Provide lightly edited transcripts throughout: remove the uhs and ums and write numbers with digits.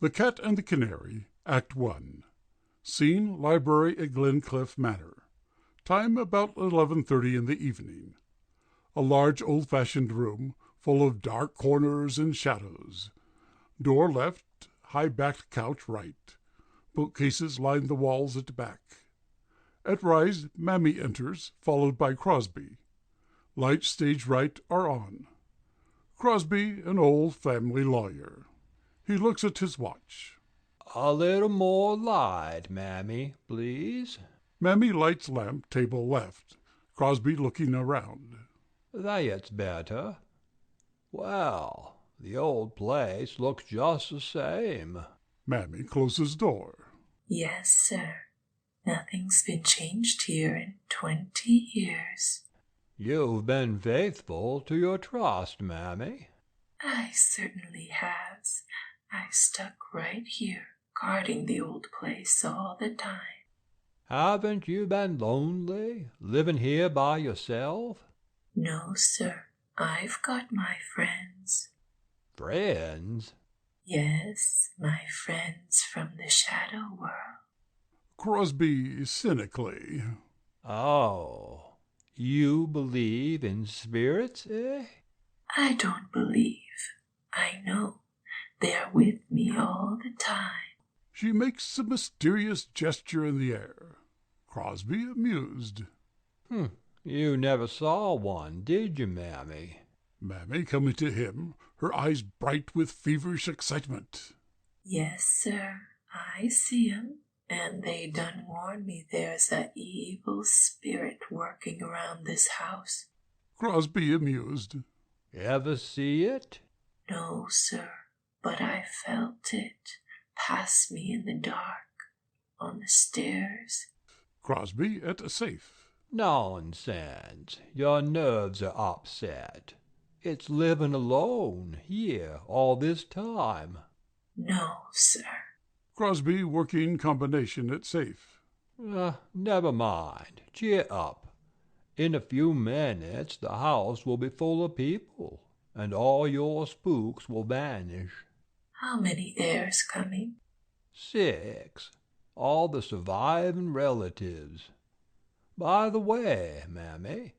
The Cat and the Canary, Act 1. Scene, library at Glencliff Manor. Time about 11:30 in the evening. A large old-fashioned room, full of dark corners and shadows. Door left, high-backed couch right. Bookcases line the walls at back. At rise, Mammy enters, followed by Crosby. Lights stage right are on. Crosby, an old family lawyer. He looks at his watch. A little more light, Mammy, please. Mammy lights lamp, table left. Crosby looking around. That's better. Well, the old place looks just the same. Mammy closes door. Yes, sir. Nothing's been changed here in 20 years. You've been faithful to your trust, Mammy. I certainly has. I stuck right here, guarding the old place all the time. Haven't you been lonely, living here by yourself? No, sir. I've got my friends. Friends? Yes, my friends from the shadow world. Crosby cynically. Oh, you believe in spirits, eh? I don't believe. I know. They're with me all the time. She makes a mysterious gesture in the air. Crosby amused. You never saw one, did you, Mammy? Mammy coming to him, her eyes bright with feverish excitement. Yes, sir. I see 'em, and they done warn me there's a evil spirit working around this house. Crosby amused. Ever see it? No, sir, but I felt it pass me in the dark, on the stairs. Crosby at a safe. Nonsense. Your nerves are upset. It's living alone here all this time. No, sir. Crosby working combination at safe. Never mind. Cheer up. In a few minutes the house will be full of people, and all your spooks will vanish. How many heirs coming? 6. All the surviving relatives. By the way, Mammy,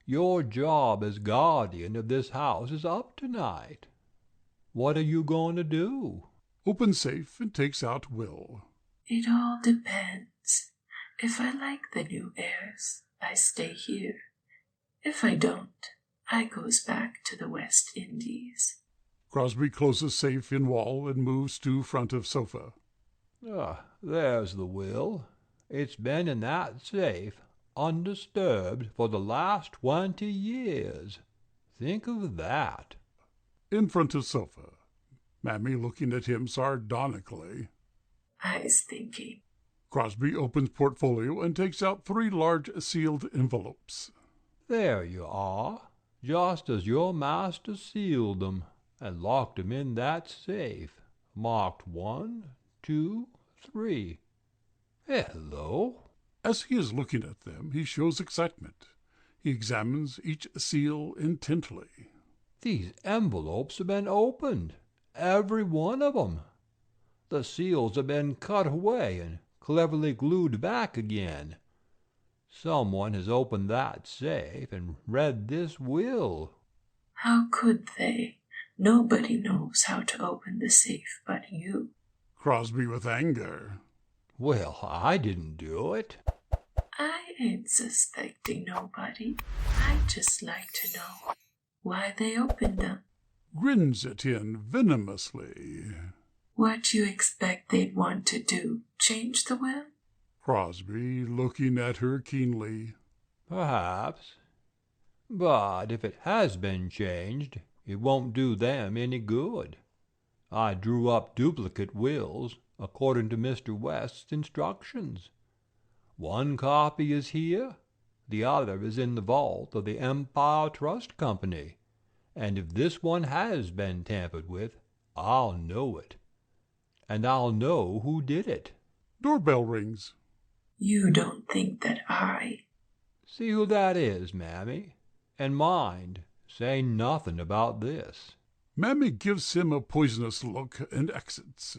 your job as guardian of this house is up tonight. What are you going to do? Opens safe and takes out will. It all depends. If I like the new heirs, I stay here. If I don't, I goes back to the West Indies. Crosby closes safe in wall and moves to front of sofa. There's the will. It's been in that safe, undisturbed, for the last 20 years. Think of that. In front of sofa. Mammy looking at him sardonically. I's thinking. Crosby opens portfolio and takes out 3 large sealed envelopes. There you are, just as your master sealed them, and locked 'em in that safe, marked 1, 2, 3. Hello. As he is looking at them, he shows excitement. He examines each seal intently. These envelopes have been opened, every one of 'em. The seals have been cut away and cleverly glued back again. Someone has opened that safe and read this will. How could they? Nobody knows how to open the safe but you. Crosby with anger. Well, I didn't do it. I ain't suspecting nobody. I'd just like to know why they opened them. Grins at him venomously. What you expect they'd want to do? Change the will? Crosby looking at her keenly. Perhaps. But if it has been changed, it won't do them any good. I drew up duplicate wills according to Mr. West's instructions. One copy is here, the other is in the vault of the Empire Trust Company, and if this one has been tampered with, I'll know it. And I'll know who did it. Doorbell rings. You don't think that I... See who that is, Mammy. And mind, say nothing about this. Mammy gives him a poisonous look and exits.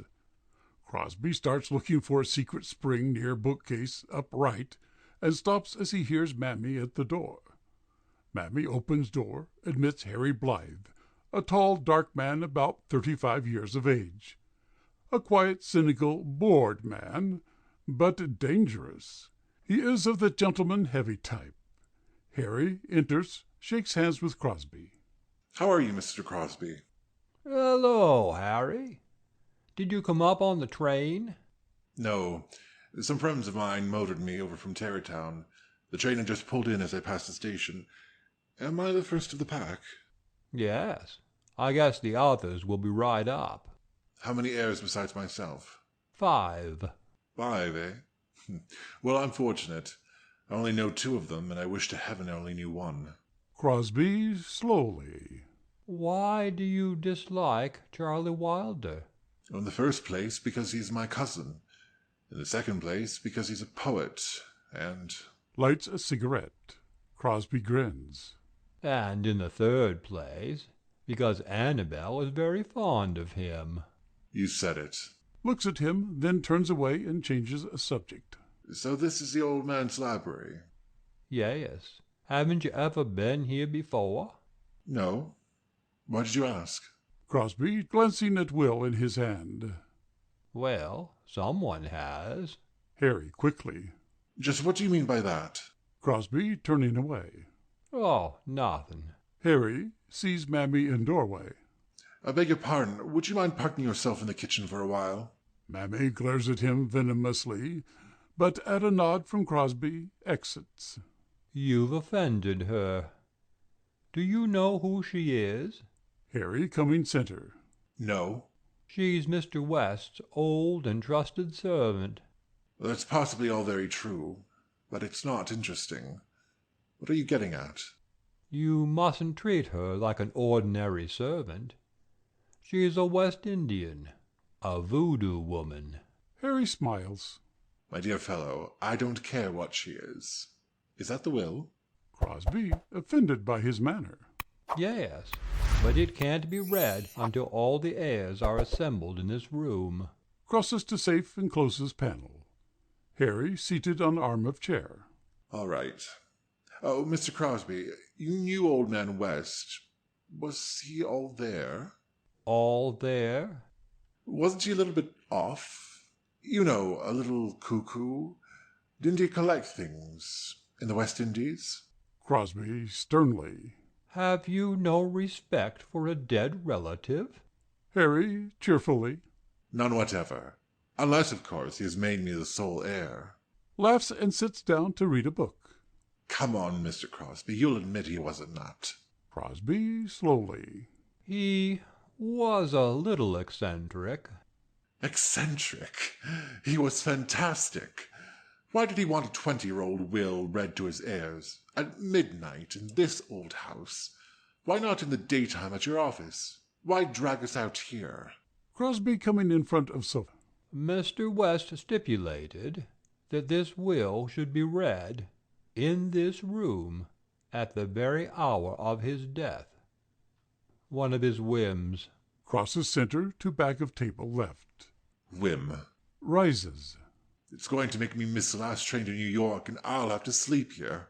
Crosby starts looking for a secret spring near bookcase upright and stops as he hears Mammy at the door. Mammy opens door, admits Harry Blythe, a tall, dark man about 35 years of age. A quiet, cynical, bored man, but dangerous. He is of the gentleman-heavy type. Harry enters, shakes hands with Crosby. How are you, Mr. Crosby? Hello, Harry. Did you come up on the train? No. Some friends of mine motored me over from Tarrytown. The train had just pulled in as I passed the station. Am I the first of the pack? Yes. I guess the others will be right up. How many heirs besides myself? 5. 5, eh? Well, I'm fortunate. I only know 2 of them, and I wish to heaven I only knew 1. Crosby slowly. Why do you dislike Charlie Wilder? In the first place, because he's my cousin. In the second place, because he's a poet, and... Lights a cigarette. Crosby grins. And in the third place, because Annabel is very fond of him. You said it. Looks at him, then turns away and changes a subject. So this is the old man's library? Yes. Haven't you ever been here before? No. Why did you ask? Crosby, glancing at Will in his hand. Well, someone has. Harry, quickly. Just what do you mean by that? Crosby, turning away. Oh, nothing. Harry sees Mammy in doorway. I beg your pardon. Would you mind parking yourself in the kitchen for a while? Mammy glares at him venomously, but at a nod from Crosby, exits. You've offended her. Do you know who she is? Harry coming center. No. She's Mr. West's old and trusted servant. That's possibly all very true, but it's not interesting. What are you getting at? You mustn't treat her like an ordinary servant. She's a West Indian, a voodoo woman. Harry smiles. My dear fellow, I don't care what she is. Is that the will? Crosby, offended by his manner. Yes, but it can't be read until all the heirs are assembled in this room. Crosses to safe and closes panel. Harry seated on arm of chair. All right. Oh, Mr. Crosby, you knew old man West. Was he all there? All there? Wasn't he a little bit off? You know, a little cuckoo? Didn't he collect things in the West Indies? Crosby, sternly. Have you no respect for a dead relative? Harry, cheerfully. None whatever. Unless, of course, he has made me the sole heir. Laughs and sits down to read a book. Come on, Mr. Crosby, you'll admit he was a nut. Crosby, slowly. He was a little eccentric. Eccentric? He was fantastic. Why did he want a 20-year-old will read to his heirs, at midnight in this old house? Why not in the daytime at your office? Why drag us out here? Crosby coming in front of sofa. Mr. West stipulated that this will should be read in this room at the very hour of his death. One of his whims. Crosses center to back of table left. Whim. Rises. It's going to make me miss the last train to New York, and I'll have to sleep here.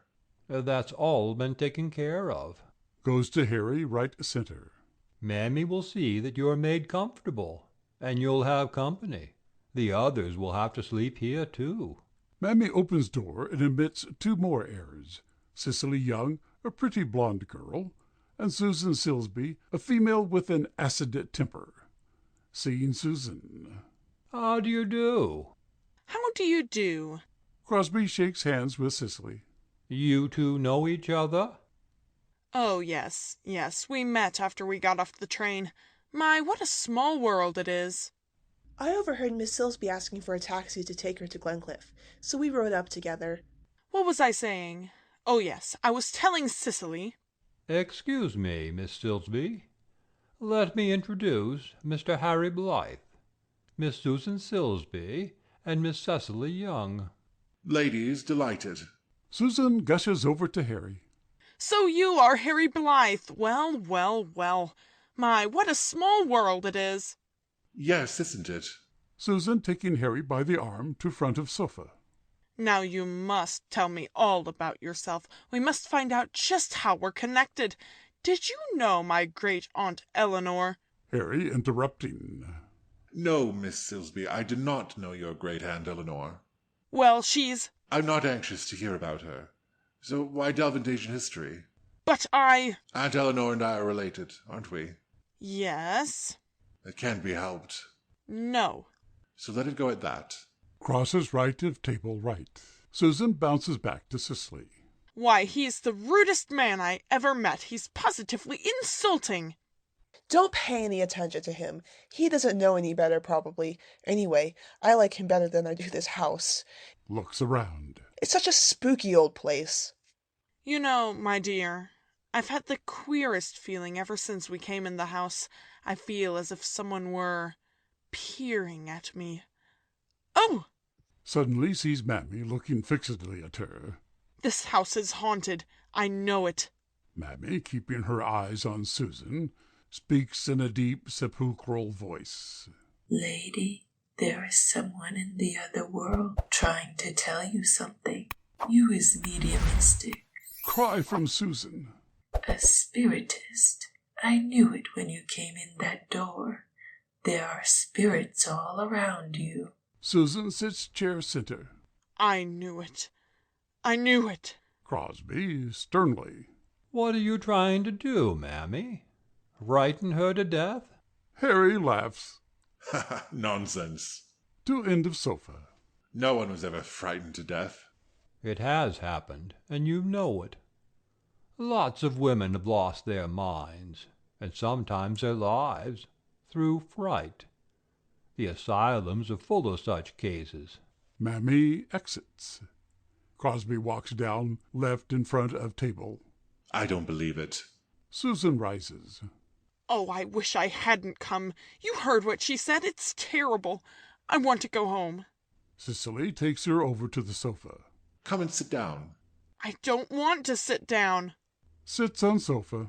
That's all been taken care of. Goes to Harry, right center. Mammy will see that you are made comfortable, and you'll have company. The others will have to sleep here, too. Mammy opens door and admits 2 more heirs. Cicely Young, a pretty blonde girl, and Susan Silsby, a female with an acid temper. Seeing Susan. How do you do? How do you do? Crosby shakes hands with Cicely. You two know each other? Oh, yes, we met after we got off the train. My, what a small world it is. I overheard Miss Silsby asking for a taxi to take her to Glencliff, so we rode up together. What was I saying? Oh, yes, I was telling Cicely. Excuse me, Miss Silsby. Let me introduce Mr. Harry Blythe, Miss Susan Silsby, and Miss Cecily Young. Ladies, delighted. Susan gushes over to Harry. So you are Harry Blythe. Well. My, what a small world it is. Yes, isn't it? Susan taking Harry by the arm to front of sofa. Now you must tell me all about yourself. We must find out just how we're connected. Did you know my great-aunt Eleanor? Harry interrupting. No, Miss Silsby, I do not know your great-aunt Eleanor. Well, she's... I'm not anxious to hear about her. So why delve into ancient history? But I... Aunt Eleanor and I are related, aren't we? Yes? It can't be helped. No. So let it go at that. Crosses right of table right. Susan bounces back to Cicely. Why, he's the rudest man I ever met. He's positively insulting. Don't pay any attention to him. He doesn't know any better, probably. Anyway, I like him better than I do this house. Looks around. It's such a spooky old place. You know, my dear, I've had the queerest feeling ever since we came in the house. I feel as if someone were peering at me. Oh! Suddenly sees Mammy looking fixedly at her. This house is haunted. I know it. Mammy, keeping her eyes on Susan, speaks in a deep, sepulchral voice. Lady, there is someone in the other world trying to tell you something. You is mediumistic. Cry from Susan. A spiritist. I knew it when you came in that door. There are spirits all around you. Susan sits chair center. I knew it. I knew it. Crosby, sternly. What are you trying to do, Mammy? Frighten her to death? Harry laughs. Nonsense. To end of sofa. No one was ever frightened to death. It has happened, and you know it. Lots of women have lost their minds, and sometimes their lives, through fright. The asylums are full of such cases. Mammy exits. Crosby walks down, left in front of table. I don't believe it. Susan rises. Oh, I wish I hadn't come. You heard what she said. It's terrible. I want to go home. Cicely takes her over to the sofa. Come and sit down. I don't want to sit down. Sits on sofa.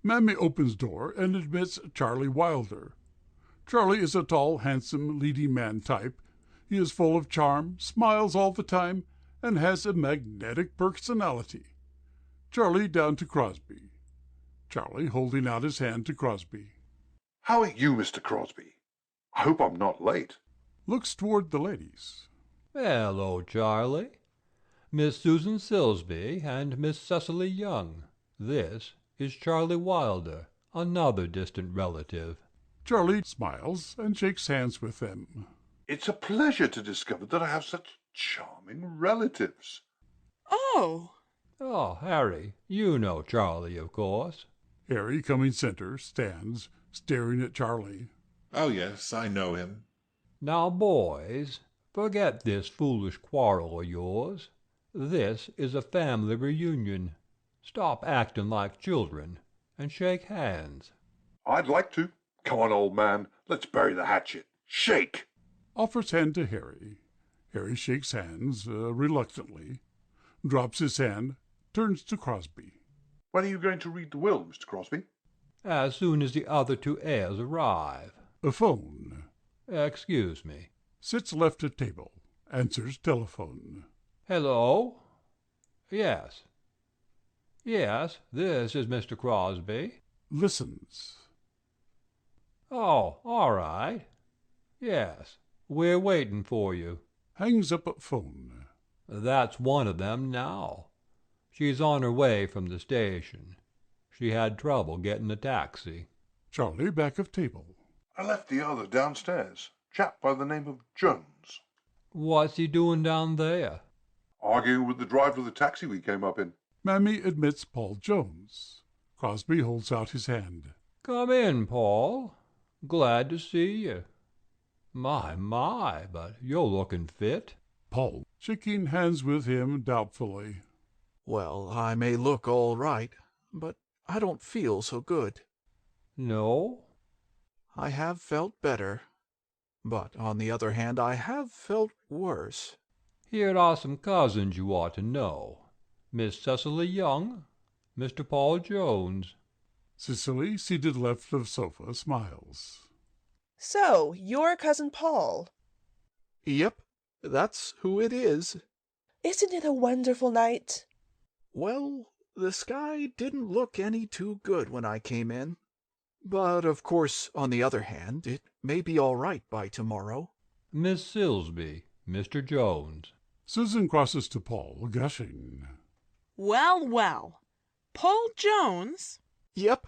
Mammy opens door and admits Charlie Wilder. Charlie is a tall, handsome, leading man type. He is full of charm, smiles all the time, and has a magnetic personality. Charlie down to Crosby. Charlie holding out his hand to Crosby. How are you, Mr. Crosby? I hope I'm not late. Looks toward the ladies. Hello, Charlie. Miss Susan Silsby and Miss Cecily Young. This is Charlie Wilder, another distant relative. Charlie smiles and shakes hands with them. It's a pleasure to discover that I have such charming relatives. Oh. Oh, Harry, you know Charlie, of course. Harry, coming center, stands, staring at Charlie. Oh, yes, I know him. Now, boys, forget this foolish quarrel of yours. This is a family reunion. Stop acting like children and shake hands. I'd like to. Come on, old man. Let's bury the hatchet. Shake! Offers hand to Harry. Harry shakes hands, reluctantly, drops his hand, turns to Crosby. When are you going to read the will, Mr. Crosby? As soon as the other two heirs arrive. A phone. Excuse me. Sits left at table. Answers telephone. Hello? Yes. Yes, this is Mr. Crosby. Listens. Oh, all right. Yes, we're waiting for you. Hangs up a phone. That's one of them now. She's on her way from the station. She had trouble getting a taxi. Charlie back of table. I left the other downstairs. Chap by the name of Jones. What's he doing down there? Arguing with the driver of the taxi we came up in. Mammy admits Paul Jones. Crosby holds out his hand. Come in, Paul. Glad to see you. My, but you're looking fit. Paul, shaking hands with him doubtfully. Well, I may look all right, but I don't feel so good. No? I have felt better, but on the other hand I have felt worse. Here are some cousins you ought to know. Miss Cecily Young, Mr. Paul Jones. Cicely, seated left of sofa, smiles. So, you're Cousin Paul. Yep, that's who it is. Isn't it a wonderful night? Well, the sky didn't look any too good when I came in. But, of course, on the other hand, it may be all right by tomorrow. Miss Silsby, Mr. Jones. Susan crosses to Paul, gushing. Well, well. Paul Jones? Yep,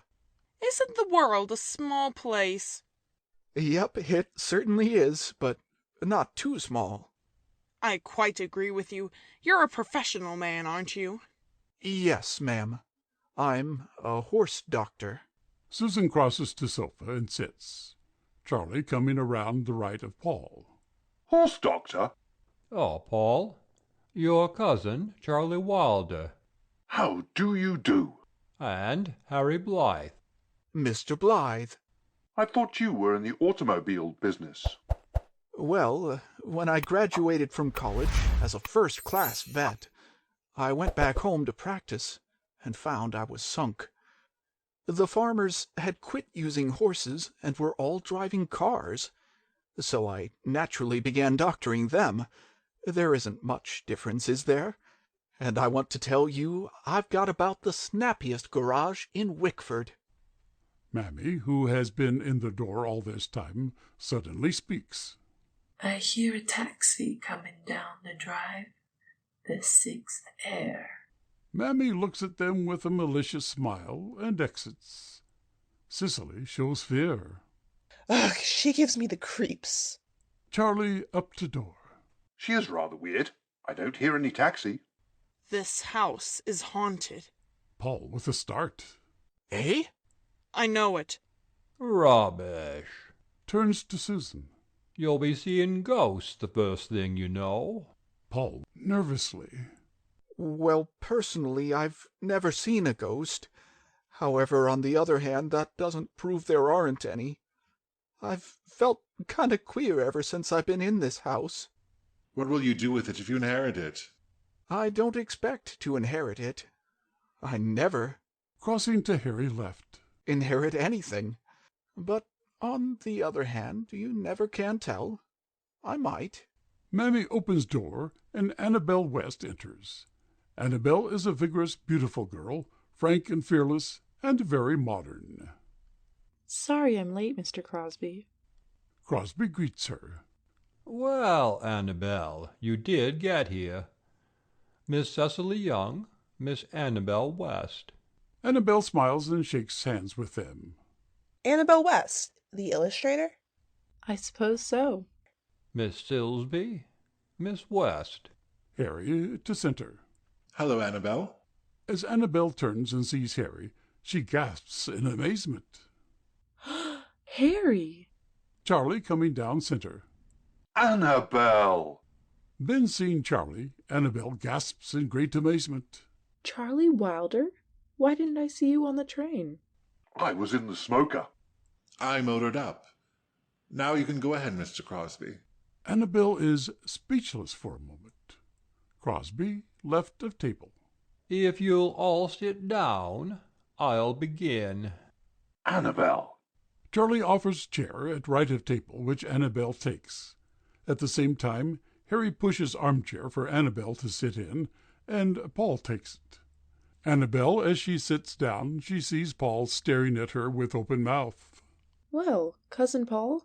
Isn't the world a small place? yep, it certainly is, but not too small. I quite agree with you. You're a professional man, aren't you? Yes, ma'am. I'm a horse doctor. Susan crosses to sofa and sits. Charlie coming around the right of Paul. Horse doctor? Oh, Paul, your cousin, Charlie Wilder, How do you do? and Harry Blythe. Mr. Blythe. I thought you were in the automobile business. Well, when I graduated from college as a first-class vet, I went back home to practice and found I was sunk. The farmers had quit using horses and were all driving cars, so I naturally began doctoring them. There isn't much difference, is there? And I want to tell you I've got about the snappiest garage in Wickford. Mammy, who has been in the door all this time, suddenly speaks. I hear a taxi coming down the drive. The sixth air. Mammy looks at them with a malicious smile and exits. Cicely shows fear. Ugh, she gives me the creeps. Charlie up to door. She is rather weird. I don't hear any taxi. This house is haunted. Paul with a start. Eh? I know it. Rubbish. Turns to Susan. You'll be seeing ghosts the first thing you know. Paul nervously. Well, personally, I've never seen a ghost. However, on the other hand, that doesn't prove there aren't any. I've felt kind of queer ever since I've been in this house. What will you do with it if you inherit it? I don't expect to inherit it. I never Crossing to Harry left. inherit anything. But on the other hand, you never can tell. I might. Mammy opens door, and Annabel West enters. Annabel is a vigorous, beautiful girl, frank and fearless, and very modern. Sorry I'm late, Mr. Crosby. Crosby greets her. Well, Annabel, you did get here. Miss Cecily Young, Miss Annabel West. Annabel smiles and shakes hands with them. Annabel West, the illustrator? I suppose so. Miss Silsby, Miss West. Harry to center. Hello, Annabel. As Annabel turns and sees Harry, she gasps in amazement. Harry! Charlie coming down center. Annabel! Then seeing Charlie, Annabel gasps in great amazement. Charlie Wilder? Why didn't I see you on the train? I was in the smoker. I motored up. Now you can go ahead, Mr. Crosby. Annabel is speechless for a moment. Crosby left of table. If you'll all sit down, I'll begin. Annabel! Charlie offers chair at right of table, which Annabel takes. At the same time, Harry pushes armchair for Annabel to sit in, and Paul takes it. Annabel, as she sits down, she sees Paul staring at her with open mouth. Well, Cousin Paul?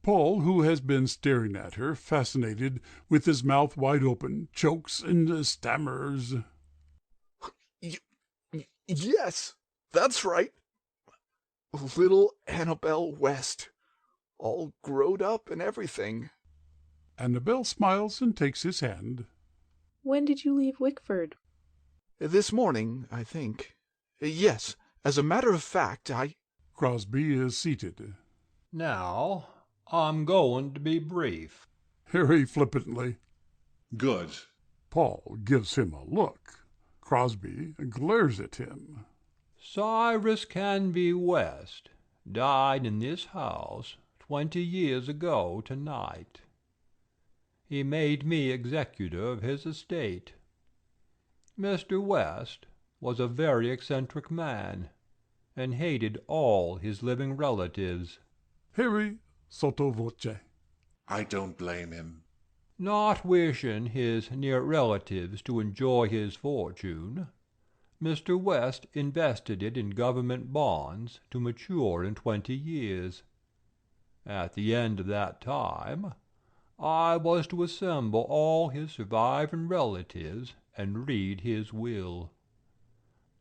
Paul, who has been staring at her, fascinated, with his mouth wide open, chokes and stammers. Yes, that's right. Little Annabel West. All growed up and everything. Annabel smiles and takes his hand. When did you leave Wickford? This morning, I think. Yes, as a matter of fact, Crosby is seated. Now, I'm going to be brief. Harry flippantly. Good. Paul gives him a look. Crosby glares at him. Cyrus Canby West died in this house 20 years ago tonight. He made me executor of his estate. Mr. West was a very eccentric man, and hated all his living relatives. Harry sotto voce. I don't blame him. Not wishing his near relatives to enjoy his fortune, Mr. West invested it in government bonds to mature in 20 years. At the end of that time, I was to assemble all his surviving relatives and read his will.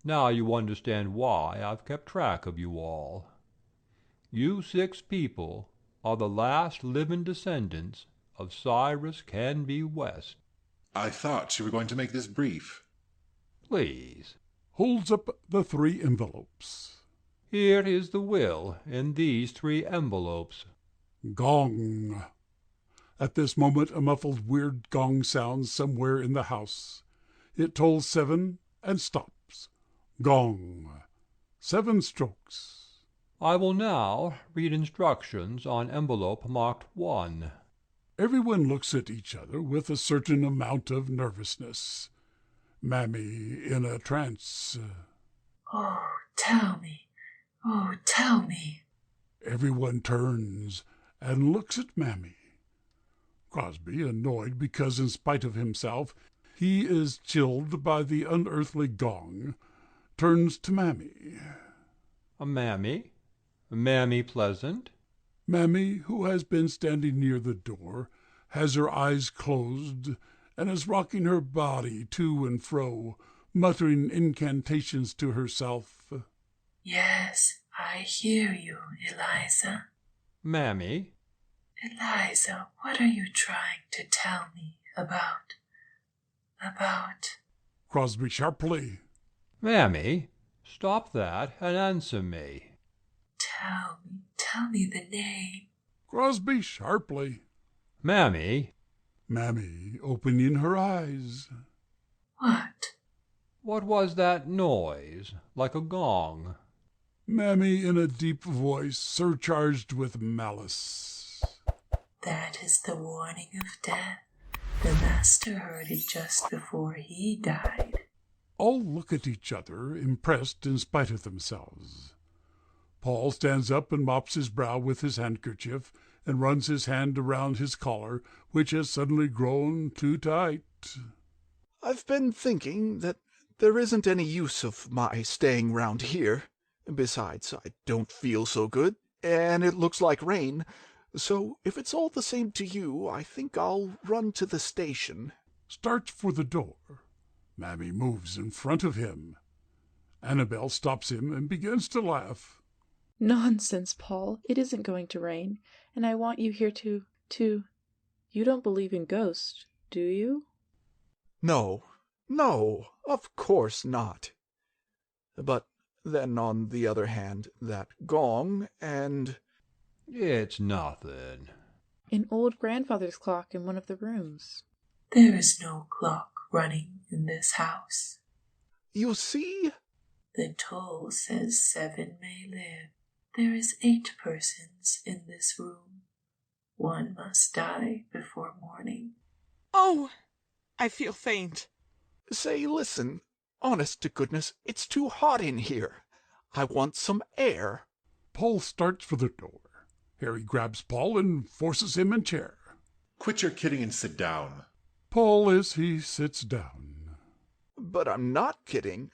Now you understand why I've kept track of you all. You 6 people are the last living descendants of Cyrus Canby West. I thought you were going to make this brief. Please. Holds up the 3 envelopes. Here is the will in these 3 envelopes. Gong. At this moment a muffled weird gong sounds somewhere in the house. It tolls 7 and stops. Gong. 7 strokes. I will now read instructions on envelope marked 1. Everyone looks at each other with a certain amount of nervousness. Mammy in a trance. Oh, tell me. Oh, tell me. Everyone turns and looks at Mammy. Crosby, annoyed because in spite of himself he is chilled by the unearthly gong, turns to Mammy. Mammy? Mammy Pleasant? Mammy, who has been standing near the door, has her eyes closed and is rocking her body to and fro, muttering incantations to herself. Yes, I hear you, Eliza. Mammy? Eliza, what are you trying to tell me about? Crosby sharply. Mammy, stop that and answer me. Tell me the name. Crosby sharply. Mammy? Mammy opening her eyes. What? What was that noise, like a gong? Mammy in a deep voice surcharged with malice. That is the warning of death. The master heard it just before he died. All look at each other, impressed in spite of themselves. Paul stands up and mops his brow with his handkerchief and runs his hand around his collar, which has suddenly grown too tight. I've been thinking that there isn't any use of my staying round here. Besides, I don't feel so good, and it looks like rain. So if it's all the same to you, I think I'll run to the station. Starts for the door. Mammy moves in front of him. Annabel stops him and begins to laugh. Nonsense, Paul. It isn't going to rain, and I want you here to... You don't believe in ghosts, do you? No, of course not. But then, on the other hand, that gong and... It's nothing. An old grandfather's clock in one of the rooms. There is no clock running in this house. You see? The toll says 7 may live. There is 8 persons in this room. 1 must die before morning. Oh, I feel faint. Say, listen, honest to goodness, it's too hot in here. I want some air. Paul starts for the door. Harry grabs Paul and forces him in chair. Quit your kidding and sit down. Paul, as he sits down. But I'm not kidding.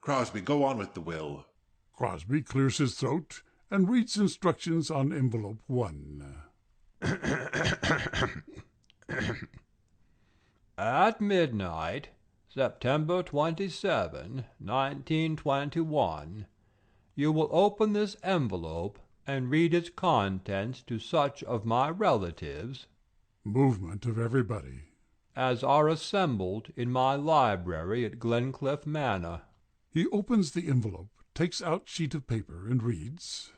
Crosby, go on with the will. Crosby clears his throat and reads instructions on envelope 1. At midnight, September 27, 1921, you will open this envelope and read its contents to such of my relatives Movement of everybody. as are assembled in my library at Glencliff Manor. He opens the envelope, takes out sheet of paper, and reads,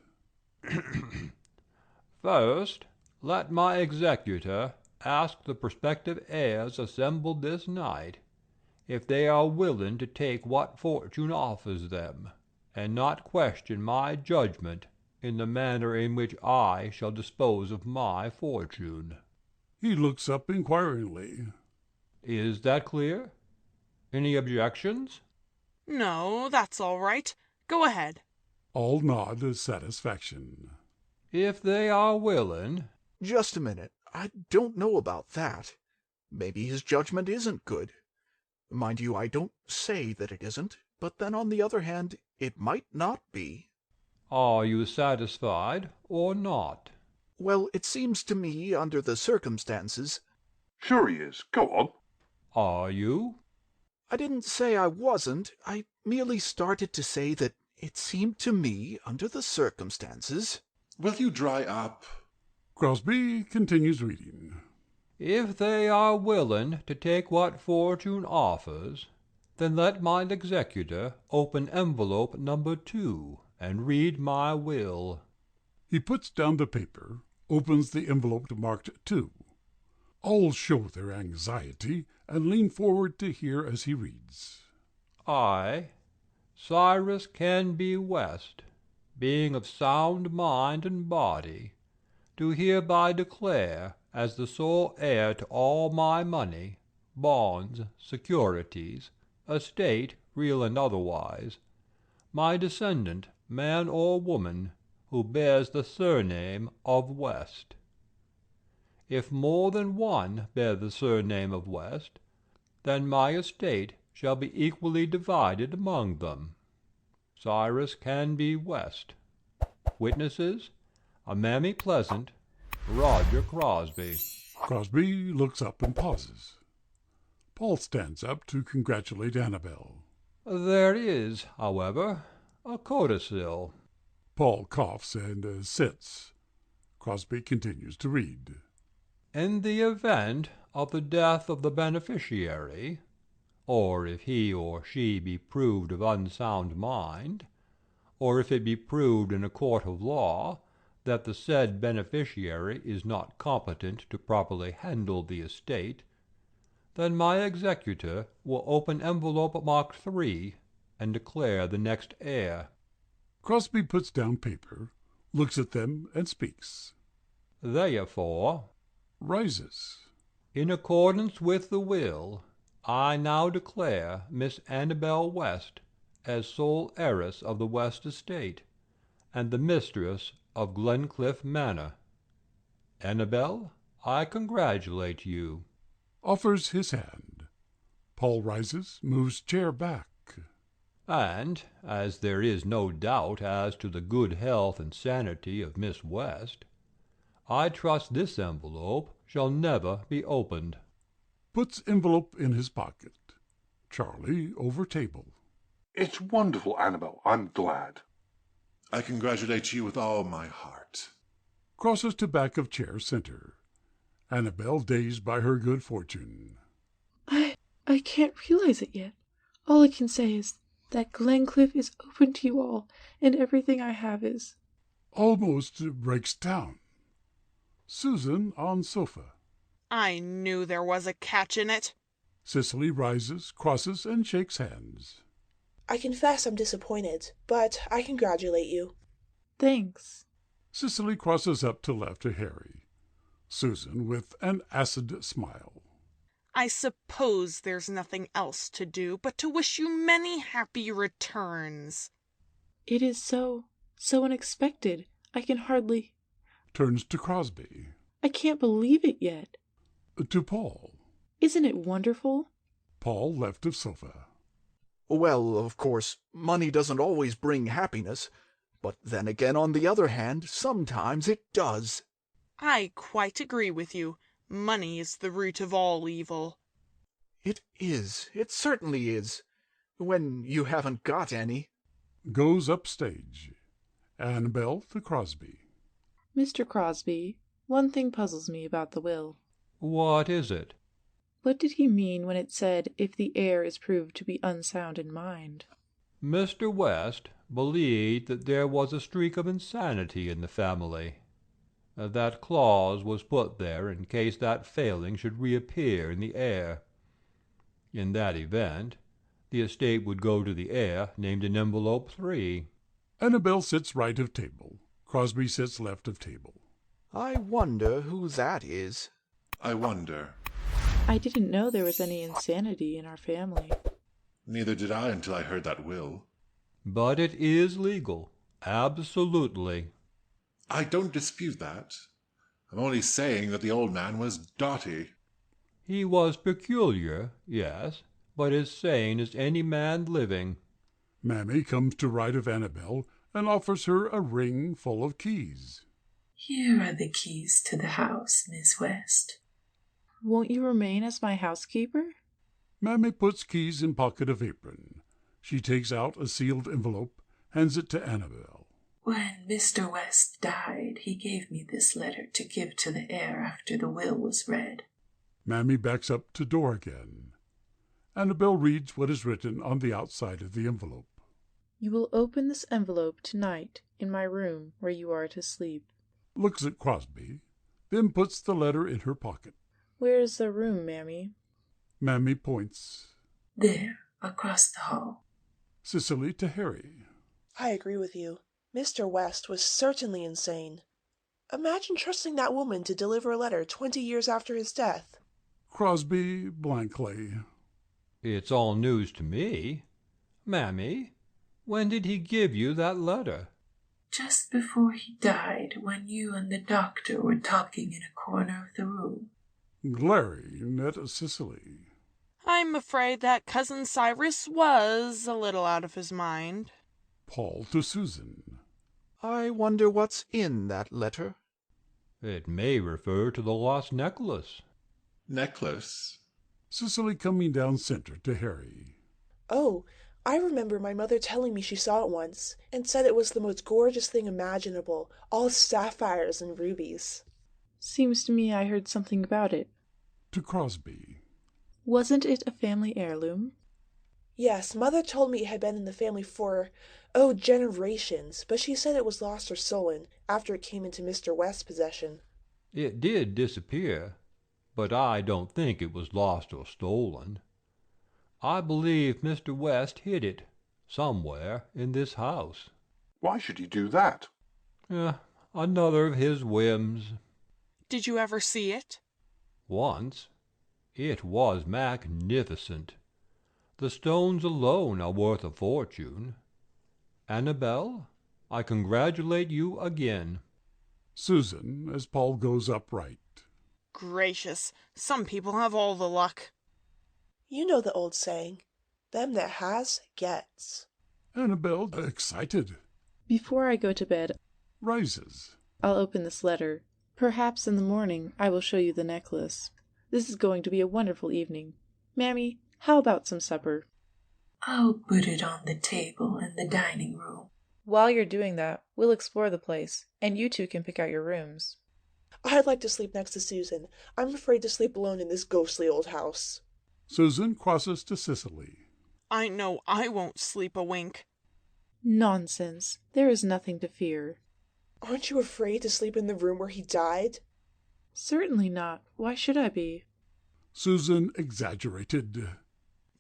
First, let my executor ask the prospective heirs assembled this night if they are willing to take what fortune offers them, and not question my judgment in the manner in which I shall dispose of my fortune. He looks up inquiringly. Is that clear? Any objections? No, that's all right. Go ahead. All nod satisfaction. If they are willing. Just a minute. I don't know about that. Maybe his judgment isn't good. Mind you, I don't say that it isn't, but then on the other hand, it might not be. Are you satisfied or not? Well, it seems to me, under the circumstances... Sure he is. Go on. Are you? I didn't say I wasn't. I merely started to say that it seemed to me, under the circumstances... Will you dry up? Crosby continues reading. If they are willing to take what fortune offers, then let my executor open envelope number 2 and read my will. He puts down the paper, opens the envelope marked 2. All show their anxiety and lean forward to hear as he reads. I, Cyrus Canby West, being of sound mind and body, do hereby declare as the sole heir to all my money, bonds, securities, estate, real and otherwise, my descendant, man or woman, who bears the surname of West. If more than one bear the surname of West, then my estate shall be equally divided among them. Cyrus Canby West. Witnesses, a Mammy Pleasant, Roger Crosby. Crosby looks up and pauses. Paul stands up to congratulate Annabel. There is, however, a codicil. Paul coughs and sits. Crosby continues to read. In the event of the death of the beneficiary, or if he or she be proved of unsound mind, or if it be proved in a court of law that the said beneficiary is not competent to properly handle the estate, then my executor will open envelope marked 3 and declare the next heir. Crosby puts down paper, looks at them, and speaks. Therefore, rises. In accordance with the will, I now declare Miss Annabel West as sole heiress of the West estate, and the mistress of Glencliff Manor. Annabel, I congratulate you. Offers his hand. Paul rises, moves chair back. And, as there is no doubt as to the good health and sanity of Miss West, I trust this envelope shall never be opened. Puts envelope in his pocket. Charlie over table. It's wonderful, Annabel. I'm glad. I congratulate you with all my heart. Crosses to back of chair center. Annabel dazed by her good fortune. I can't realize it yet. All I can say is that Glencliff is open to you all, and everything I have is. Almost breaks down. Susan on sofa. I knew there was a catch in it. Cicely rises, crosses, and shakes hands. I confess I'm disappointed, but I congratulate you. Thanks. Cicely crosses up to left to Harry. Susan with an acid smile. I suppose there's nothing else to do but to wish you many happy returns. It is so unexpected. I can hardly... Turns to Crosby. I can't believe it yet. To Paul. Isn't it wonderful? Paul left of sofa. Well, of course, money doesn't always bring happiness, but then again, on the other hand, sometimes it does. I quite agree with you. Money is the root of all evil. It is. It certainly is. When you haven't got any. Goes upstage. Annabel to Crosby. Mr. Crosby, one thing puzzles me about the will. What is it? What did he mean when it said, if the heir is proved to be unsound in mind? Mr. West believed that there was a streak of insanity in the family. That clause was put there in case that failing should reappear in the heir. In that event, the estate would go to the heir named in envelope 3. Annabel sits right of table. Crosby sits left of table. I wonder who that is. I wonder. I didn't know there was any insanity in our family. Neither did I until I heard that will. But it is legal. Absolutely. I don't dispute that. I'm only saying that the old man was dotty. He was peculiar, yes, but as sane as any man living. Mammy comes to right of Annabel and offers her a ring full of keys. Here are the keys to the house, Miss West. Won't you remain as my housekeeper? Mammy puts keys in pocket of apron. She takes out a sealed envelope, hands it to Annabel. When Mr. West died, he gave me this letter to give to the heir after the will was read. Mammy backs up to door again. Annabel reads what is written on the outside of the envelope. You will open this envelope tonight in my room where you are to sleep. Looks at Crosby, then puts the letter in her pocket. Where is the room, Mammy? Mammy points. There, across the hall. Cicely to Harry. I agree with you. Mr. West was certainly insane. Imagine trusting that woman to deliver a letter 20 years after his death. Crosby blankly. It's all news to me. Mammy, when did he give you that letter? Just before he died, when you and the doctor were talking in a corner of the room. Glaring at Cicely. I'm afraid that Cousin Cyrus was a little out of his mind. Paul to Susan. I wonder what's in that letter. It may refer to the lost necklace. Necklace? Cicely coming down center to Harry. Oh, I remember my mother telling me she saw it once, and said it was the most gorgeous thing imaginable, all sapphires and rubies. Seems to me I heard something about it. To Crosby. Wasn't it a family heirloom? Yes, Mother told me it had been in the family for, generations, but she said it was lost or stolen after it came into Mr. West's possession. It did disappear, but I don't think it was lost or stolen. I believe Mr. West hid it somewhere in this house. Why should he do that? Another of his whims. Did you ever see it? Once. It was magnificent. The stones alone are worth a fortune. Annabel, I congratulate you again. Susan, as Paul goes upright. Gracious, some people have all the luck. You know the old saying, them that has, gets. Annabel, excited. Before I go to bed, Rises. I'll open this letter. Perhaps in the morning I will show you the necklace. This is going to be a wonderful evening. Mammy, how about some supper? I'll put it on the table in the dining room. While you're doing that, we'll explore the place, and you two can pick out your rooms. I'd like to sleep next to Susan. I'm afraid to sleep alone in this ghostly old house. Susan crosses to Cicely. I know I won't sleep a wink. Nonsense. There is nothing to fear. Aren't you afraid to sleep in the room where he died? Certainly not. Why should I be? Susan exaggerated.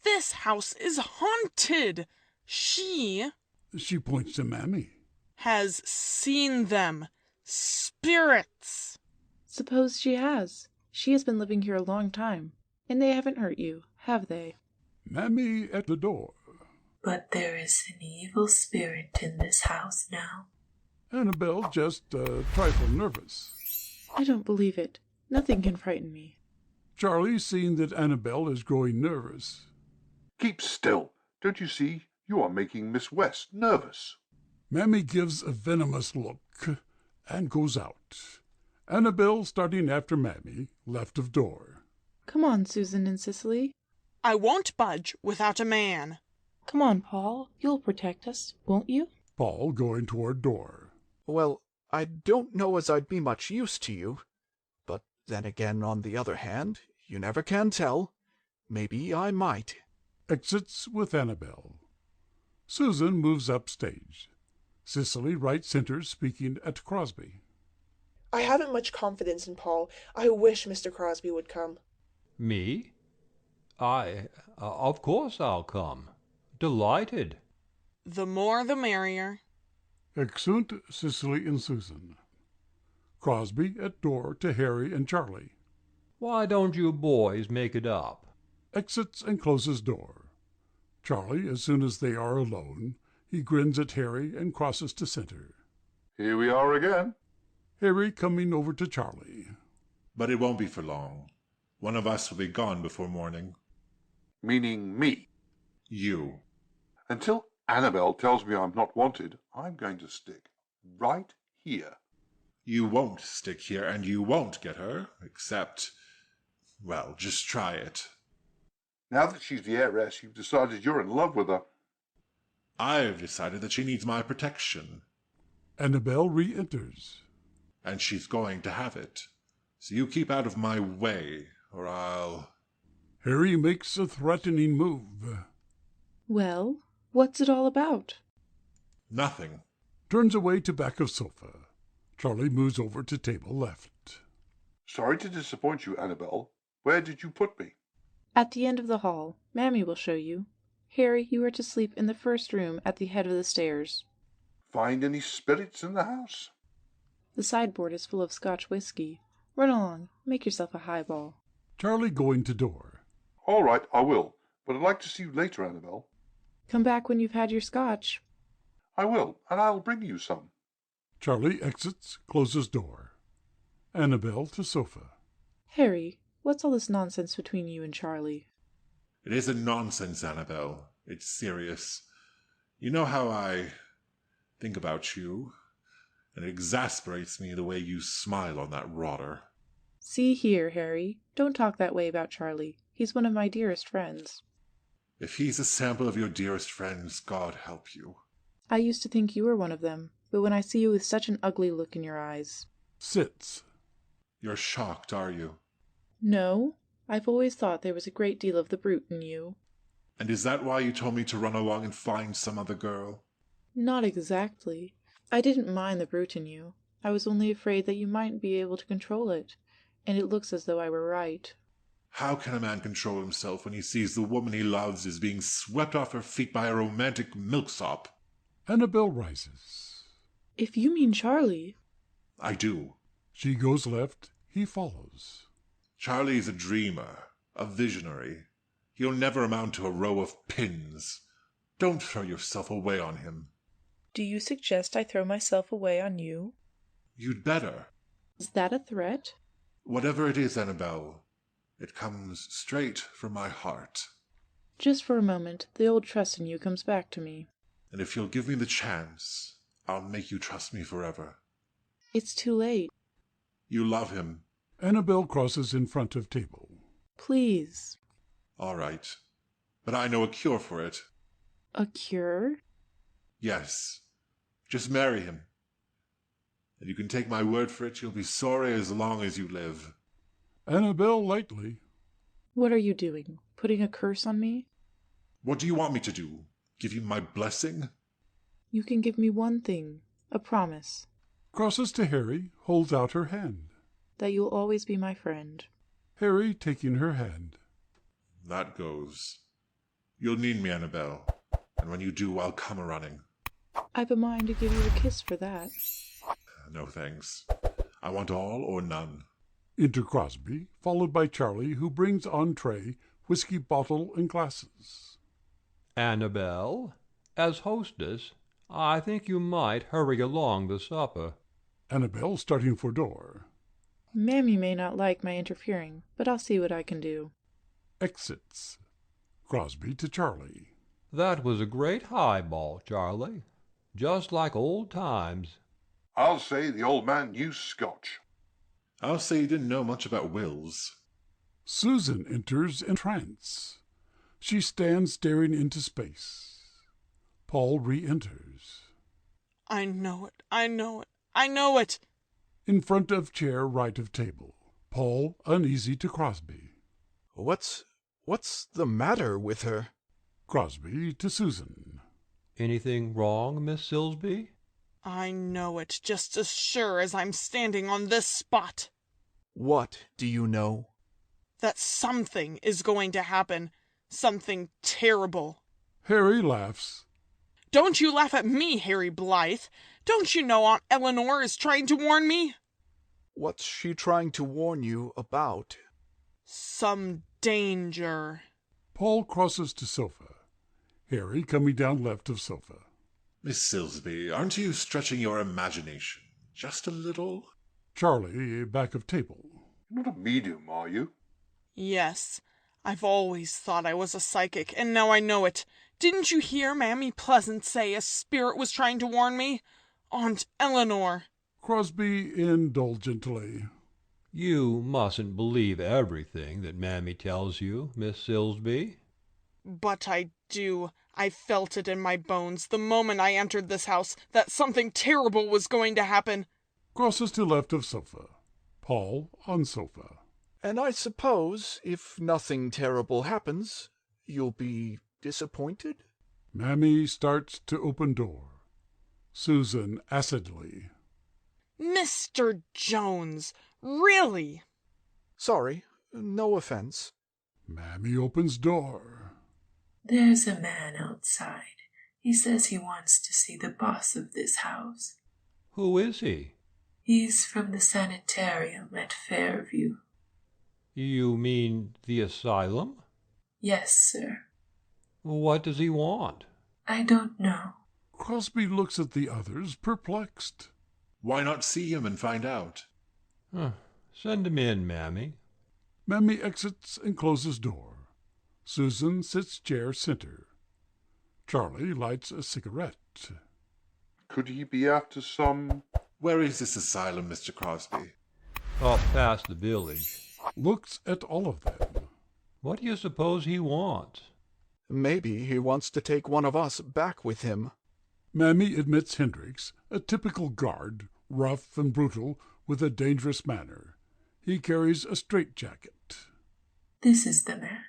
This house is haunted. She She points to Mammy. has seen them. Spirits. Suppose she has. She has been living here a long time, and they haven't hurt you, have they? Mammy at the door. But there is an evil spirit in this house now. Annabel just a trifle nervous. I don't believe it. Nothing can frighten me. Charlie, seeing that Annabel is growing nervous. Keep still. Don't you see? You are making Miss West nervous. Mammy gives a venomous look and goes out. Annabel starting after Mammy, left of door. Come on, Susan and Cicely. I won't budge without a man. Come on, Paul. You'll protect us, won't you? Paul going toward door. Well, I don't know as I'd be much use to you. But then again, on the other hand, you never can tell. Maybe I might. Exits with Annabel. Susan moves upstage. Cicely right center speaking at Crosby. I haven't much confidence in Paul. I wish Mr. Crosby would come. Me? Of course I'll come. Delighted. The more the merrier. Exeunt Cicely and Susan. Crosby at door to Harry and Charlie. Why don't you boys make it up? Exits and closes door. Charlie, as soon as they are alone, he grins at Harry and crosses to center. Here we are again. Harry coming over to Charlie. But it won't be for long. One of us will be gone before morning. Meaning me. You. Until Annabel tells me I'm not wanted, I'm going to stick right here. You won't stick here, and you won't get her, except, well, just try it. Now that she's the heiress, you've decided you're in love with her. I've decided that she needs my protection. Annabel re-enters. And she's going to have it. So you keep out of my way, or I'll... Harry makes a threatening move. Well, what's it all about? Nothing. Turns away to back of sofa. Charlie moves over to table left. Sorry to disappoint you, Annabel. Where did you put me? At the end of the hall. Mammy will show you. Harry, you are to sleep in the first room at the head of the stairs. Find any spirits in the house? The sideboard is full of Scotch whiskey. Run along. Make yourself a highball. Charlie going to door. All right, I will. But I'd like to see you later, Annabel. Come back when you've had your Scotch. I will, and I'll bring you some. Charlie exits, closes door. Annabel to sofa. Harry, what's all this nonsense between you and Charlie? It isn't nonsense, Annabel. It's serious. You know how I think about you, and it exasperates me the way you smile on that rotter. See here, Harry. Don't talk that way about Charlie. He's one of my dearest friends. If he's a sample of your dearest friends, God help you. I used to think you were one of them, but when I see you with such an ugly look in your eyes... Sits. You're shocked, are you? No. I've always thought there was a great deal of the brute in you. And is that why you told me to run along and find some other girl? Not exactly. I didn't mind the brute in you. I was only afraid that you mightn't be able to control it, and it looks as though I were right. How can a man control himself when he sees the woman he loves is being swept off her feet by a romantic milksop? Annabel rises. If you mean Charlie... I do. She goes left. He follows. Charlie's a dreamer, a visionary. He'll never amount to a row of pins. Don't throw yourself away on him. Do you suggest I throw myself away on you? You'd better. Is that a threat? Whatever it is, Annabel, it comes straight from my heart. Just for a moment, the old trust in you comes back to me. And if you'll give me the chance, I'll make you trust me forever. It's too late. You love him. Annabel crosses in front of table. Please. All right. But I know a cure for it. A cure? Yes. Just marry him. And you can take my word for it, you'll be sorry as long as you live. Annabel lightly. What are you doing? Putting a curse on me? What do you want me to do? Give you my blessing? You can give me one thing. A promise. Crosses to Harry, holds out her hand. That you'll always be my friend. Harry taking her hand. That goes. You'll need me, Annabel. And when you do, I'll come a-running. I've a mind to give you a kiss for that. No thanks. I want all or none. Enter Crosby, followed by Charlie, who brings on tray whiskey bottle and glasses. Annabel, as hostess, I think you might hurry along the supper. Annabel starting for door. Mammy may not like my interfering, but I'll see what I can do. Exits. Crosby to Charlie. That was a great highball, Charlie. Just like old times. I'll say the old man knew Scotch. I'll say you didn't know much about wills. Susan enters in trance. She stands staring into space. Paul re-enters. I know it. I know it. I know it. In front of chair right of table. Paul uneasy to Crosby. What's the matter with her? Crosby to Susan. Anything wrong, Miss Silsby? I know it, just as sure as I'm standing on this spot. What do you know? That something is going to happen. Something terrible. Harry laughs. Don't you laugh at me, Harry Blythe. Don't you know Aunt Eleanor is trying to warn me? What's she trying to warn you about? Some danger. Paul crosses to sofa. Harry coming down left of sofa. Miss Silsby, aren't you stretching your imagination just a little? Charlie, back of table. You're not a medium, are you? Yes, I've always thought I was a psychic, and now I know it. Didn't you hear Mammy Pleasant say a spirit was trying to warn me? Aunt Eleanor. Crosby indulgently. You mustn't believe everything that Mammy tells you, Miss Silsby. But I do. I felt it in my bones the moment I entered this house that something terrible was going to happen. Crosses to left of sofa. Paul on sofa. And I suppose, if nothing terrible happens, you'll be disappointed? Mammy starts to open door. Susan acidly. Mr. Jones, really? Sorry, no offense. Mammy opens door. There's a man outside. He says he wants to see the boss of this house. Who is he? He's from the sanitarium at Fairview. You mean the asylum? Yes, sir. What does he want? I don't know. Crosby looks at the others, perplexed. Why not see him and find out? Send him in, Mammy. Mammy exits and closes door. Susan sits chair center. Charlie lights a cigarette. Could he be after some... Where is this asylum, Mr. Crosby? Up past the village. Looks at all of them. What do you suppose he wants? Maybe he wants to take one of us back with him. Mammy admits Hendricks, a typical guard, rough and brutal, with a dangerous manner. He carries a straitjacket. This is the man.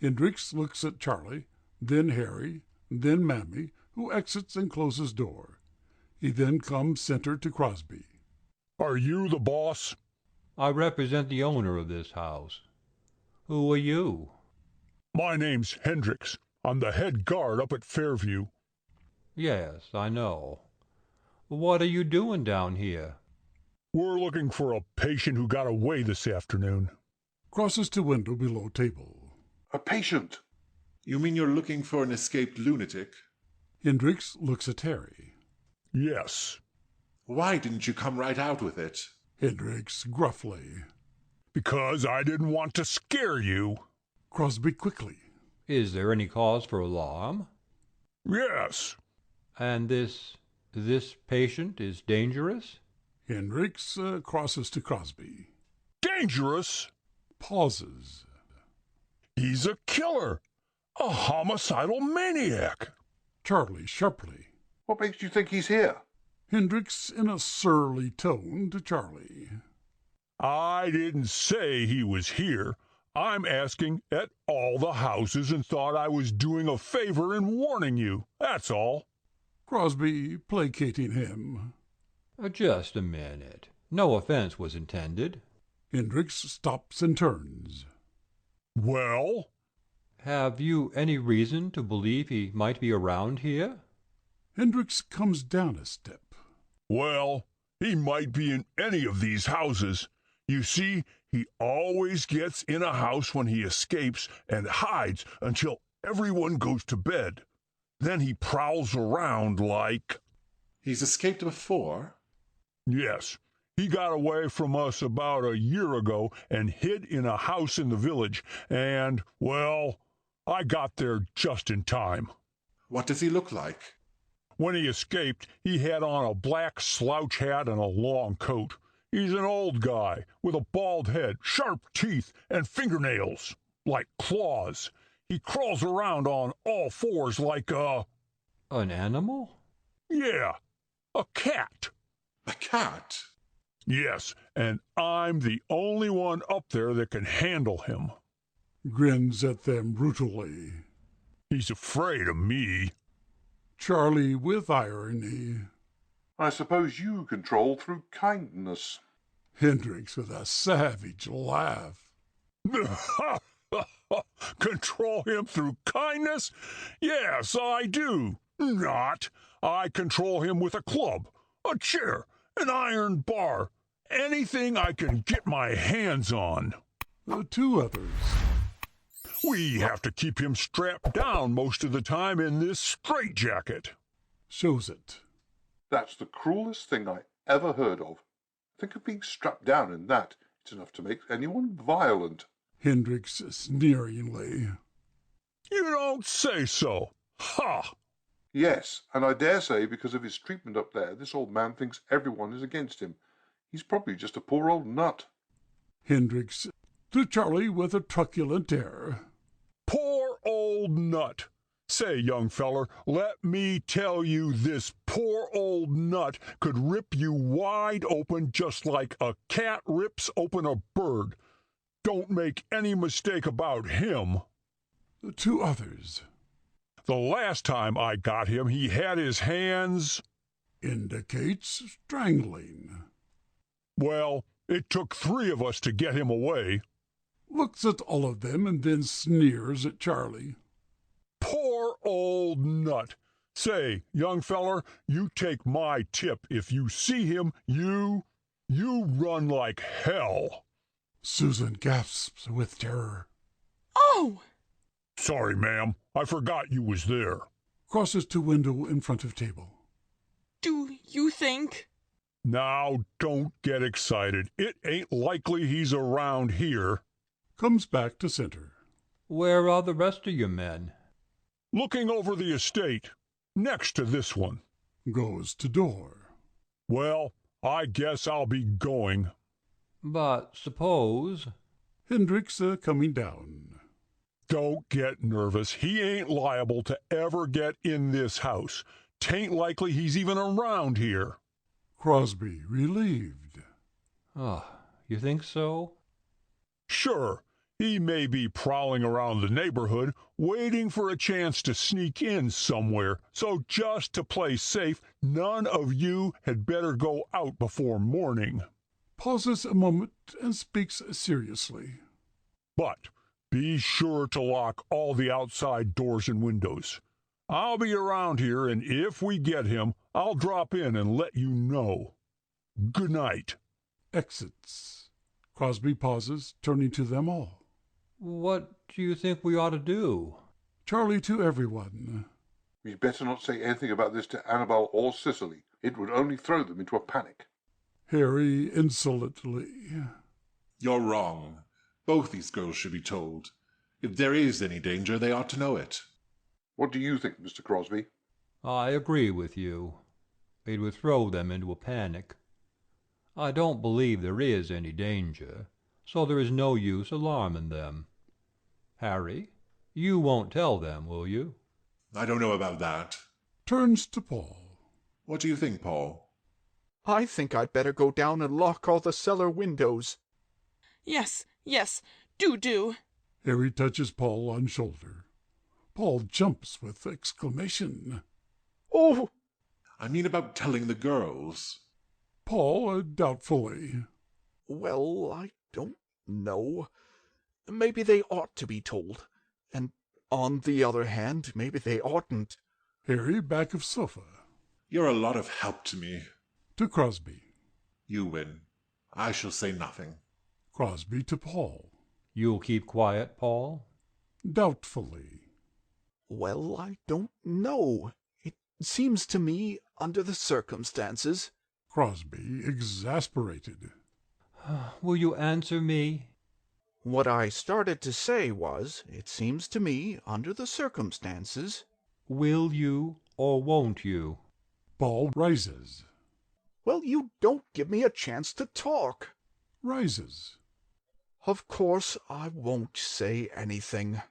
Hendricks looks at Charlie, then Harry, then Mammy, who exits and closes door. He then comes center to Crosby. Are you the boss? I represent the owner of this house. Who are you? My name's Hendricks. I'm the head guard up at Fairview. Yes, I know. What are you doing down here? We're looking for a patient who got away this afternoon. Crosses to window below table. A patient? You mean you're looking for an escaped lunatic? Hendricks looks at Harry. Yes. Why didn't you come right out with it? Hendricks gruffly. Because I didn't want to scare you. Crosby quickly. Is there any cause for alarm? Yes. And this patient is dangerous? Hendricks crosses to Crosby. Dangerous? Pauses. He's a killer. A homicidal maniac. Charlie sharply. What makes you think he's here? Hendricks in a surly tone to Charlie. I didn't say he was here. I'm asking at all the houses and thought I was doing a favor in warning you. That's all. Crosby placating him. Just a minute. No offense was intended. Hendricks stops and turns. Well? Have you any reason to believe he might be around here? Hendricks comes down a step. Well, he might be in any of these houses. You see, he always gets in a house when he escapes and hides until everyone goes to bed. Then he prowls around like... He's escaped before? Yes. He got away from us about a year ago and hid in a house in the village, and, well, I got there just in time. What does he look like? When he escaped, he had on a black slouch hat and a long coat. He's an old guy with a bald head, sharp teeth, and fingernails like claws. He crawls around on all fours like a... An animal? Yeah, a cat. A cat? Yes, and I'm the only one up there that can handle him. Grins at them brutally. He's afraid of me. Charlie with irony. I suppose you control through kindness. Hendricks with a savage laugh. Control him through kindness? Yes, I do. Not. I control him with a club, a chair, an iron bar, anything I can get my hands on. Two others. We have to keep him strapped down most of the time in this straitjacket. Shows it. That's the cruelest thing I ever heard of. Think of being strapped down in that. It's enough to make anyone violent. Hendricks sneeringly. You don't say so. Ha! Yes, and I dare say because of his treatment up there, this old man thinks everyone is against him. He's probably just a poor old nut. Hendricks to Charlie with a truculent air. Poor old nut. Say, young feller, let me tell you, this poor old nut could rip you wide open just like a cat rips open a bird. Don't make any mistake about him. To others. The last time I got him, he had his hands... Indicates strangling. Well, it took 3 of us to get him away. Looks at all of them and then sneers at Charlie. Poor old nut. Say, young feller, you take my tip. If you see him, you run like hell. Susan gasps with terror. Oh! Sorry, ma'am. I forgot you was there. Crosses to window in front of table. Do you think? Now, don't get excited. It ain't likely he's around here. Comes back to center. Where are the rest of your men? Looking over the estate, next to this one. Goes to door. Well, I guess I'll be going. But suppose... Hendricks coming down. Don't get nervous. He ain't liable to ever get in this house. 'Tain't likely he's even around here. Crosby relieved. You think so? Sure, he may be prowling around the neighborhood, waiting for a chance to sneak in somewhere. So just to play safe, none of you had better go out before morning. Pauses a moment and speaks seriously. But be sure to lock all the outside doors and windows. I'll be around here, and if we get him, I'll drop in and let you know. Good night. Exits. Crosby pauses, turning to them all. What do you think we ought to do? Charlie to everyone. We'd better not say anything about this to Annabel or Cicely. It would only throw them into a panic. Harry insolently. You're wrong. Both these girls should be told. If there is any danger, they ought to know it. What do you think, Mr. Crosby? I agree with you. It would throw them into a panic. I don't believe there is any danger, so there is no use alarming them. Harry, you won't tell them, will you? I don't know about that. Turns to Paul. What do you think, Paul? I think I'd better go down and lock all the cellar windows. Yes, do. Harry touches Paul on shoulder. Paul jumps with exclamation. Oh! I mean about telling the girls. Paul doubtfully. Well, I don't know. Maybe they ought to be told. And on the other hand, maybe they oughtn't. Harry back of sofa. You're a lot of help to me. To Crosby. You win. I shall say nothing. Crosby to Paul. You'll keep quiet, Paul? Doubtfully. Well, I don't know. It seems to me, under the circumstances... Crosby exasperated. Will you answer me? What I started to say was, it seems to me, under the circumstances... Will you or won't you? Paul rises. Well, you don't give me a chance to talk. Rises. Of course, I won't say anything.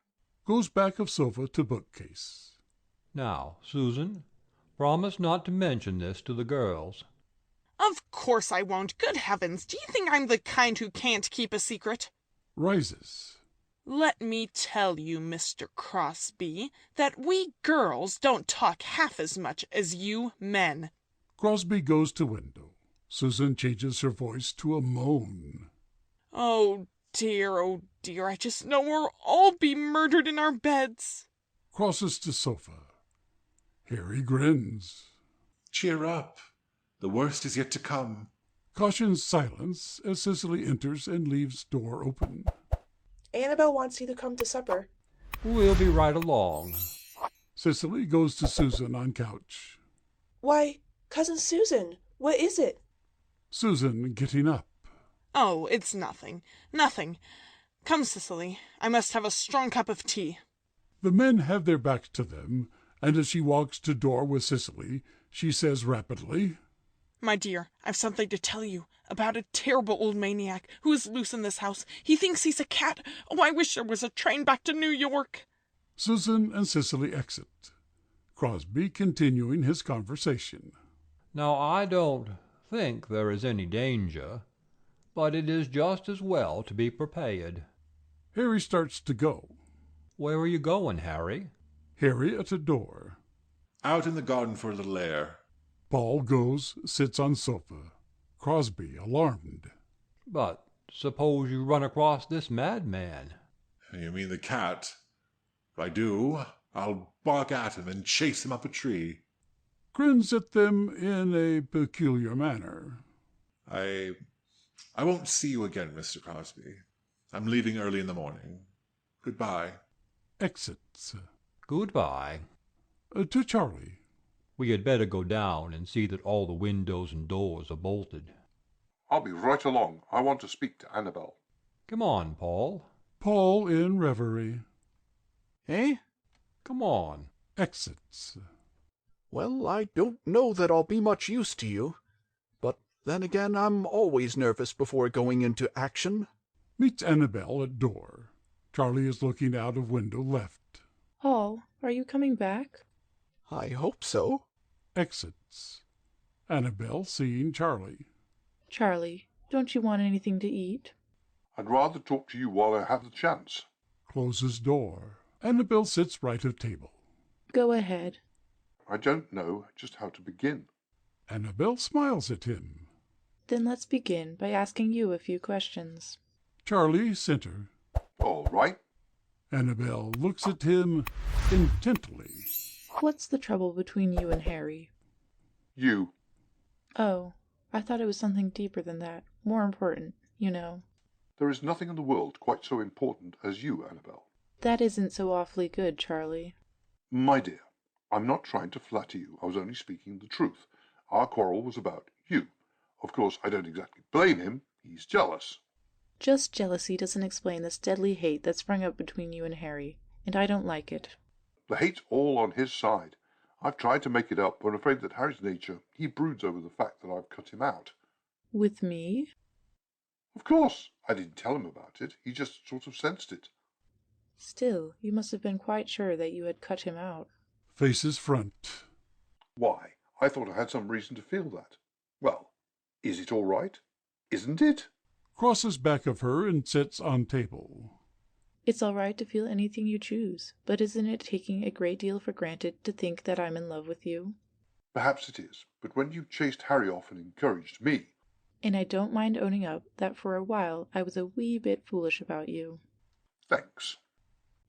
Goes back of sofa to bookcase. Now, Susan, promise not to mention this to the girls. Of course I won't. Good heavens, do you think I'm the kind who can't keep a secret? Rises. Let me tell you, Mr. Crosby, that we girls don't talk half as much as you men. Crosby goes to window. Susan changes her voice to a moan. Oh dear, I just know we'll all be murdered in our beds. Crosses to sofa. Harry grins. Cheer up. The worst is yet to come. Cautions silence as Cicely enters and leaves door open. Annabel wants you to come to supper. We'll be right along. Cicely goes to Susan on couch. Why, Cousin Susan, what is it? Susan getting up. Oh, it's nothing. Nothing. Come, Cicely. I must have a strong cup of tea. The men have their backs to them, and as she walks to door with Cicely, she says rapidly, My dear, I've something to tell you about a terrible old maniac who is loose in this house. He thinks he's a cat. Oh, I wish there was a train back to New York. Susan and Cicely exit. Crosby continuing his conversation. Now, I don't think there is any danger, but it is just as well to be prepared. Harry starts to go. Where are you going, Harry? Harry at a door. Out in the garden for a little air. Paul goes, sits on sofa. Crosby, alarmed. But suppose you run across this madman. You mean the cat? If I do, I'll bark at him and chase him up a tree. Grins at them in a peculiar manner. I won't see you again, Mr. Crosby. I'm leaving early in the morning. Goodbye. Exits. Goodbye. To Charlie. We had better go down and see that all the windows and doors are bolted. I'll be right along. I want to speak to Annabel. Come on, Paul. Paul in reverie. Eh? Come on. Exits. Well, I don't know that I'll be much use to you. But then again, I'm always nervous before going into action. Meets Annabel at door. Charlie is looking out of window left. Paul, are you coming back? I hope so. Exits. Annabel seeing Charlie. Charlie, don't you want anything to eat? I'd rather talk to you while I have the chance. Closes door. Annabel sits right of table. Go ahead. I don't know just how to begin. Annabel smiles at him. Then let's begin by asking you a few questions. Charlie center. All right. Annabel looks at him intently. What's the trouble between you and Harry? You. Oh, I thought it was something deeper than that. More important, you know. There is nothing in the world quite so important as you, Annabel. That isn't so awfully good, Charlie. My dear, I'm not trying to flatter you. I was only speaking the truth. Our quarrel was about you. Of course, I don't exactly blame him. He's jealous. Just jealousy doesn't explain this deadly hate that sprung up between you and Harry, and I don't like it. The hate's all on his side. I've tried to make it up, but I'm afraid that Harry's nature, he broods over the fact that I've cut him out. With me? Of course. I didn't tell him about it. He just sort of sensed it. Still, you must have been quite sure that you had cut him out. Faces front. Why? I thought I had some reason to feel that. Well, is it all right? Isn't it? Crosses back of her and sits on table. It's all right to feel anything you choose, but isn't it taking a great deal for granted to think that I'm in love with you? Perhaps it is, but when you chased Harry off and encouraged me... And I don't mind owning up that for a while I was a wee bit foolish about you. Thanks.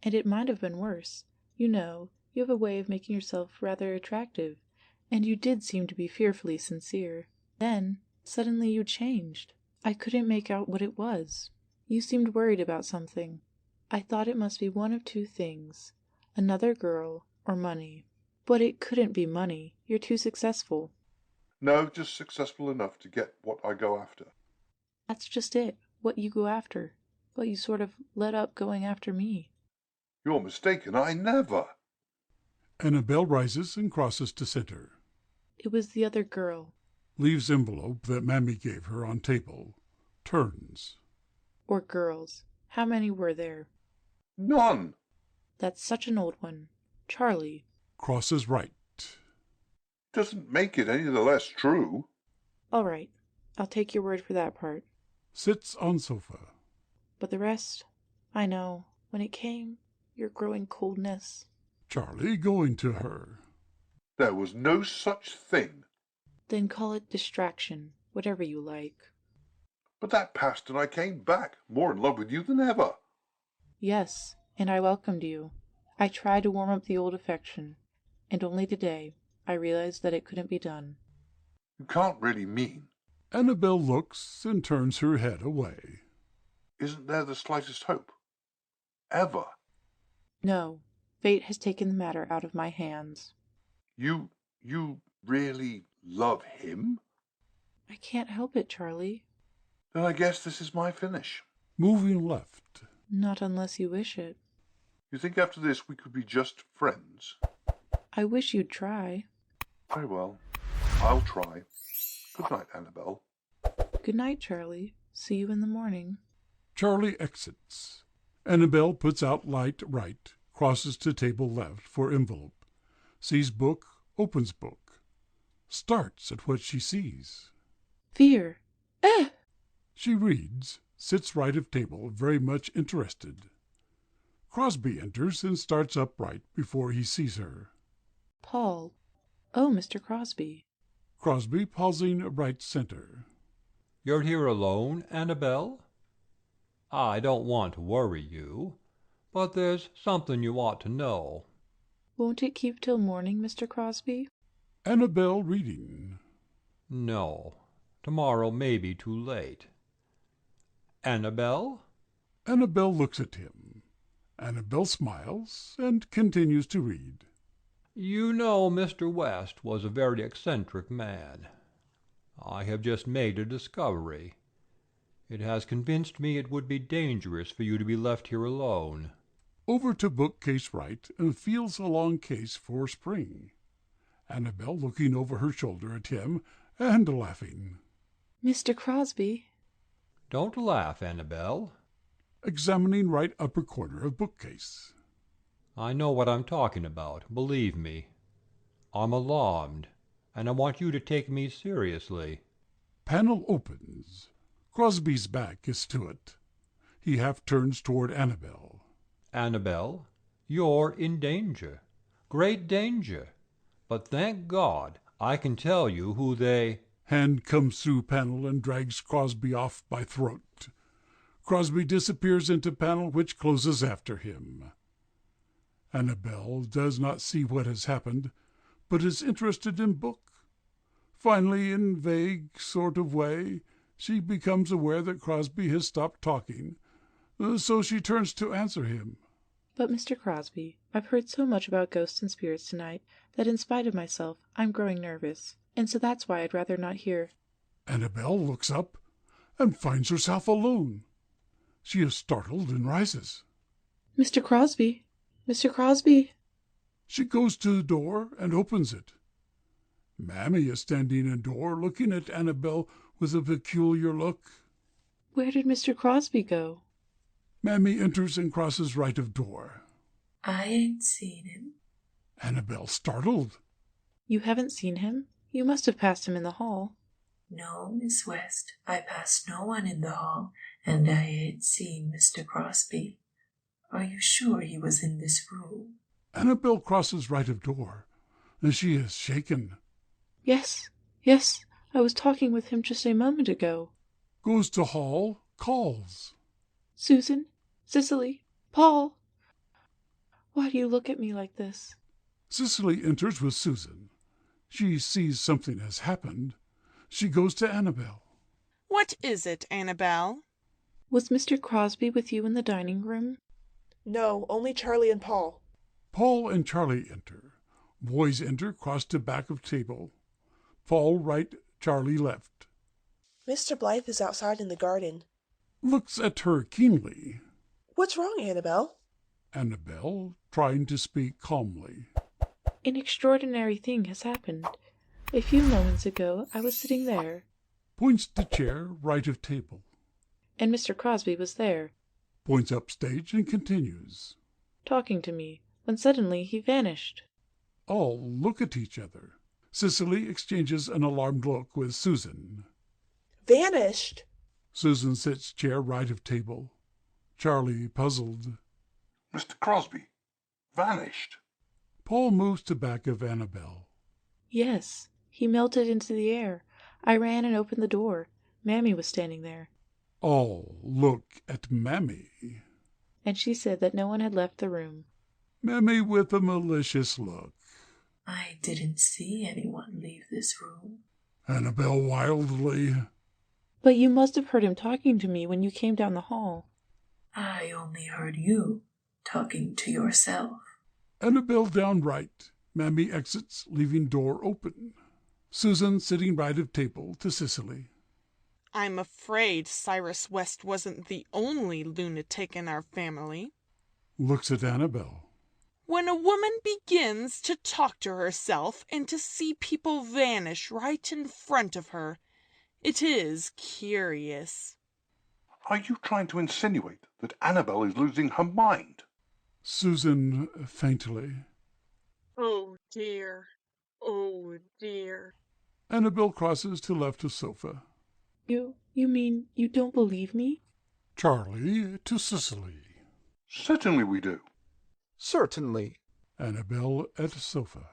And it might have been worse. You know, you have a way of making yourself rather attractive, and you did seem to be fearfully sincere. Then, suddenly you changed. I couldn't make out what it was. You seemed worried about something. I thought it must be one of two things, another girl or money. But it couldn't be money. You're too successful. No, just successful enough to get what I go after. That's just it, what you go after. But you sort of let up going after me. You're mistaken. I never. Annabel rises and crosses to center. It was the other girl. Leaves envelope that Mammy gave her on table. Turns. Or girls. How many were there? None. That's such an old one. Charlie. Crosses right. Doesn't make it any the less true. All right. I'll take your word for that part. Sits on sofa. But the rest, I know. When it came, your growing coldness. Charlie going to her. There was no such thing. Then call it distraction, whatever you like. But that passed and I came back, more in love with you than ever. Yes, and I welcomed you. I tried to warm up the old affection, and only today I realized that it couldn't be done. You can't really mean. Annabel looks and turns her head away. Isn't there the slightest hope? Ever? No, fate has taken the matter out of my hands. You really love him? I can't help it, Charlie. Then I guess this is my finish. Moving left. Not unless you wish it. You think after this we could be just friends? I wish you'd try. Very well. I'll try. Good night, Annabelle. Good night, Charlie. See you in the morning. Charlie exits. Annabelle puts out light right, crosses to table left for envelope, sees book, opens book, starts at what she sees. Fear. Eh! She reads, sits right of table, very much interested. Crosby enters and starts upright before he sees her. Paul. Oh, Mr. Crosby. Crosby pausing right center. You're here alone, Annabelle? I don't want to worry you, but there's something you ought to know. Won't it keep till morning, Mr. Crosby? Annabelle reading. No, tomorrow may be too late. Annabelle? Annabelle looks at him. Annabelle smiles and continues to read. You know Mr. West was a very eccentric man. I have just made a discovery. It has convinced me it would be dangerous for you to be left here alone. Over to bookcase right and feels a long case for spring. Annabelle looking over her shoulder at him and laughing. Mr. Crosby. Don't laugh, Annabelle. Examining right upper corner of bookcase. I know what I'm talking about, believe me. I'm alarmed, and I want you to take me seriously. Panel opens. Crosby's back is to it. He half turns toward Annabelle. Annabelle, you're in danger. Great danger. But thank God I can tell you who they... Hand comes through panel and drags Crosby off by throat. Crosby disappears into panel, which closes after him. Annabelle does not see what has happened, but is interested in book. Finally, in vague sort of way, she becomes aware that Crosby has stopped talking, so she turns to answer him. But, Mr. Crosby, I've heard so much about ghosts and spirits tonight that in spite of myself, I'm growing nervous, and so that's why I'd rather not hear. Annabelle looks up and finds herself alone. She is startled and rises. Mr. Crosby! Mr. Crosby! She goes to the door and opens it. Mammy is standing in door, looking at Annabelle with a peculiar look. Where did Mr. Crosby go? Mammy enters and crosses right of door. I ain't seen him. Annabelle startled. You haven't seen him? You must have passed him in the hall. No, Miss West, I passed no one in the hall, and I ain't seen Mr. Crosby. Are you sure he was in this room? Annabelle crosses right of door, and she is shaken. Yes, I was talking with him just a moment ago. Goes to hall, calls. Susan, Cicely, Paul. Why do you look at me like this? Cicely enters with Susan. She sees something has happened. She goes to Annabelle. What is it, Annabelle? Was Mr. Crosby with you in the dining room? No, only Charlie and Paul. Paul and Charlie enter. Boys enter, cross to back of table. Paul right, Charlie left. Mr. Blythe is outside in the garden. Looks at her keenly. What's wrong, Annabelle? Annabelle, trying to speak calmly. An extraordinary thing has happened. A few moments ago I was sitting there. Points to chair right of table. And Mr. Crosby was there. Points up stage and continues. Talking to me, when suddenly he vanished. All look at each other. Cicely exchanges an alarmed look with Susan. Vanished? Susan sits chair right of table. Charlie puzzled. Mr. Crosby. Vanished. Paul moves to back of Annabelle. Yes, he melted into the air. I ran and opened the door. Mammy was standing there. All look at Mammy. And she said that no one had left the room. Mammy with a malicious look. I didn't see anyone leave this room. Annabelle wildly. But you must have heard him talking to me when you came down the hall. I only heard you talking to yourself. Annabelle downright. Mammy exits, leaving door open. Susan sitting right of table to Cicely. I'm afraid Cyrus West wasn't the only lunatic in our family. Looks at Annabel. When a woman begins to talk to herself and to see people vanish right in front of her, it is curious. Are you trying to insinuate that Annabel is losing her mind? Susan faintly. Oh dear. Oh dear. Annabel crosses to left of sofa. You mean you don't believe me? Charlie to Cicely. Certainly we do. Certainly. Annabel at sofa.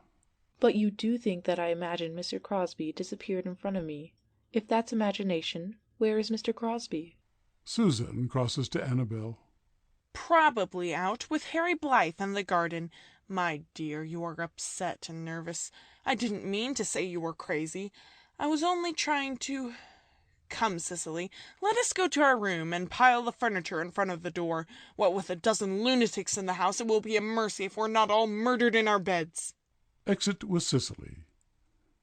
But you do think that I imagined Mr. Crosby disappeared in front of me. If that's imagination, where is Mr. Crosby? Susan crosses to Annabel. Probably out with Harry Blythe in the garden. My dear, you are upset and nervous. I didn't mean to say you were crazy. I was only trying to... Come, Cicely, let us go to our room and pile the furniture in front of the door. What with a dozen lunatics in the house, it will be a mercy if we're not all murdered in our beds. Exit with Cicely.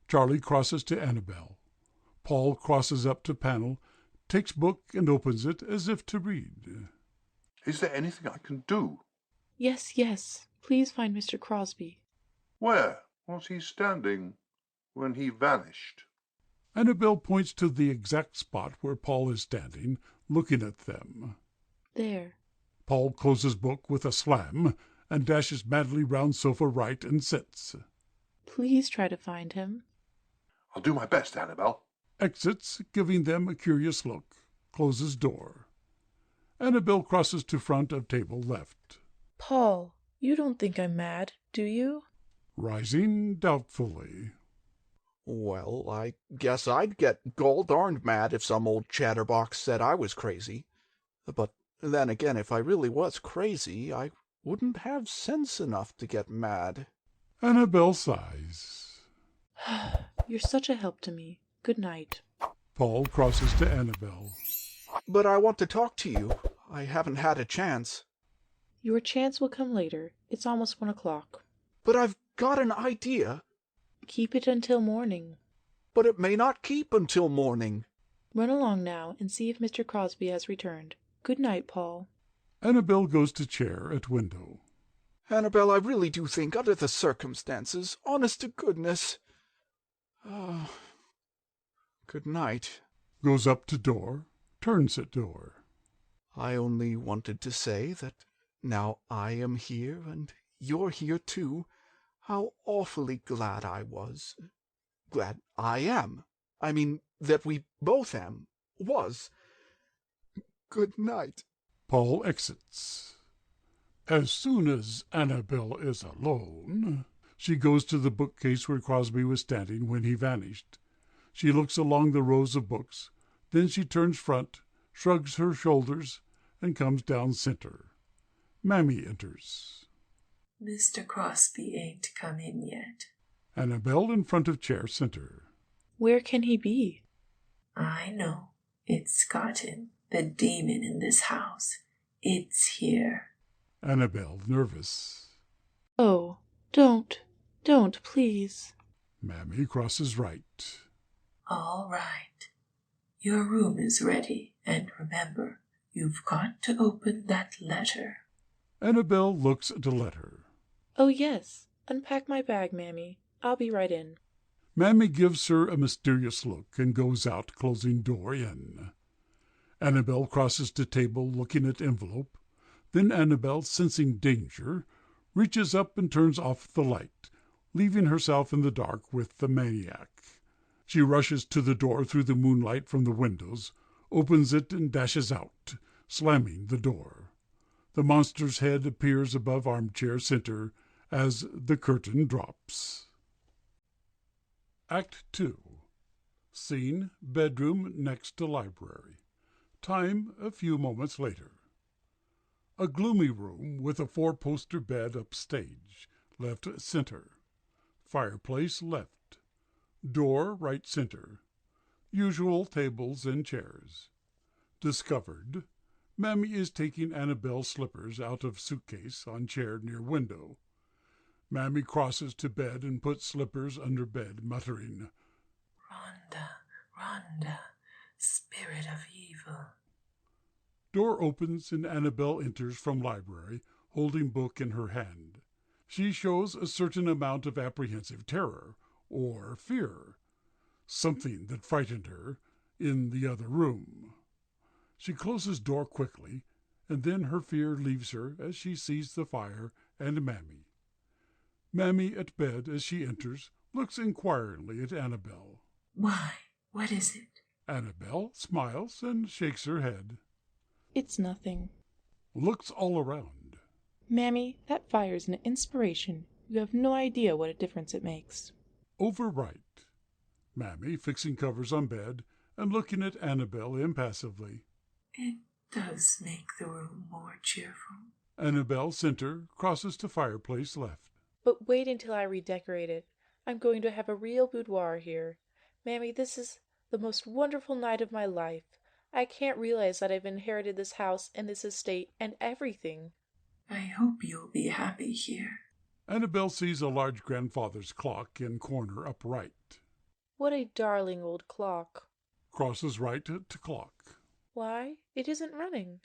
Charlie crosses to Annabel. Paul crosses up to panel, takes book and opens it as if to read. Is there anything I can do? Yes. Please find Mr. Crosby. Where was he standing when he vanished? Annabel points to the exact spot where Paul is standing, looking at them. There. Paul closes book with a slam and dashes madly round sofa right and sits. Please try to find him. I'll do my best, Annabel. Exits, giving them a curious look. Closes door. Annabel crosses to front of table left. Paul, you don't think I'm mad, do you? Rising doubtfully. Well, I guess I'd get gall-darned mad if some old chatterbox said I was crazy. But then again, if I really was crazy, I wouldn't have sense enough to get mad. Annabel sighs. You're such a help to me. Good night. Paul crosses to Annabel. But I want to talk to you. I haven't had a chance. Your chance will come later. It's almost 1 o'clock. But I've got an idea. Keep it until morning. But it may not keep until morning. Run along now and see if Mr. Crosby has returned. Good night, Paul. Annabel goes to chair at window. Annabel, I really do think, under the circumstances, honest to goodness... Good night. Goes up to door, turns at door. I only wanted to say that now I am here and you're here too, how awfully glad I was. Glad I am. I mean, that we both was. Good night. Paul exits. As soon as Annabel is alone, she goes to the bookcase where Crosby was standing when he vanished. She looks along the rows of books, then she turns front, shrugs her shoulders, and comes down center. Mammy enters. Mr. Crosby ain't come in yet. Annabel in front of chair center. Where can he be? I know. It's got him, the demon in this house. It's here. Annabel nervous. Oh, don't, please. Mammy crosses right. All right. Your room is ready, and remember, you've got to open that letter. Annabel looks at a letter. Oh, yes. Unpack my bag, Mammy. I'll be right in. Mammy gives her a mysterious look and goes out, closing door in. Annabel crosses to table, looking at envelope. Then Annabel, sensing danger, reaches up and turns off the light, leaving herself in the dark with the maniac. She rushes to the door through the moonlight from the windows, opens it and dashes out, slamming the door. The monster's head appears above armchair center as the curtain drops. Act 2. Scene, bedroom next to library. Time, a few moments later. A gloomy room with a 4-poster bed upstage, left center. Fireplace left. Door right center. Usual tables and chairs. Discovered. Mammy is taking Annabel's slippers out of suitcase on chair near window. Mammy crosses to bed and puts slippers under bed, muttering, Rhonda, spirit of evil. Door opens and Annabel enters from library, holding book in her hand. She shows a certain amount of apprehensive terror, or fear, something that frightened her, in the other room. She closes door quickly, and then her fear leaves her as she sees the fire and Mammy. Mammy, at bed as she enters, looks inquiringly at Annabel. Why, what is it? Annabel smiles and shakes her head. It's nothing. Looks all around. Mammy, that fire's an inspiration. You have no idea what a difference it makes. Overright. Mammy fixing covers on bed and looking at Annabel impassively. It does make the room more cheerful. Annabel center crosses to fireplace left. But wait until I redecorate it. I'm going to have a real boudoir here. Mammy, this is the most wonderful night of my life. I can't realize that I've inherited this house and this estate and everything. I hope you'll be happy here. Annabel sees a large grandfather's clock in corner upright. What a darling old clock. Crosses right to clock. Why, it isn't running.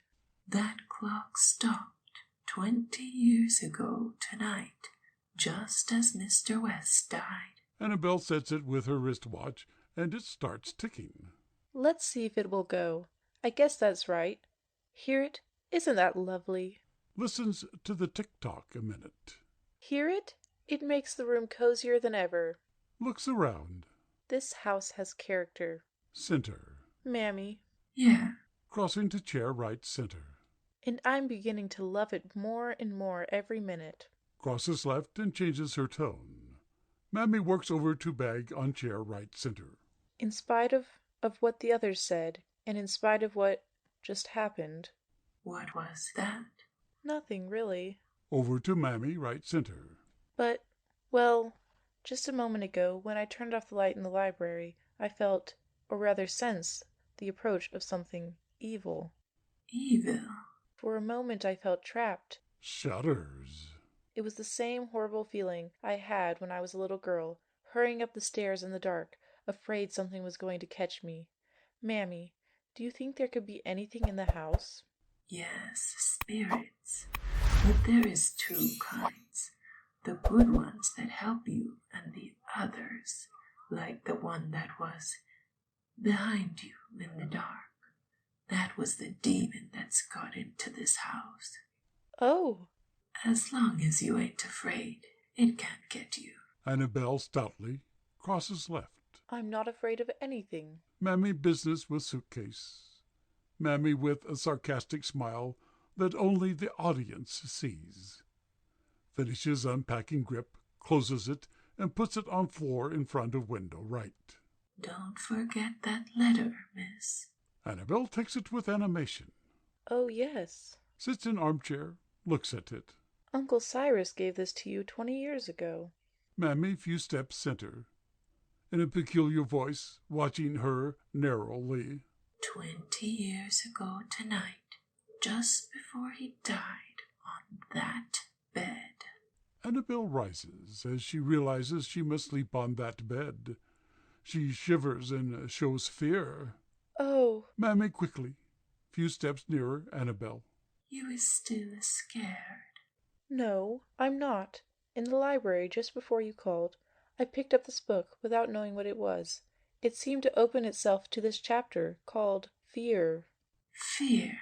That clock stopped 20 years ago tonight, just as Mr. West died. Annabel sets it with her wristwatch, and it starts ticking. Let's see if it will go. I guess that's right. Hear it? Isn't that lovely? Listens to the tick-tock a minute. Hear it? It makes the room cozier than ever. Looks around. This house has character. Center. Mammy. Yeah. Crossing to chair right center. And I'm beginning to love it more and more every minute. Crosses left and changes her tone. Mammy works over to bag on chair right center. In spite of what the others said, and in spite of what just happened. What was that? Nothing, really. Over to Mammy right center. But, well, just a moment ago, when I turned off the light in the library, I felt, or rather sensed, the approach of something evil. Evil? For a moment I felt trapped. Shudders. It was the same horrible feeling I had when I was a little girl, hurrying up the stairs in the dark, afraid something was going to catch me. Mammy, do you think there could be anything in the house? Yes, spirits. But there is two kinds. The good ones that help you, and the others, like the one that was behind you in the dark. That was the demon that's got into this house. Oh! As long as you ain't afraid, it can't get you. Annabel stoutly crosses left. I'm not afraid of anything. Mammy business with suitcase. Mammy with a sarcastic smile that only the audience sees. Finishes unpacking grip, closes it, and puts it on floor in front of window right. Don't forget that letter, miss. Annabel takes it with animation. Oh, yes. Sits in armchair, looks at it. Uncle Cyrus gave this to you 20 years ago. Mammy few steps center. In a peculiar voice, watching her narrowly. 20 years ago tonight, just before he died on that bed. Annabel rises as she realizes she must sleep on that bed. She shivers and shows fear. Oh! Mammy quickly, few steps nearer Annabel. You is still scared. No, I'm not. In the library, just before you called, I picked up this book without knowing what it was. It seemed to open itself to this chapter, called Fear. Fear?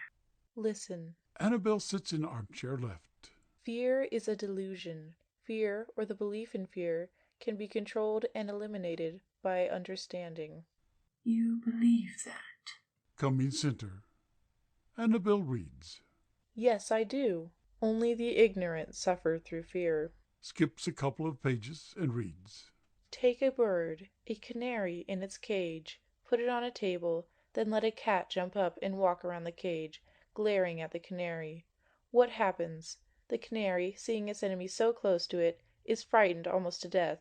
Listen. Annabel sits in armchair left. Fear is a delusion. Fear, or the belief in fear, can be controlled and eliminated by understanding. You believe that? Coming center. Annabel reads. Yes, I do. Only the ignorant suffer through fear. Skips a couple of pages and reads. Take a bird, a canary in its cage, put it on a table, then let a cat jump up and walk around the cage, glaring at the canary. What happens? The canary, seeing its enemy so close to it, is frightened almost to death.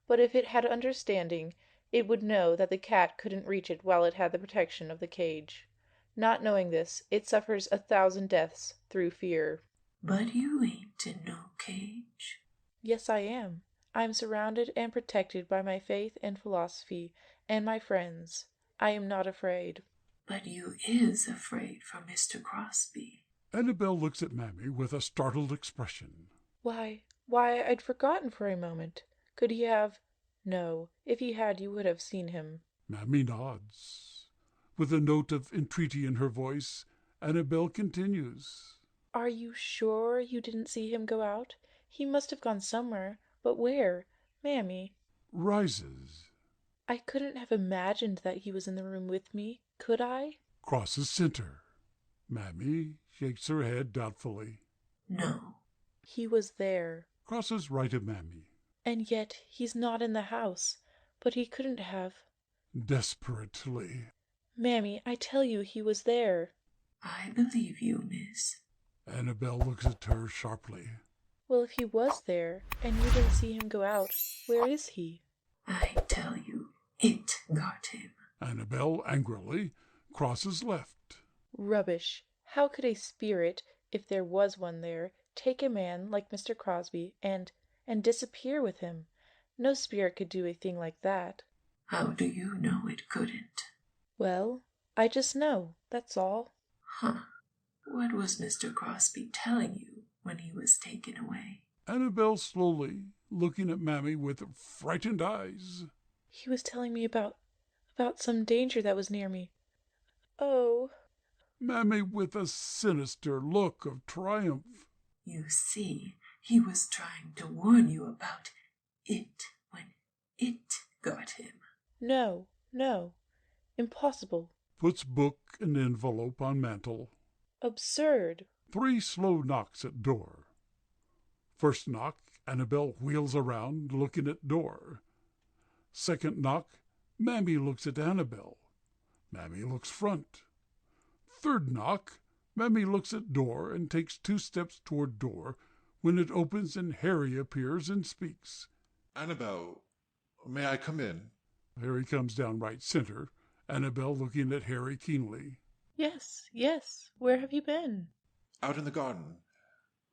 But if it had understanding, it would know that the cat couldn't reach it while it had the protection of the cage. Not knowing this, it suffers 1,000 deaths through fear. But you ain't in no cage. Yes, I am. I am surrounded and protected by my faith and philosophy, and my friends. I am not afraid. But you is afraid for Mr. Crosby. Annabel looks at Mammy with a startled expression. Why, I'd forgotten for a moment. Could he have? No, if he had, you would have seen him. Mammy nods. With a note of entreaty in her voice, Annabel continues. Are you sure you didn't see him go out? He must have gone somewhere, but where? Mammy. Rises. I couldn't have imagined that he was in the room with me, could I? Crosses center. Mammy shakes her head doubtfully. No. He was there. Crosses right at Mammy. And yet he's not in the house. But he couldn't have. Desperately. Mammy, I tell you he was there. I believe you, miss. Annabel looks at her sharply. Well, if he was there, and you didn't see him go out, where is he? I tell you, it got him. Annabel angrily crosses left. Rubbish. How could a spirit, if there was one there, take a man like Mr. Crosby and disappear with him? No spirit could do a thing like that. How do you know it couldn't? Well, I just know, that's all. Huh. What was Mr. Crosby telling you when he was taken away? Annabel slowly, looking at Mammy with frightened eyes. He was telling me about some danger that was near me. Oh. Mammy with a sinister look of triumph. You see, he was trying to warn you about it when it got him. No. Impossible. Puts book and envelope on mantel. Absurd. 3 slow knocks at door. First knock, Annabel wheels around, looking at door. Second knock, Mammy looks at Annabel. Mammy looks front. Third knock, Mammy looks at door and takes 2 steps toward door, when it opens and Harry appears and speaks. Annabel, may I come in? Harry comes down right center, Annabel looking at Harry keenly. Yes. Where have you been? Out in the garden.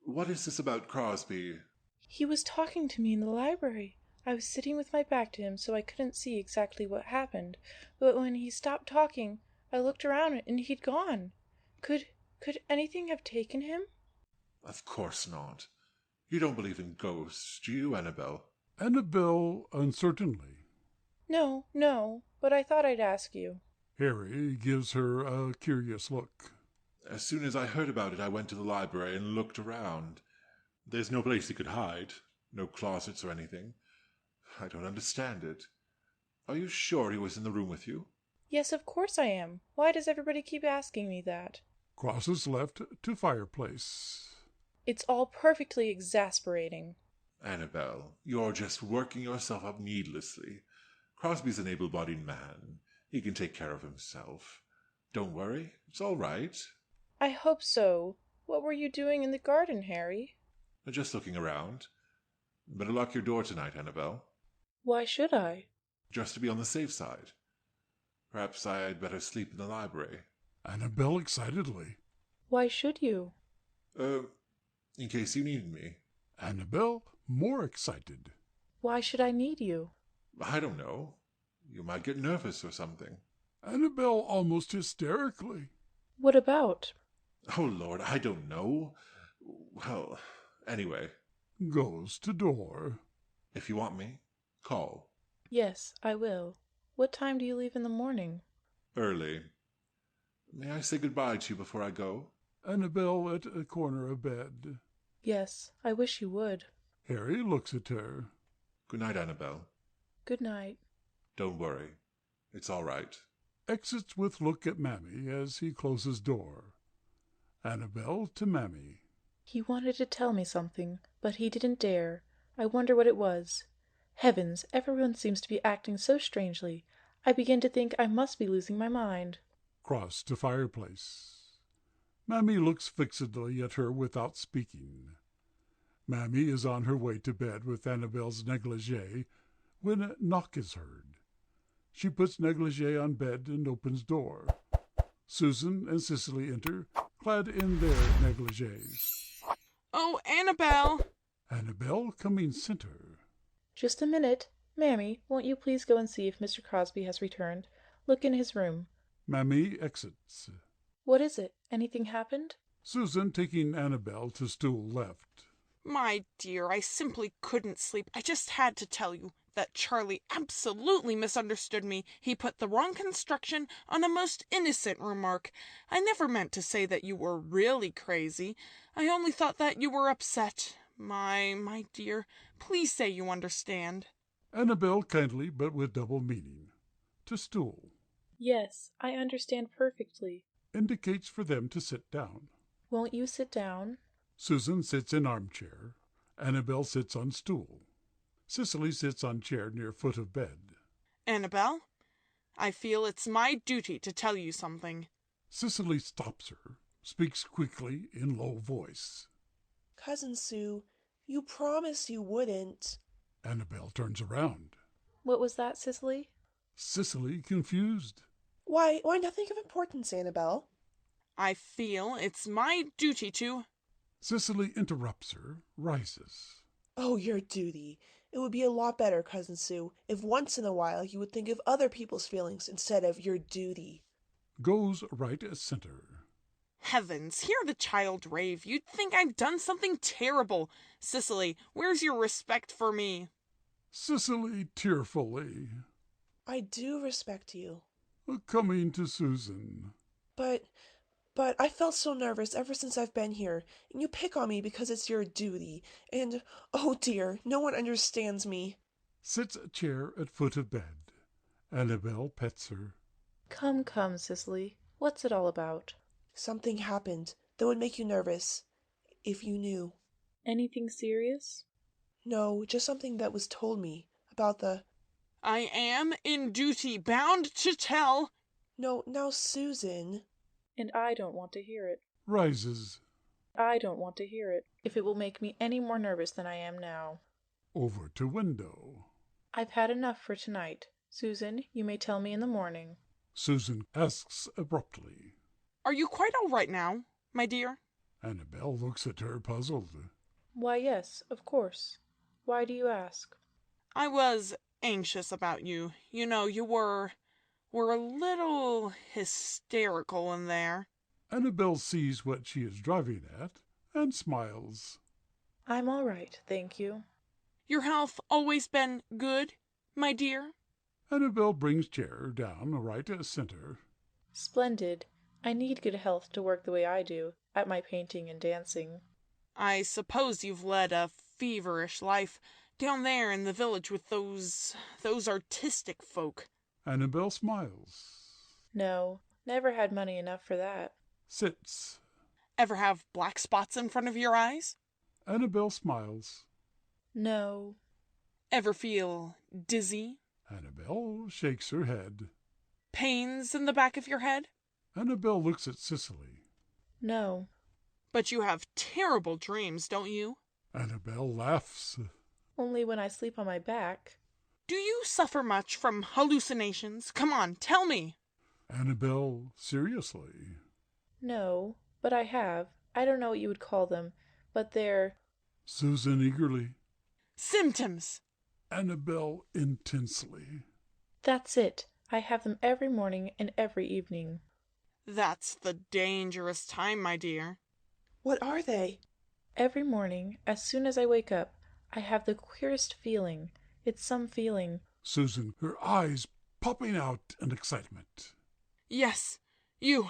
What is this about Crosby? He was talking to me in the library. I was sitting with my back to him, so I couldn't see exactly what happened. But when he stopped talking, I looked around and he'd gone. Could anything have taken him? Of course not. You don't believe in ghosts, do you, Annabel? Annabel uncertainly. No, but I thought I'd ask you. Harry gives her a curious look. As soon as I heard about it, I went to the library and looked around. There's no place he could hide, no closets or anything. I don't understand it. Are you sure he was in the room with you? Yes, of course I am. Why does everybody keep asking me that? Crosses left to fireplace. It's all perfectly exasperating. Annabel, you're just working yourself up needlessly. Crosby's an able-bodied man. He can take care of himself. Don't worry, it's all right. I hope so. What were you doing in the garden, Harry? Just looking around. Better lock your door tonight, Annabel. Why should I? Just to be on the safe side. Perhaps I'd better sleep in the library. Annabel excitedly. Why should you? In case you need me. Annabel more excited. Why should I need you? I don't know. You might get nervous or something. Annabel almost hysterically. What about? Oh, Lord, I don't know. Well, anyway. Goes to door. If you want me, call. Yes, I will. What time do you leave in the morning? Early. May I say goodbye to you before I go? Annabel at a corner of bed. Yes, I wish you would. Harry looks at her. Good night, Annabel. Good night. Don't worry. It's all right. Exits with look at Mammy as he closes door. Annabel to Mammy. He wanted to tell me something, but he didn't dare. I wonder what it was. Heavens, everyone seems to be acting so strangely. I begin to think I must be losing my mind. Cross to fireplace. Mammy looks fixedly at her without speaking. Mammy is on her way to bed with Annabel's negligee when a knock is heard. She puts negligee on bed and opens door. Susan and Cicely enter, clad in their negligees. Oh, Annabel! Annabel coming center. Just a minute. Mammy, won't you please go and see if Mr. Crosby has returned? Look in his room. Mammy exits. What is it? Anything happened? Susan, taking Annabel to stool left. My dear, I simply couldn't sleep. I just had to tell you that Charlie absolutely misunderstood me. He put the wrong construction on a most innocent remark. I never meant to say that you were really crazy. I only thought that you were upset. My dear, please say you understand. Annabel kindly, but with double meaning. To stool. Yes, I understand perfectly. Indicates for them to sit down. Won't you sit down? Susan sits in armchair. Annabel sits on stool. Cicely sits on chair near foot of bed. Annabel, I feel it's my duty to tell you something. Cicely stops her, speaks quickly in low voice. Cousin Sue, you promised you wouldn't. Annabel turns around. What was that, Cicely? Cicely confused. Why nothing of importance, Annabel. I feel it's my duty to... Cicely interrupts her, rises. Oh, your duty. It would be a lot better, Cousin Sue, if once in a while you would think of other people's feelings instead of your duty. Goes right center. Heavens, hear the child rave. You'd think I'd done something terrible. Cicely, where's your respect for me? Cicely tearfully. I do respect you. Coming to Susan. But I felt so nervous ever since I've been here, and you pick on me because it's your duty, and, oh dear, no one understands me. Sits a chair at foot of bed. Annabel pets her. Come, Cicely. What's it all about? Something happened that would make you nervous, if you knew. Anything serious? No, just something that was told me about the... I am in duty bound to tell. No, now Susan... And I don't want to hear it. Rises. I don't want to hear it, if it will make me any more nervous than I am now. Over to window. I've had enough for tonight. Susan, you may tell me in the morning. Susan asks abruptly. Are you quite all right now, my dear? Annabel looks at her puzzled. Why, yes, of course. Why do you ask? I was anxious about you. You know, you were a little hysterical in there. Annabel sees what she is driving at and smiles. I'm all right, thank you. Your health always been good, my dear? Annabel brings chair down right center. Splendid. I need good health to work the way I do, at my painting and dancing. I suppose you've led a feverish life down there in the village with those artistic folk. Annabel smiles. No, never had money enough for that. Sits. Ever have black spots in front of your eyes? Annabel smiles. No. Ever feel dizzy? Annabel shakes her head. Pains in the back of your head? Annabel looks at Cicely. No. But you have terrible dreams, don't you? Annabel laughs. Only when I sleep on my back. Do you suffer much from hallucinations? Come on, tell me. Annabel seriously. No, but I have. I don't know what you would call them, but they're... Susan eagerly. Symptoms. Annabel intensely. That's it. I have them every morning and every evening. That's the dangerous time, my dear. What are they? Every morning, as soon as I wake up, I have the queerest feeling. It's some feeling. Susan, her eyes popping out in excitement. Yes, you.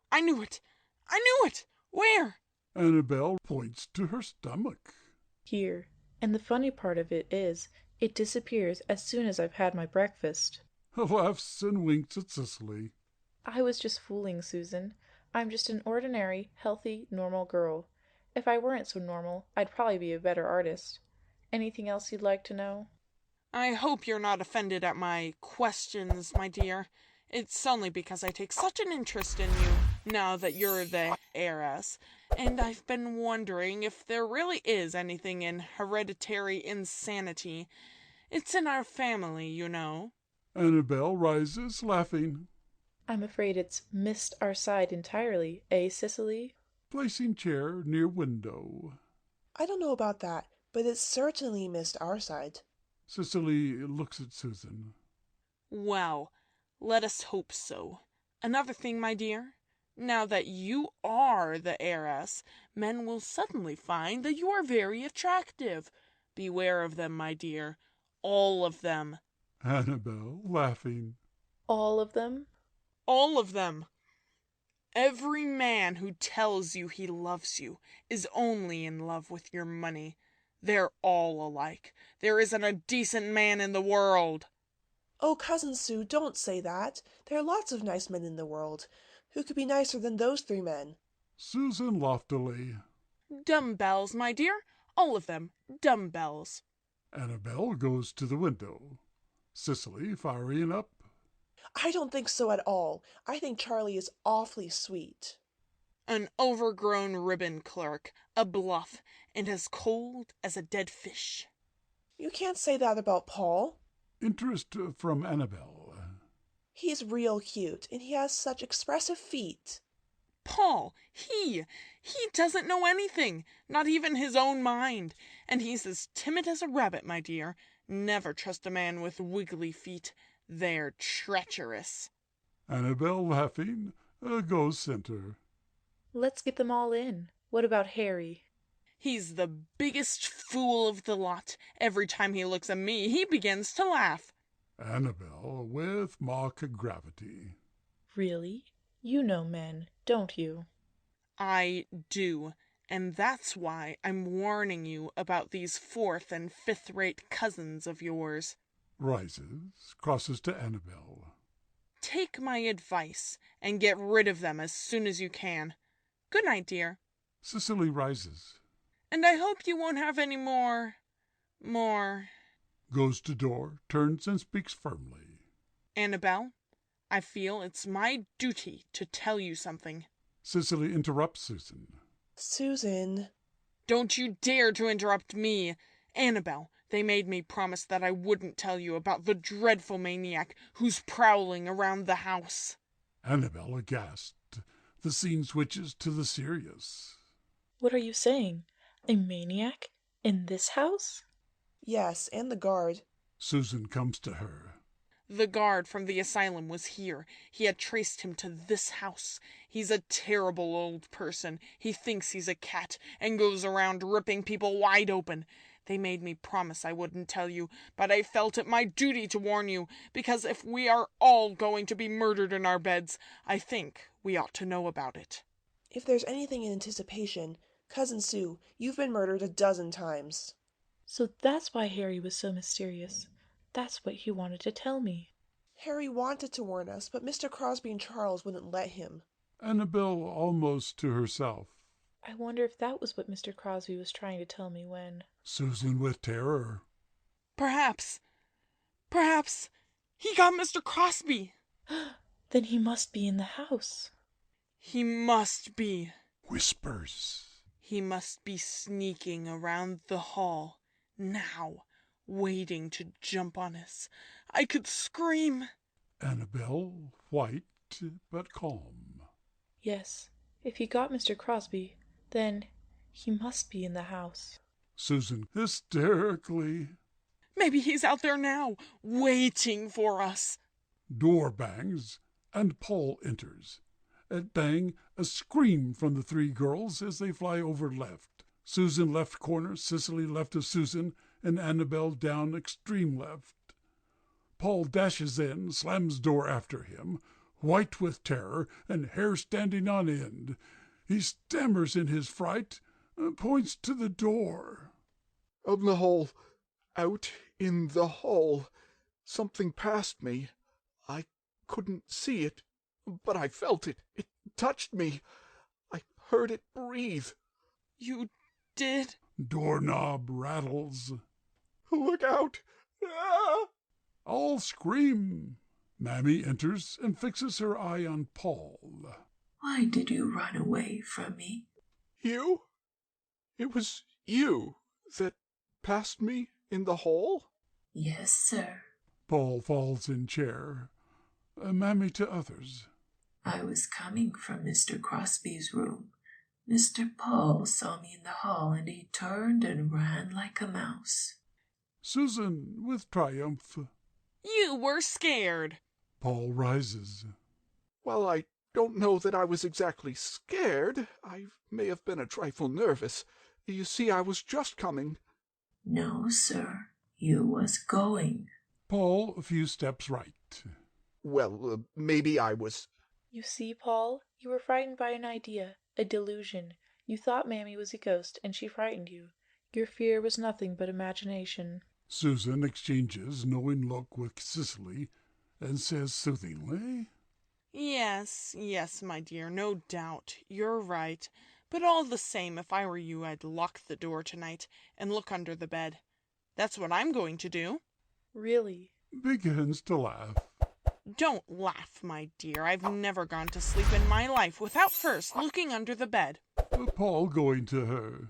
I knew it. I knew it. Where? Annabel points to her stomach. Here. And the funny part of it is, it disappears as soon as I've had my breakfast. Laughs and winks at Cicely. I was just fooling, Susan. I'm just an ordinary, healthy, normal girl. If I weren't so normal, I'd probably be a better artist. Anything else you'd like to know? I hope you're not offended at my questions, my dear. It's only because I take such an interest in you, now that you're the heiress, and I've been wondering if there really is anything in hereditary insanity. It's in our family, you know. Annabel rises, laughing. I'm afraid it's missed our side entirely, eh, Cicely? Placing chair near window. I don't know about that, but it's certainly missed our side. Cicely looks at Susan. Well, let us hope so. Another thing, my dear. Now that you are the heiress, men will suddenly find that you are very attractive. Beware of them, my dear. All of them. Annabel, laughing. All of them? All of them. Every man who tells you he loves you is only in love with your money. They're all alike. There isn't a decent man in the world. Oh, Cousin Sue, don't say that. There are lots of nice men in the world. Who could be nicer than those 3 men? Susan loftily. Dumbbells, my dear. All of them. Dumbbells. Annabel goes to the window. Cicely firing up. I don't think so at all. I think Charlie is awfully sweet. An overgrown ribbon clerk, a bluff, and as cold as a dead fish. You can't say that about Paul. Interest from Annabel. He's real cute, and he has such expressive feet. Paul, he doesn't know anything, not even his own mind. And he's as timid as a rabbit, my dear. Never trust a man with wiggly feet. They're treacherous. Annabel, laughing, goes center. Let's get them all in. What about Harry? He's the biggest fool of the lot. Every time he looks at me, he begins to laugh. Annabel, with mock gravity. Really? You know men, don't you? I do. And that's why I'm warning you about these 4th and 5th-rate cousins of yours. Rises, crosses to Annabel. Take my advice and get rid of them as soon as you can. Good night, dear. Cicely rises. And I hope you won't have any more. Goes to door, turns and speaks firmly. Annabel, I feel it's my duty to tell you something. Cicely interrupts Susan. Susan. Don't you dare to interrupt me. Annabel, they made me promise that I wouldn't tell you about the dreadful maniac who's prowling around the house. Annabel, aghast. The scene switches to the serious. What are you saying? A maniac? In this house? Yes, and the guard. Susan comes to her. The guard from the asylum was here. He had traced him to this house. He's a terrible old person. He thinks he's a cat and goes around ripping people wide open. They made me promise I wouldn't tell you, but I felt it my duty to warn you, because if we are all going to be murdered in our beds, I think we ought to know about it. If there's anything in anticipation, Cousin Sue, you've been murdered a dozen times. So that's why Harry was so mysterious. That's what he wanted to tell me. Harry wanted to warn us, but Mr. Crosby and Charles wouldn't let him. Annabel almost to herself. I wonder if that was what Mr. Crosby was trying to tell me when... Susan with terror. Perhaps he got Mr. Crosby. Then he must be in the house. He must be. Whispers. He must be sneaking around the hall now, waiting to jump on us. I could scream. Annabel, white but calm. Yes, if he got Mr. Crosby, then he must be in the house. Susan hysterically. Maybe he's out there now, waiting for us. Door bangs, and Paul enters. At bang, a scream from the 3 girls as they fly over left. Susan left corner, Cicely left of Susan, and Annabel down extreme left. Paul dashes in, slams door after him, white with terror and hair standing on end. He stammers in his fright, points to the door. Out in the hall. Out in the hall. Something passed me. I couldn't see it, but I felt it. It touched me. I heard it breathe. You did? Doorknob rattles. Look out! Ah! All scream. Mammy enters and fixes her eye on Paul. Why did you run away from me? You? It was you that passed me in the hall? Yes, sir. Paul falls in chair. Mammy to others. I was coming from Mr. Crosby's room. Mr. Paul saw me in the hall and he turned and ran like a mouse. Susan, with triumph. You were scared. Paul rises. Well, I don't know that I was exactly scared. I may have been a trifle nervous. You see, I was just coming. No, sir, you was going. Paul a few steps right. Well, maybe I was. You see, Paul, you were frightened by an idea, a delusion. You thought Mammy was a ghost, and she frightened you. Your fear was nothing but imagination. Susan exchanges knowing look with Cicely and says soothingly, Yes, yes, my dear, no doubt. You're right. But all the same, if I were you, I'd lock the door tonight and look under the bed. That's what I'm going to do. Really? begins to laugh. Don't laugh, my dear. I've never gone to sleep in my life without first looking under the bed. Paul going to her.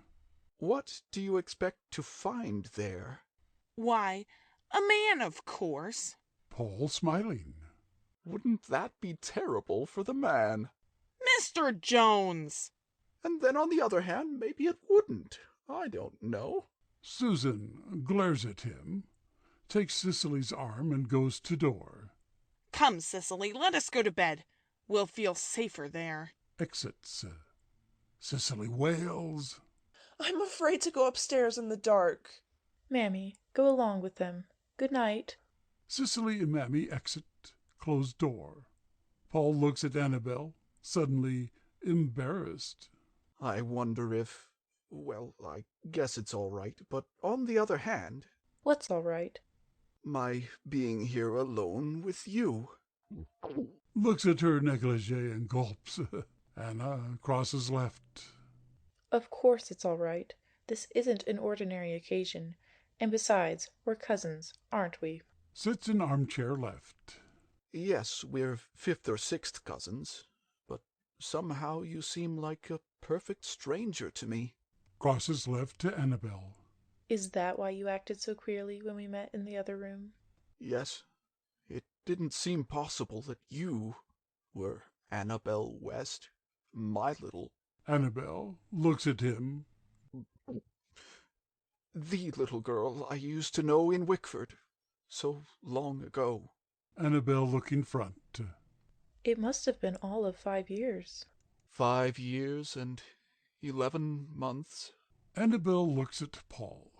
What do you expect to find there? Why, a man, of course. Paul smiling. Wouldn't that be terrible for the man? Mr. Jones! And then on the other hand, maybe it wouldn't. I don't know. Susan glares at him, takes Cicely's arm and goes to door. Come, Cicely, let us go to bed. We'll feel safer there. Exits. Cicely wails. I'm afraid to go upstairs in the dark. Mammy, go along with them. Good night. Cicely and Mammy exit, closed door. Paul looks at Annabel, suddenly embarrassed. I wonder if... Well, I guess it's all right, but on the other hand... What's all right? My being here alone with you. Looks at her negligee and gulps. Anna crosses left. Of course it's all right. This isn't an ordinary occasion. And besides, we're cousins, aren't we? Sits in armchair left. Yes, we're fifth or sixth cousins, but somehow you seem like a perfect stranger to me. Crosses left to Annabel. Is that why you acted so queerly when we met in the other room? Yes. It didn't seem possible that you were Annabel West, my little... Annabel looks at him. The little girl I used to know in Wickford, so long ago. Annabel looking front. It must have been all of 5 years. 5 years and 11 months. Annabel looks at Paul.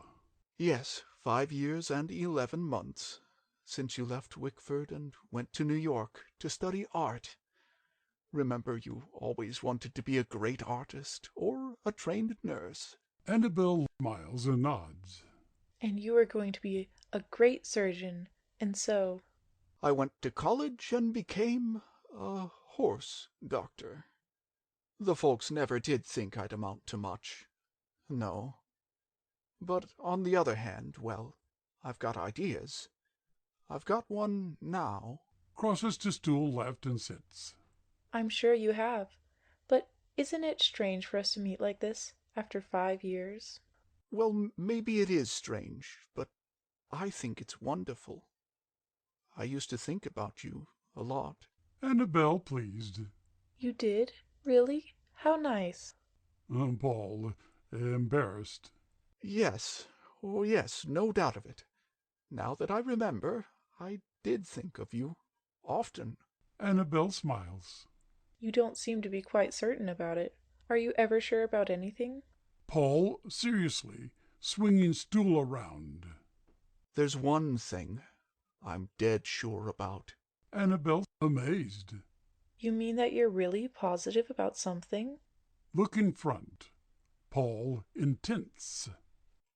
Yes, 5 years and 11 months, since you left Wickford and went to New York to study art. Remember, you always wanted to be a great artist or a trained nurse. Annabel smiles and nods. And you were going to be a great surgeon, and so... I went to college and became a horse doctor. The folks never did think I'd amount to much. No. But on the other hand, well, I've got ideas. I've got one now. Crosses to stool left and sits. I'm sure you have. But isn't it strange for us to meet like this, after 5 years? Well, maybe it is strange, but I think it's wonderful. I used to think about you a lot. Annabel pleased. You did? Really? How nice. Paul embarrassed. Yes, oh yes, no doubt of it. Now that I remember, I did think of you often. Annabel smiles. You don't seem to be quite certain about it. Are you ever sure about anything? Paul, seriously, swinging stool around. There's one thing I'm dead sure about. Annabel amazed. You mean that you're really positive about something? Looking front. Paul intense.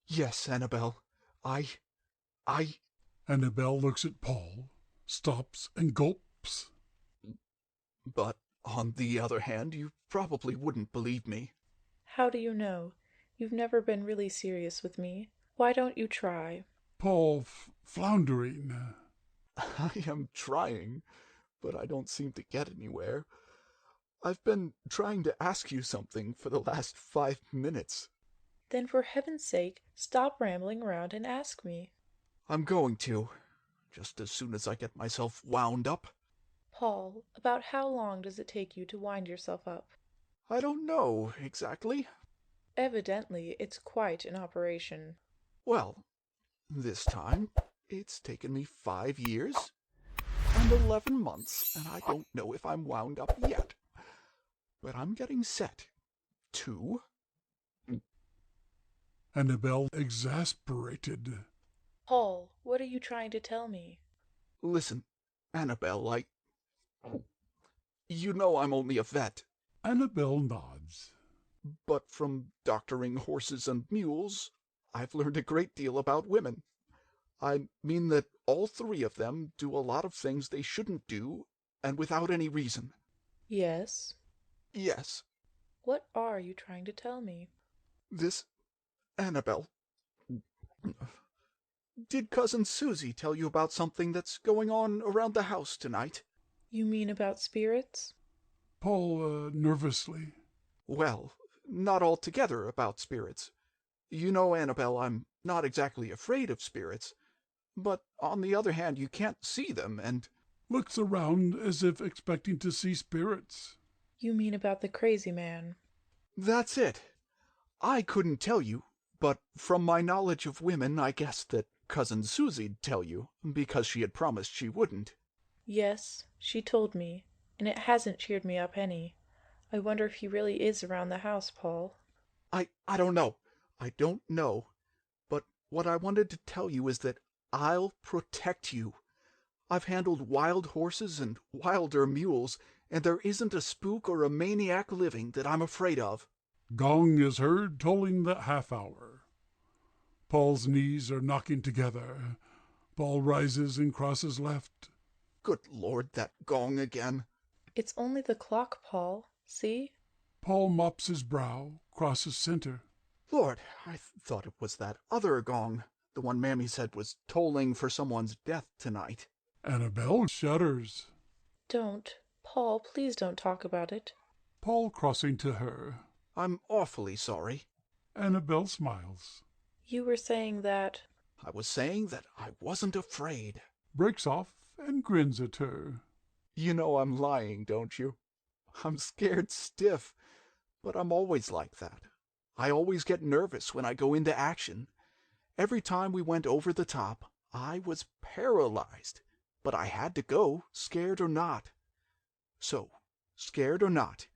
Yes, Annabel. I... Annabel looks at Paul, stops and gulps. But on the other hand, you probably wouldn't believe me. How do you know? You've never been really serious with me. Why don't you try? Paul floundering. I am trying, but I don't seem to get anywhere. I've been trying to ask you something for the last 5 minutes. Then for heaven's sake, stop rambling around and ask me. I'm going to, just as soon as I get myself wound up. Paul, about how long does it take you to wind yourself up? I don't know exactly. Evidently, it's quite an operation. Well, This time, it's taken me 5 years and 11 months, and I don't know if I'm wound up yet. But I'm getting set to... Annabel exasperated. Paul, what are you trying to tell me? Listen, Annabel, You know I'm only a vet. Annabel nods. But from doctoring horses and mules, I've learned a great deal about women. I mean that all 3 of them do a lot of things they shouldn't do, and without any reason. Yes. Yes. What are you trying to tell me? This... Annabel... Did Cousin Susie tell you about something that's going on around the house tonight? You mean about spirits? Paul, nervously. Well, not altogether about spirits. You know, Annabel, I'm not exactly afraid of spirits. But on the other hand, you can't see them, and... Looks around as if expecting to see spirits. You mean about the crazy man? That's it. I couldn't tell you, but from my knowledge of women, I guessed that Cousin Susie'd tell you, because she had promised she wouldn't. Yes, she told me, and it hasn't cheered me up any. I wonder if he really is around the house, Paul. I don't know. I don't know. But what I wanted to tell you is that I'll protect you. I've handled wild horses and wilder mules, and there isn't a spook or a maniac living that I'm afraid of. Gong is heard tolling the half-hour. Paul's knees are knocking together. Paul rises and crosses left. Good Lord, that gong again. It's only the clock, Paul. See? Paul mops his brow, crosses center. Lord, I thought it was that other gong, the one Mammy said was tolling for someone's death tonight. Annabel shudders. Don't. Paul, please don't talk about it. Paul crossing to her. I'm awfully sorry. Annabel smiles. You were saying that... I was saying that I wasn't afraid. Breaks off and grins at her. You know I'm lying, don't you? I'm scared stiff, but I'm always like that. I always get nervous when I go into action. Every time we went over the top, I was paralyzed, but I had to go, scared or not. So, scared or not,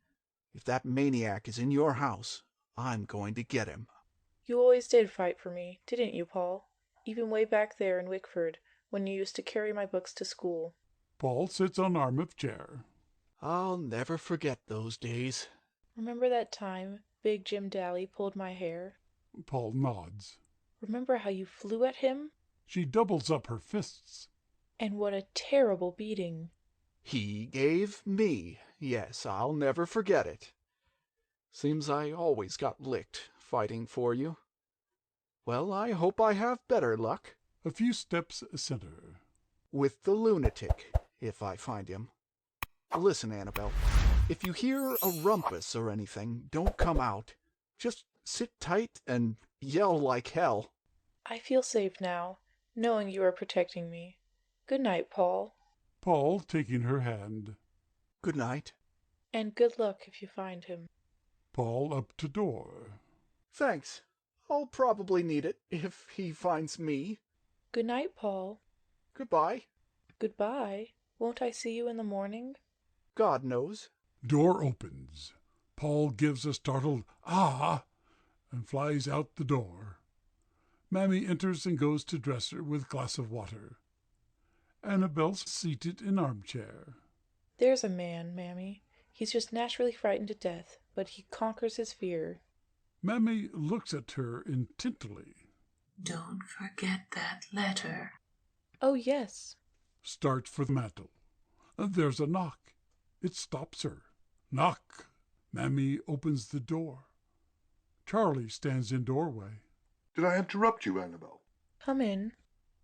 if that maniac is in your house, I'm going to get him. You always did fight for me, didn't you, Paul? Even way back there in Wickford, when you used to carry my books to school. Paul sits on arm of chair. I'll never forget those days. Remember that time Big Jim Daly pulled my hair? Paul nods. Remember how you flew at him? She doubles up her fists. And what a terrible beating. He gave me. Yes, I'll never forget it. Seems I always got licked fighting for you. Well, I hope I have better luck. A few steps center. With the lunatic, if I find him. Listen, Annabel, if you hear a rumpus or anything, don't come out. Just sit tight and yell like hell. I feel safe now, knowing you are protecting me. Good night, Paul. Paul taking her hand. Good night. And good luck if you find him. Paul up to door. Thanks. I'll probably need it if he finds me. Good night, Paul. Goodbye. Goodbye. Won't I see you in the morning? God knows. Door opens. Paul gives a startled "ah" and flies out the door. Mammy enters and goes to dress her with glass of water. Annabel's seated in armchair. There's a man, Mammy. He's just naturally frightened to death, but he conquers his fear. Mammy looks at her intently. Don't forget that letter. Oh, yes. Starts for the mantel. There's a knock. It stops her. Knock. Mammy opens the door. Charlie stands in doorway. Did I interrupt you, Annabel? Come in.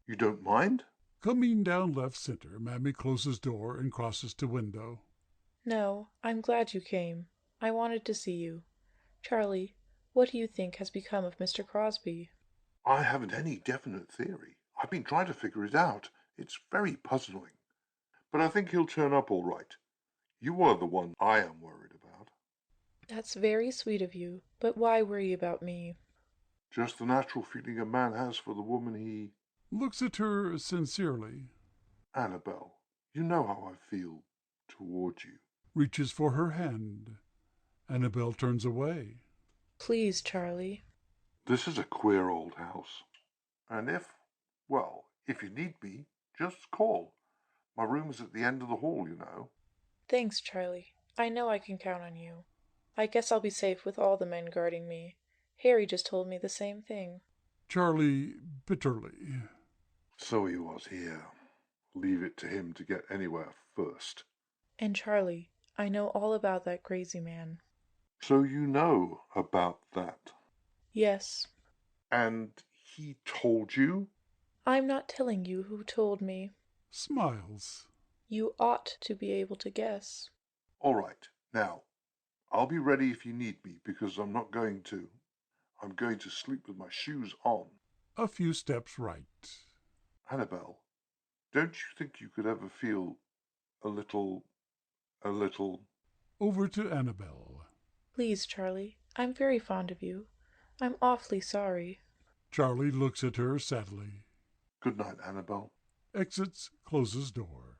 You don't mind? Coming down left center, Mammy closes door and crosses to window. No, I'm glad you came. I wanted to see you. Charlie, what do you think has become of Mr. Crosby? I haven't any definite theory. I've been trying to figure it out. It's very puzzling. But I think he'll turn up all right. You are the one I am worried about. That's very sweet of you, but why worry about me? Just the natural feeling a man has for the woman he Looks at her sincerely. Annabel, you know how I feel toward you. Reaches for her hand. Annabel turns away. Please, Charlie. This is a queer old house. And if you need me, just call. My room's at the end of the hall, you know. Thanks, Charlie. I know I can count on you. I guess I'll be safe with all the men guarding me. Harry just told me the same thing. Charlie bitterly. So he was here. Leave it to him to get anywhere first. And Charlie, I know all about that crazy man. So you know about that? Yes. And he told you? I'm not telling you who told me. Smiles. You ought to be able to guess. All right. Now, I'll be ready if you need me, because I'm going to sleep with my shoes on. A few steps right. Annabel, don't you think you could ever feel a little... Over to Annabel. Please, Charlie, I'm very fond of you. I'm awfully sorry. Charlie looks at her sadly. Good night, Annabel. Exits, closes door.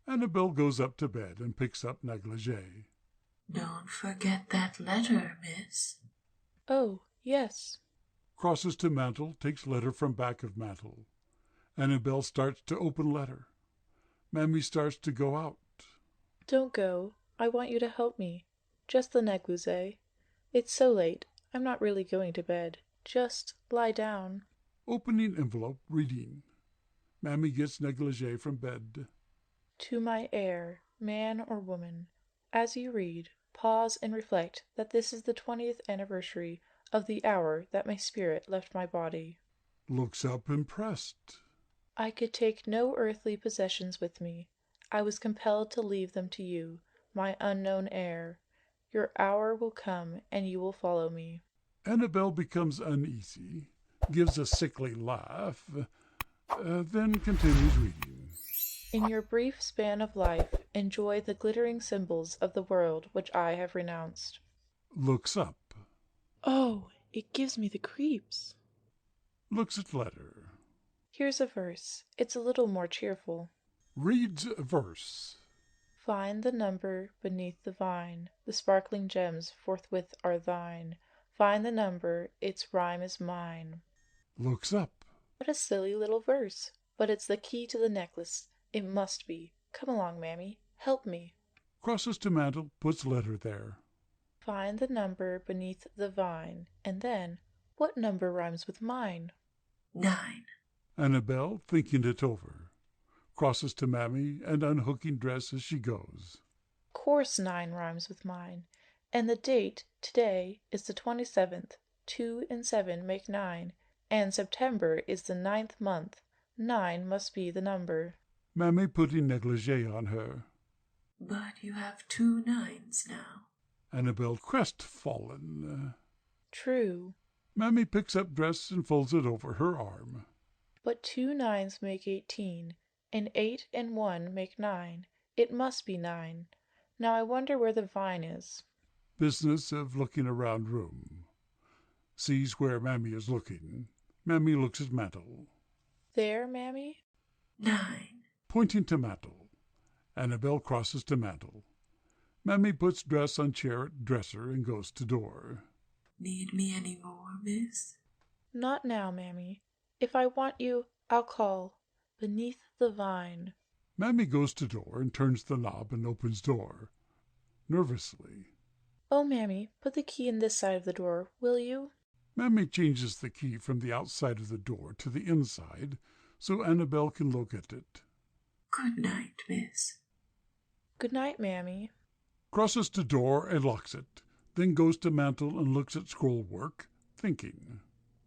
Annabel goes up to bed and picks up negligee. Don't forget that letter, miss. Oh, yes. Crosses to mantel, takes letter from back of mantel. Annabel starts to open letter. Mammy starts to go out. Don't go. I want you to help me. Just the negligee. It's so late. I'm not really going to bed. Just lie down. Opening envelope, reading. Mammy gets negligee from bed. To my heir, man or woman, as you read, pause and reflect that this is the 20th anniversary of the hour that my spirit left my body. Looks up impressed. I could take no earthly possessions with me. I was compelled to leave them to you, my unknown heir. Your hour will come, and you will follow me. Annabel becomes uneasy, gives a sickly laugh, then continues reading. In your brief span of life, enjoy the glittering symbols of the world which I have renounced. Looks up. Oh, it gives me the creeps. Looks at letter. Here's a verse. It's a little more cheerful. Reads verse. Find the number beneath the vine. The sparkling gems forthwith are thine. Find the number, its rhyme is mine. Looks up. What a silly little verse. But it's the key to the necklace. It must be. Come along, Mammy. Help me. Crosses to mantel, puts letter there. Find the number beneath the vine. And then, what number rhymes with mine? 9. Annabel, thinking it over. Crosses to Mammy and unhooking dress as she goes. Course 9 rhymes with mine. And the date, today, is the 27th. 2 and 7 make 9. And September is the 9th month. 9 must be the number. Mammy putting negligee on her. But you have 2 9s now. Annabel crestfallen. True. Mammy picks up dress and folds it over her arm. But 2 9s make 18, and 8 and 1 make 9. It must be 9. Now I wonder where the vine is. Business of looking around room. Sees where Mammy is looking. Mammy looks at mantel. There, Mammy? 9. Pointing to mantel. Annabel crosses to mantel. Mammy puts dress on chair at dresser and goes to door. Need me any more, miss? Not now, Mammy. If I want you, I'll call. Beneath the vine. Mammy goes to door and turns the knob and opens door. Nervously. Oh, Mammy, put the key in this side of the door, will you? Mammy changes the key from the outside of the door to the inside so Annabel can look at it. Good night, miss. Good night, Mammy. Crosses to door and locks it, then goes to mantel and looks at scroll work, thinking.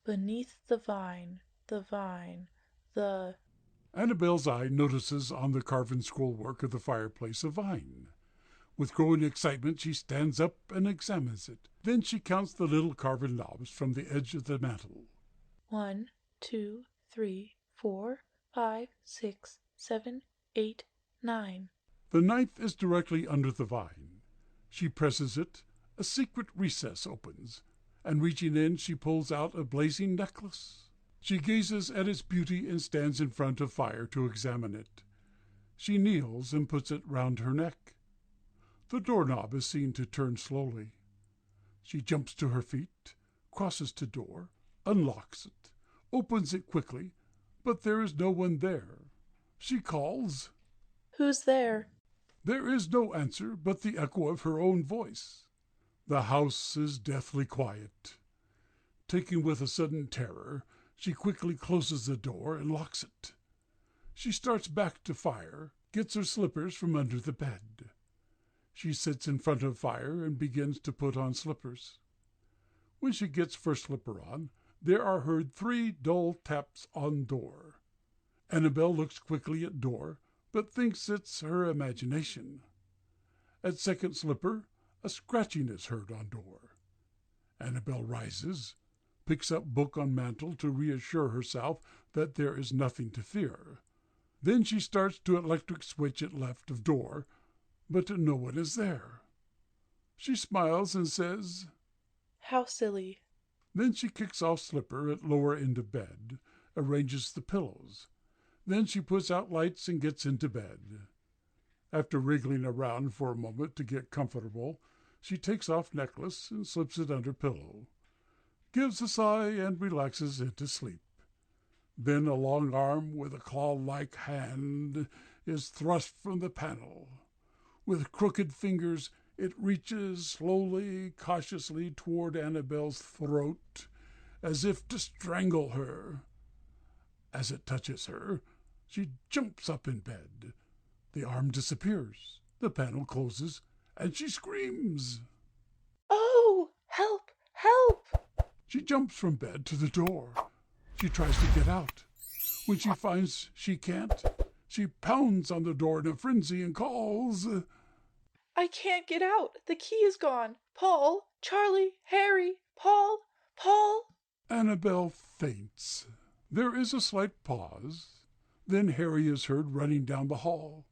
Beneath the vine, the... Annabel's eye notices on the carven scroll work of the fireplace a vine. With growing excitement, she stands up and examines it. Then she counts the little carven knobs from the edge of the mantel. 1, 2, 3, 4, 5, 6, 7, 8, 9. The 9th is directly under the vine. She presses it, a secret recess opens, and reaching in, she pulls out a blazing necklace. She gazes at its beauty and stands in front of fire to examine it. She kneels and puts it round her neck. The doorknob is seen to turn slowly. She jumps to her feet, crosses to door, unlocks it, opens it quickly, but there is no one there. She calls. Who's there? There is no answer but the echo of her own voice. The house is deathly quiet. Taken with a sudden terror, she quickly closes the door and locks it. She starts back to fire, gets her slippers from under the bed. She sits in front of fire and begins to put on slippers. When she gets first slipper on, there are heard 3 dull taps on door. Annabel looks quickly at door, but thinks it's her imagination. At second slipper, a scratching is heard on door. Annabel rises, picks up book on mantel to reassure herself that there is nothing to fear. Then she starts to electric switch at left of door, but no one is there. She smiles and says, How silly. Then she kicks off slipper at lower end of bed, arranges the pillows. Then she puts out lights and gets into bed. After wriggling around for a moment to get comfortable, she takes off necklace and slips it under pillow, gives a sigh and relaxes into sleep. Then a long arm with a claw-like hand is thrust from the panel. With crooked fingers, it reaches slowly, cautiously toward Annabel's throat, as if to strangle her. As it touches her, she jumps up in bed. The arm disappears, the panel closes, and she screams. Oh, help, help! She jumps from bed to the door. She tries to get out. When she finds she can't, she pounds on the door in a frenzy and calls, I can't get out. The key is gone. Paul, Charlie, Harry, Paul, Paul. Annabel faints. There is a slight pause. Then Harry is heard running down the hall.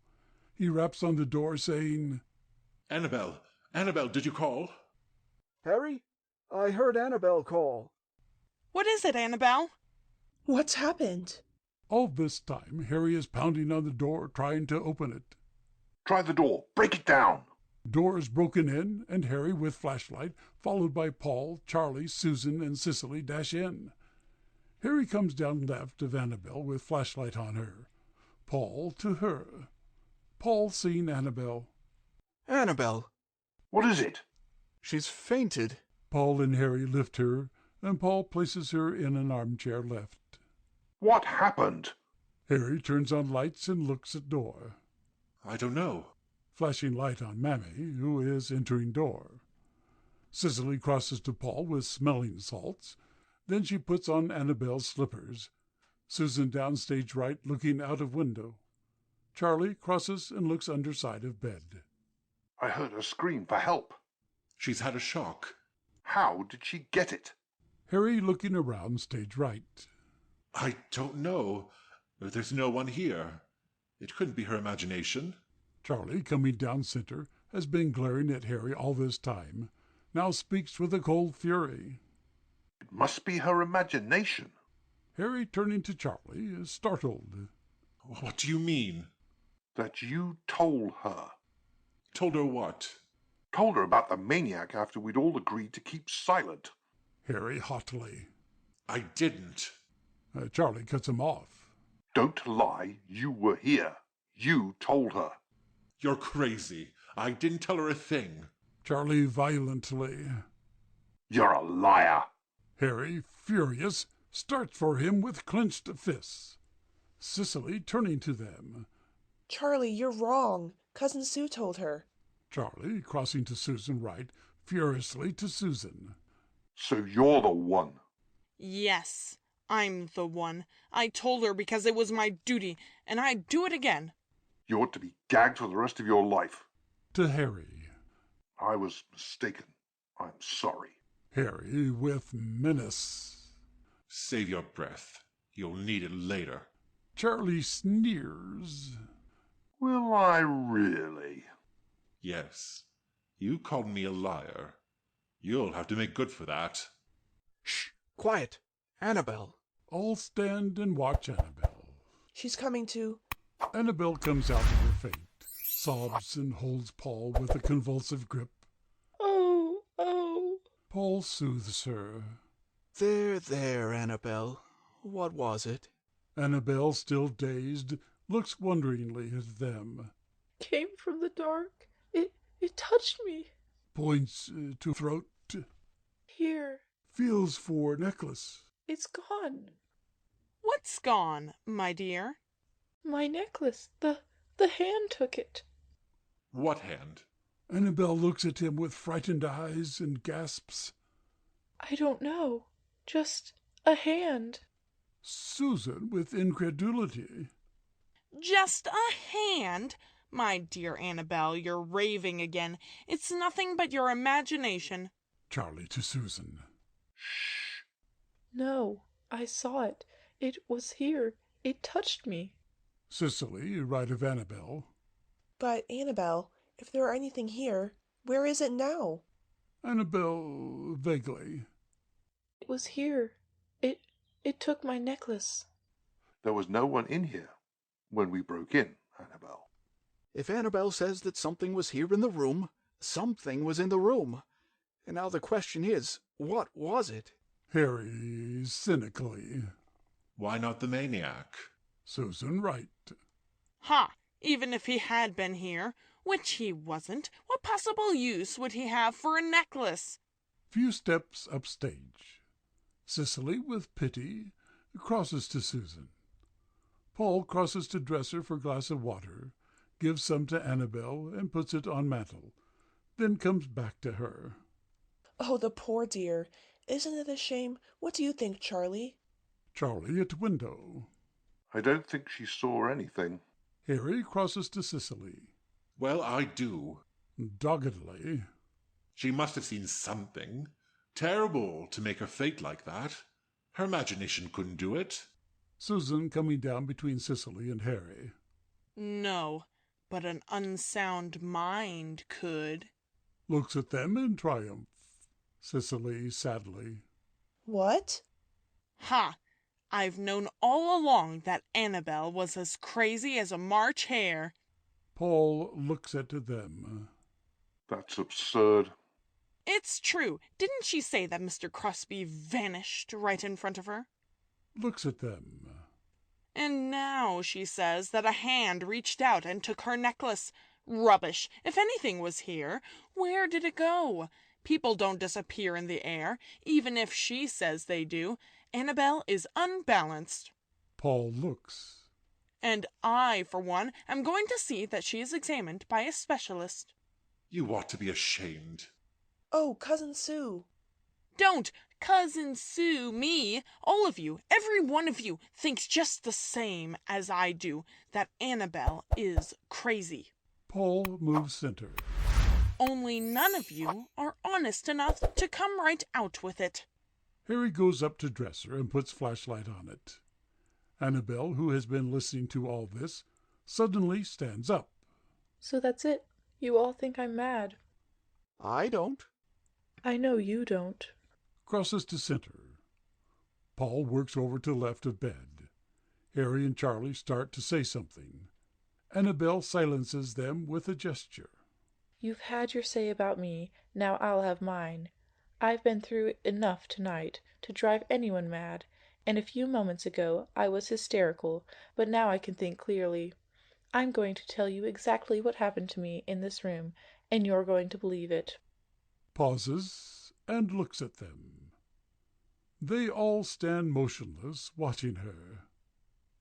He raps on the door, saying, Annabel, did you call? Harry, I heard Annabel call. What is it, Annabel? What's happened? All this time, Harry is pounding on the door, trying to open it. Try the door. Break it down. Door is broken in, and Harry, with flashlight, followed by Paul, Charlie, Susan, and Cicely, dash in. Harry comes down left of Annabel with flashlight on her. Paul to her. Paul seeing Annabel. Annabel, What is it? she's fainted. Paul and Harry lift her, and Paul places her in an armchair left. What happened? Harry turns on lights and looks at door. I don't know. Flashing light on Mammy, who is entering door. Cicely crosses to Paul with smelling salts. Then she puts on Annabel's slippers. Susan down stage right, looking out of window. Charlie crosses and looks under side of bed. I heard her scream for help. She's had a shock. How did she get it? Harry looking around stage right. I don't know. There's no one here. It couldn't be her imagination. Charlie, coming down center, has been glaring at Harry all this time, now speaks with a cold fury. It must be her imagination. Harry, turning to Charlie, is startled. What do you mean? That you told her. Told her what? Told her about the maniac after we'd all agreed to keep silent. Harry hotly. I didn't. Charlie cuts him off. Don't lie. You were here. You told her. You're crazy. I didn't tell her a thing. Charlie violently. You're a liar. Harry, furious, starts for him with clenched fists. Cicely turning to them. Charlie, you're wrong. Cousin Sue told her. Charlie, crossing to Susan right, furiously to Susan. So you're the one. Yes, I'm the one. I told her because it was my duty, and I'd do it again. You ought to be gagged for the rest of your life. To Harry. I was mistaken. I'm sorry. Harry with menace. Save your breath. You'll need it later. Charlie sneers. Will I really? Yes. You called me a liar. You'll have to make good for that. Shh! Quiet! Annabel! All stand and watch Annabelle. She's coming to. Annabelle comes out of her faint, sobs and holds Paul with a convulsive grip. Oh, oh. Paul soothes her. There, Annabelle. What was it? Annabelle, still dazed, looks wonderingly at them. Came from the dark. It touched me. Points to throat. Here. Feels for necklace. It's gone. What's gone, my dear? My necklace. The hand took it. What hand? Annabelle looks at him with frightened eyes and gasps. I don't know. Just a hand. Susan, with incredulity. Just a hand? My dear Annabelle, you're raving again. It's nothing but your imagination. Charlie to Susan. No, I saw it. It was here. It touched me. Cicely, right of Annabelle. But, Annabelle, if there were anything here, where is it now? Annabelle, vaguely. It was here. It took my necklace. There was no one in here when we broke in, Annabelle. If Annabelle says that something was here in the room, something was in the room. And now the question is, what was it? Harry, cynically. Why not the maniac? Susan, right. Ha! Even if he had been here, which he wasn't, what possible use would he have for a necklace? Few steps upstage. Cicely, with pity, crosses to Susan. Paul crosses to dresser for glass of water, gives some to Annabelle, and puts it on mantel, then comes back to her. Oh, the poor dear. Isn't it a shame? What do you think, Charlie? Charlie at window. I don't think she saw anything. Harry crosses to Cicely. Well, I do. Doggedly. She must have seen something. Terrible to make her fate like that. Her imagination couldn't do it. Susan coming down between Cicely and Harry. No, but an unsound mind could. Looks at them in triumph. Cicely sadly. What? Ha! I've known all along that Annabelle was as crazy as a March hare. Paul looks at them. That's absurd. It's true. Didn't she say that Mr. Crosby vanished right in front of her? Looks at them. And now she says that a hand reached out and took her necklace. Rubbish. If anything was here, where did it go? People don't disappear in the air, even if she says they do. Annabelle is unbalanced. Paul looks. And I, for one, am going to see that she is examined by a specialist. You ought to be ashamed. Oh, Cousin Sue. Don't Cousin Sue me. All of you, every one of you, thinks just the same as I do, that Annabelle is crazy. Paul moves center. Only none of you are honest enough to come right out with it. Harry goes up to dresser and puts flashlight on it. Annabelle, who has been listening to all this, suddenly stands up. So that's it. You all think I'm mad. I don't. I know you don't. Crosses to center. Paul works over to left of bed. Harry and Charlie start to say something. Annabelle silences them with a gesture. You've had your say about me, now I'll have mine. I've been through enough tonight to drive anyone mad, and a few moments ago I was hysterical, but now I can think clearly. I'm going to tell you exactly what happened to me in this room, and you're going to believe it. Pauses and looks at them. They all stand motionless, watching her.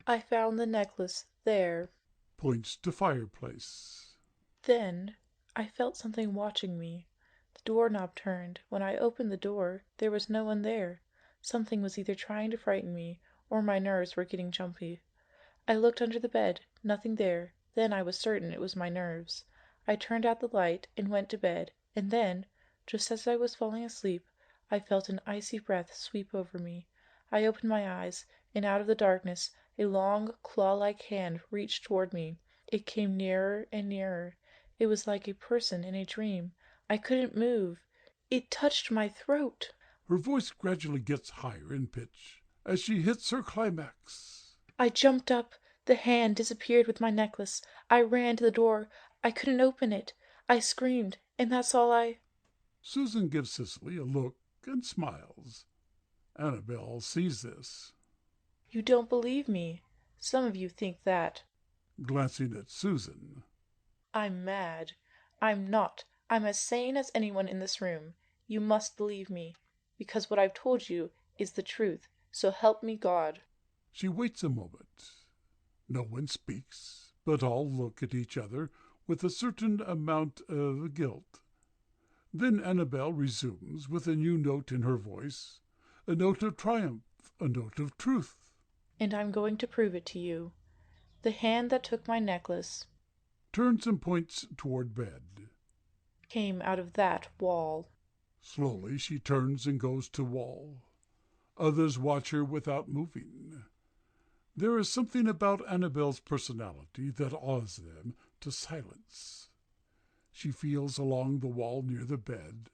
I found the necklace there. Points to fireplace. Then I felt something watching me. The doorknob turned. When I opened the door, there was no one there. Something was either trying to frighten me, or my nerves were getting jumpy. I looked under the bed. Nothing there. Then I was certain it was my nerves. I turned out the light and went to bed, and then, just as I was falling asleep, I felt an icy breath sweep over me. I opened my eyes, and out of the darkness a long, claw-like hand reached toward me. It came nearer and nearer. It was like a person in a dream. I couldn't move. It touched my throat. Her voice gradually gets higher in pitch. as she hits her climax. I jumped up. The hand disappeared with my necklace. I ran to the door. I couldn't open it. I screamed, and that's all I... Susan gives Cicely a look and smiles. Annabel sees this. You don't believe me. Some of you think that. Glancing at Susan. I'm mad. I'm not. I'm as sane as anyone in this room. You must believe me, because what I've told you is the truth. So help me God. She waits a moment. No one speaks, but all look at each other with a certain amount of guilt. Then Annabel resumes with a new note in her voice, a note of triumph, a note of truth. And I'm going to prove it to you. The hand that took my necklace turns and points toward bed. Came out of that wall. Slowly she turns and goes to wall. Others watch her without moving. There is something about Annabel's personality that awes them to silence. She feels along the wall near the bed.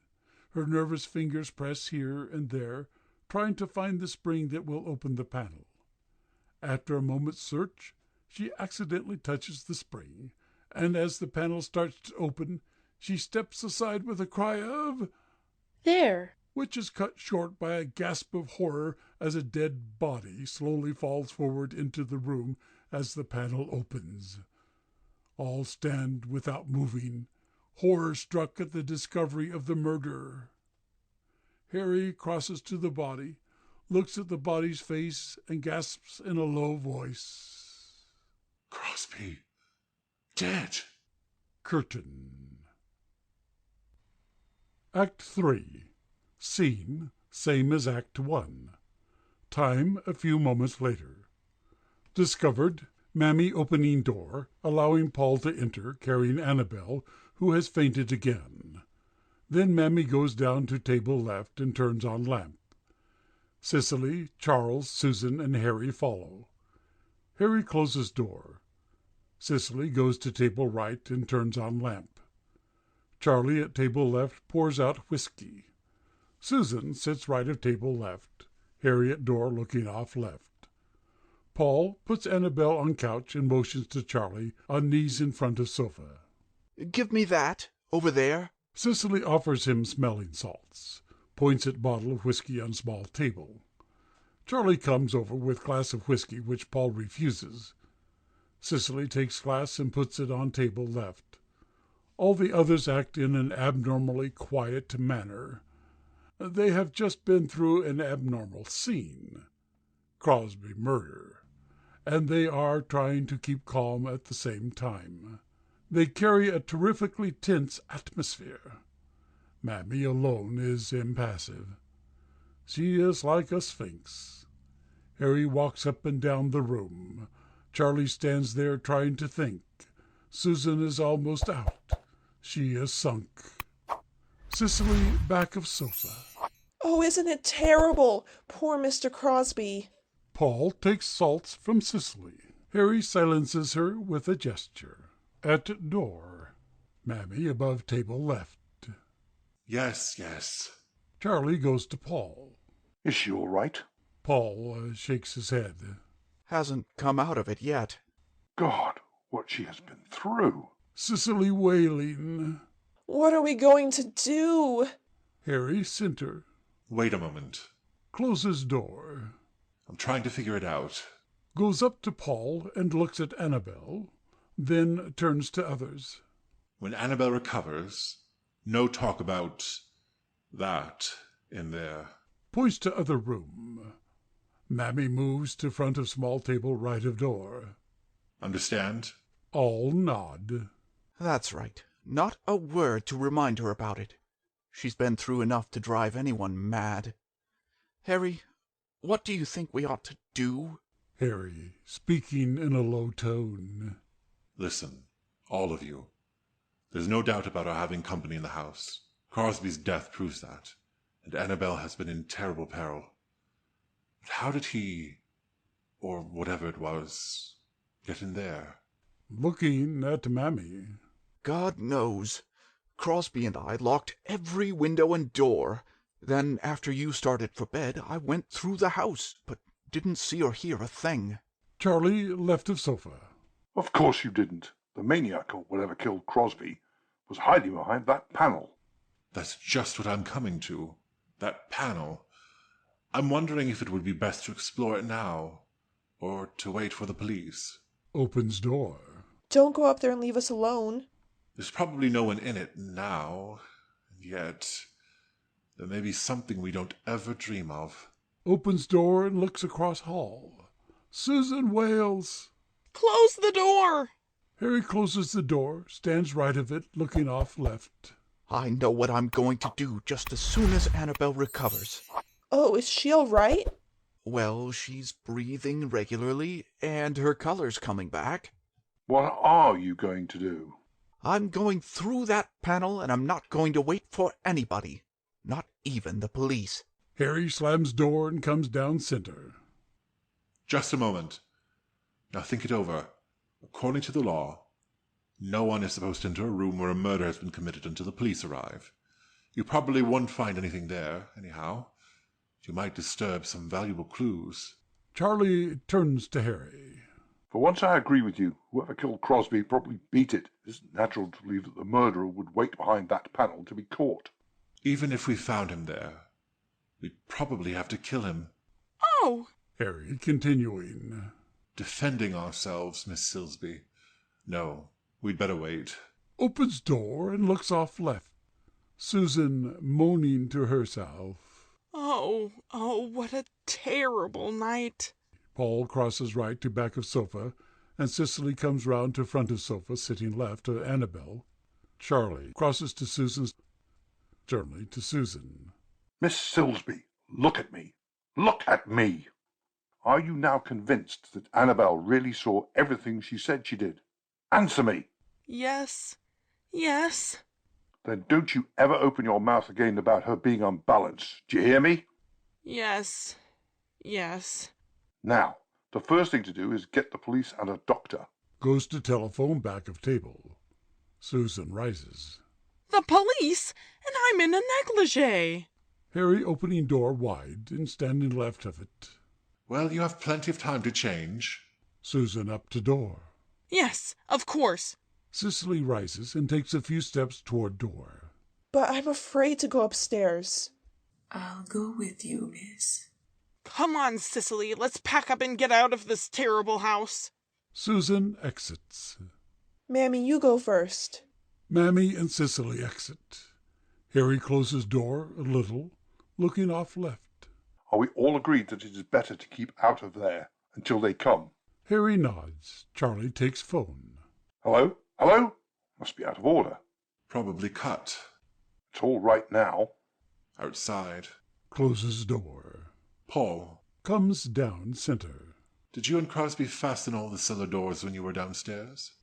Her nervous fingers press here and there, trying to find the spring that will open the panel. After a moment's search, she accidentally touches the spring, and as the panel starts to open, she steps aside with a cry of, "There!" which is cut short by a gasp of horror as a dead body slowly falls forward into the room as the panel opens. All stand without moving, horror-struck at the discovery of the murderer. Harry crosses to the body, looks at the body's face, and gasps in a low voice, Crosby, dead. Curtain. Act 3. Scene, same as Act 1. Time, a few moments later. Discovered, Mammy opening door, allowing Paul to enter, carrying Annabel, who has fainted again. Then Mammy goes down to table left and turns on lamp. Cicely, Charles, Susan, and Harry follow. Harry closes door. Cicely goes to table right and turns on lamp. Charlie at table left pours out whiskey. Susan sits right of table left. Harry at door looking off left. Paul puts Annabel on couch and motions to Charlie on knees in front of sofa. Give me that, over there. Cicely offers him smelling salts, points at bottle of whiskey on small table. Charlie comes over with glass of whiskey, which Paul refuses. Cicely takes glass and puts it on table left. All the others act in an abnormally quiet manner. They have just been through an abnormal scene, Crosby murder, and they are trying to keep calm at the same time. They carry a terrifically tense atmosphere. Mammy alone is impassive. She is like a sphinx. Harry walks up and down the room. Charlie stands there trying to think. Susan is almost out. She is sunk. Cicely back of sofa. Oh, isn't it terrible? Poor Mr. Crosby. Paul takes salts from Cicely. Harry silences her with a gesture. At door. Mammy above table left. Yes, yes. Charlie goes to Paul. Is she all right? Paul shakes his head. Hasn't come out of it yet. God, what she has been through. Cicely wailing. What are we going to do? Harry center. Wait a moment. Closes door. I'm trying to figure it out. Goes up to Paul and looks at Annabel, then turns to others. When Annabel recovers, no talk about that in there. Points to other room. Mammy moves to front of small table right of door. Understand? All nod. That's right. Not a word to remind her about it. She's been through enough to drive anyone mad. Harry, what do you think we ought to do? Harry, speaking in a low tone. Listen, all of you. There's no doubt about our having company in the house. Crosby's death proves that, and Annabel has been in terrible peril. But how did he, or whatever it was, get in there? Looking at Mammy. God knows. Crosby and I locked every window and door. Then, after you started for bed, I went through the house, but didn't see or hear a thing. Charlie left of sofa. Of course you didn't. The maniac, or whatever killed Crosby, was hiding behind that panel. That's just what I'm coming to. That panel. I'm wondering if it would be best to explore it now, or to wait for the police. Opens door. Don't go up there and leave us alone. There's probably no one in it now, and yet there may be something we don't ever dream of. Opens door and looks across hall. Susan wails. Close the door! Harry closes the door, stands right of it, looking off left. I know what I'm going to do just as soon as Annabelle recovers. Oh, is she all right? Well, she's breathing regularly, and her color's coming back. What are you going to do? I'm going through that panel, and I'm not going to wait for anybody. Not even the police. Harry slams door and comes down center. Just a moment. Now think it over. According to the law, no one is supposed to enter a room where a murder has been committed until the police arrive. You probably won't find anything there, anyhow. You might disturb some valuable clues. Charlie turns to Harry. For once I agree with you. Whoever killed Crosby probably beat it. It isn't natural to believe that the murderer would wait behind that panel to be caught. Even if we found him there, we'd probably have to kill him. Oh! Harry continuing. Defending ourselves, Miss Silsby. No, we'd better wait. Opens door and looks off left. Susan moaning to herself. Oh, what a terrible night. Paul crosses right to back of sofa, and Cicely comes round to front of sofa, sitting left to Annabelle. Charlie crosses to Susan's, sternly to Susan. Miss Silsby, look at me. Look at me. Are you now convinced that Annabelle really saw everything she said she did? Answer me. Yes. Then don't you ever open your mouth again about her being unbalanced. Do you hear me? Yes. Now, the first thing to do is get the police and a doctor. Goes to telephone back of table. Susan rises. The police? And I'm in a negligee. Harry opening door wide and standing left of it. Well, you have plenty of time to change. Susan up to door. Yes, of course. Cicely rises and takes a few steps toward door. But I'm afraid to go upstairs. I'll go with you, miss. Come on, Cicely, let's pack up and get out of this terrible house. Susan exits. Mammy, you go first. Mammy and Cicely exit. Harry closes door a little, looking off left. Are we all agreed that it is better to keep out of there until they come? Harry nods. Charlie takes phone. Hello? Hello? Must be out of order. Probably cut. It's all right now. Outside. Closes door. Paul. Comes down center. Did you and Crosby fasten all the cellar doors when you were downstairs?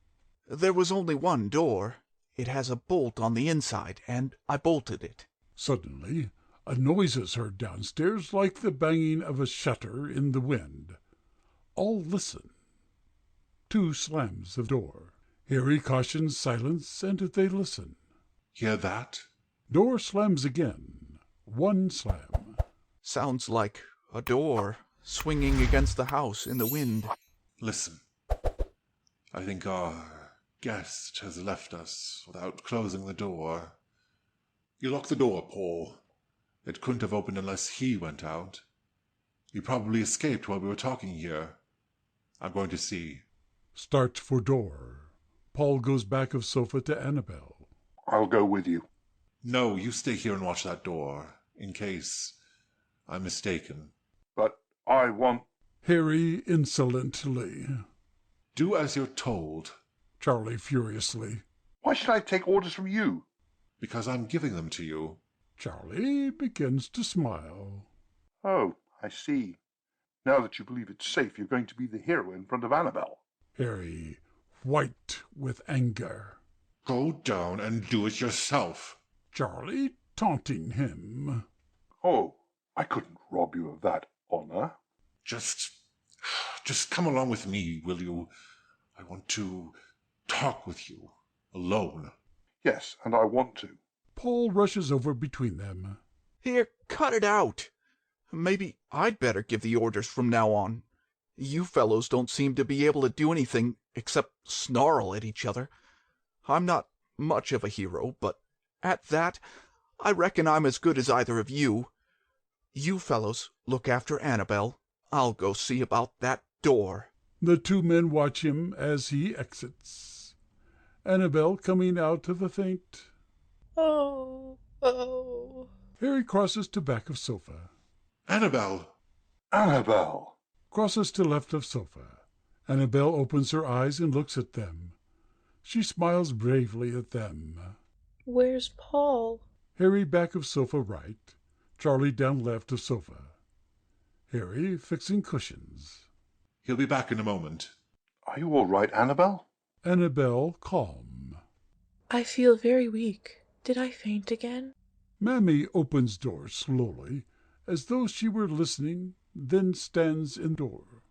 There was only one door. It has a bolt on the inside, and I bolted it. Suddenly, a noise is heard downstairs like the banging of a shutter in the wind. All listen. 2 slams of door. Harry cautions silence, and they listen. Hear that? Door slams again. 1 slam. Sounds like a door swinging against the house in the wind. Listen. I think our guest has left us without closing the door. You lock the door, Paul. It couldn't have opened unless he went out. He probably escaped while we were talking here. I'm going to see. Starts for door. Paul goes back of sofa to Annabelle. I'll go with you. No, you stay here and watch that door, in case I'm mistaken. But I want... Harry insolently. Do as you're told. Charlie furiously. Why should I take orders from you? Because I'm giving them to you. Charlie begins to smile. Oh, I see. Now that you believe it's safe, you're going to be the hero in front of Annabelle. Harry, white with anger. Go down and do it yourself. Charlie taunting him. Oh, I couldn't rob you of that honor. Just come along with me, will you? I want to talk with you, alone. Yes, and I want to. Paul rushes over between them. Here, cut it out. Maybe I'd better give the orders from now on. You fellows don't seem to be able to do anything except snarl at each other. I'm not much of a hero, but at that, I reckon I'm as good as either of you. You fellows look after Annabel. I'll go see about that door. The two men watch him as he exits. Annabel coming out of a faint. Oh, oh. Harry crosses to back of sofa. Annabel! Annabel! Crosses to left of sofa. Annabel opens her eyes and looks at them. She smiles bravely at them. Where's Paul? Harry back of sofa right. Charlie down left of sofa. Harry fixing cushions. He'll be back in a moment. Are you all right, Annabel? Annabel calm. I feel very weak. Did I faint again? Mammy opens door slowly, as though she were listening, then stands in door.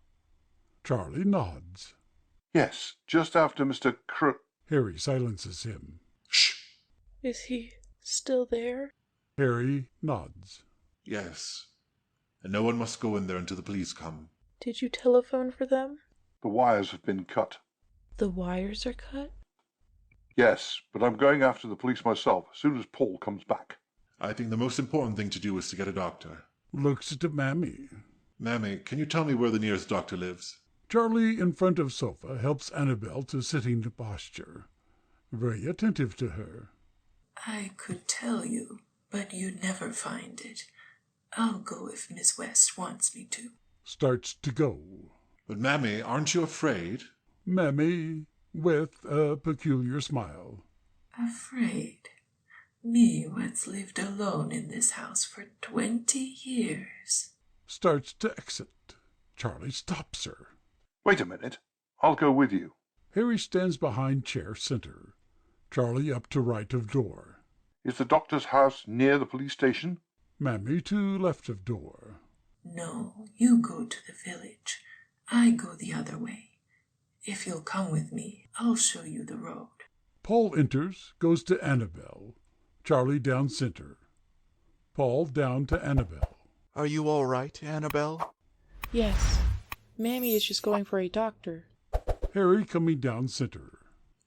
Charlie nods. Yes, just after Mr. Harry silences him. Shh! Is he still there? Harry nods. Yes. And no one must go in there until the police come. Did you telephone for them? The wires have been cut. The wires are cut? Yes, but I'm going after the police myself as soon as Paul comes back. I think the most important thing to do is to get a doctor. Looks at Mammy. Mammy, can you tell me where the nearest doctor lives? Charlie in front of sofa helps Annabel to sitting posture. Very attentive to her. I could tell you, but you'd never find it. I'll go if Miss West wants me to. Starts to go. But, Mammy, aren't you afraid? Mammy with a peculiar smile. Afraid? Me, what's lived alone in this house for 20 years. Starts to exit. Charlie stops her. Wait a minute. I'll go with you. Harry stands behind chair center. Charlie up to right of door. Is the doctor's house near the police station? Mammy to left of door. No, you go to the village. I go the other way. If you'll come with me, I'll show you the road. Paul enters, goes to Annabel. Charlie down center. Paul down to Annabel. Are you all right, Annabel? Yes. Mammy is just going for a doctor. Harry coming down center.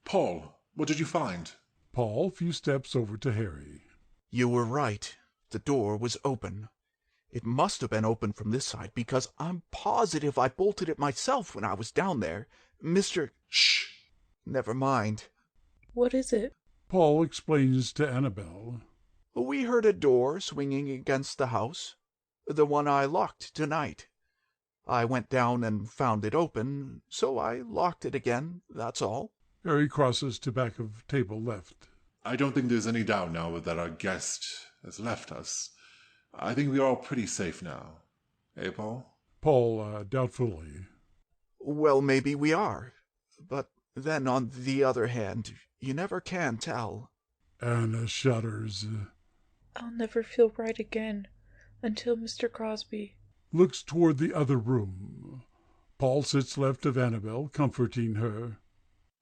Paul, what did you find? Paul few steps over to Harry. You were right. The door was open. It must have been open from this side, because I'm positive I bolted it myself when I was down there. Mr. Shh! Never mind. What is it? Paul explains to Annabel. We heard a door swinging against the house, the one I locked tonight. I went down and found it open, so I locked it again, that's all. Harry crosses to back of table left. I don't think there's any doubt now that our guest has left us. I think we are all pretty safe now. Eh, Paul? Paul doubtfully. Well, maybe we are. But then, on the other hand, you never can tell. Anna shudders. I'll never feel right again until Mr. Crosby. Looks toward the other room. Paul sits left of Annabel, comforting her.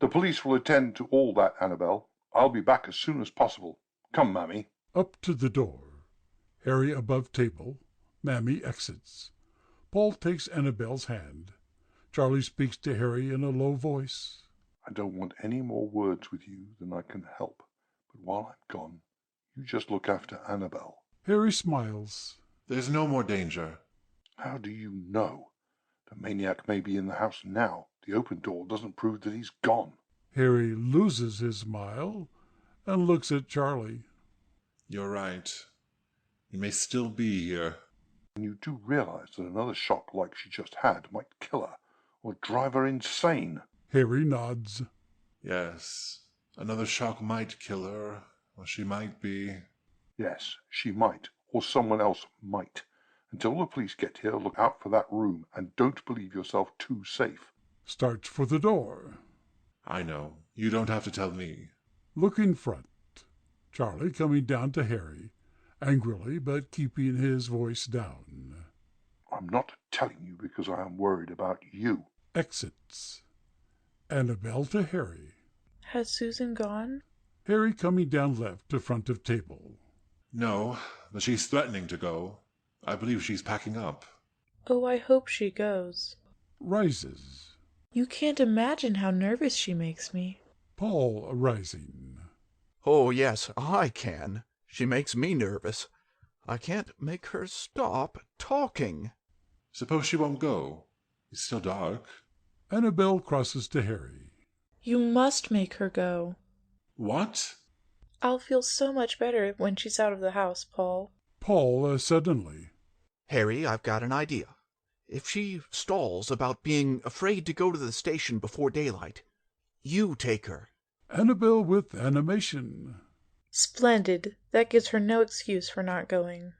The police will attend to all that, Annabel. I'll be back as soon as possible. Come, Mammy. Up to the door. Harry above table. Mammy exits. Paul takes Annabel's hand. Charlie speaks to Harry in a low voice. I don't want any more words with you than I can help. But while I'm gone, you just look after Annabel. Harry smiles. There's no more danger. How do you know? The maniac may be in the house now. The open door doesn't prove that he's gone. Harry loses his smile and looks at Charlie. You're right. He may still be here. And you do realize that another shock like she just had might kill her or drive her insane. Harry nods. Yes, another shock might kill her, or she might be. Yes, she might, or someone else might. Until the police get here, look out for that room, and don't believe yourself too safe. Starts for the door. I know. You don't have to tell me. Look in front. Charlie coming down to Harry, angrily but keeping his voice down. I'm not telling you because I am worried about you. Exits. Annabel to Harry. Has Susan gone? Harry coming down left to front of table. No, but she's threatening to go. I believe she's packing up. Oh, I hope she goes. Rises. You can't imagine how nervous she makes me. Paul rising. Oh, yes, I can. She makes me nervous. I can't make her stop talking. Suppose she won't go? It's still dark. Annabel crosses to Harry. You must make her go. What? I'll feel so much better when she's out of the house, Paul. Paul suddenly. Harry, I've got an idea. If she stalls about being afraid to go to the station before daylight, you take her. Annabel with animation. Splendid. That gives her no excuse for not going.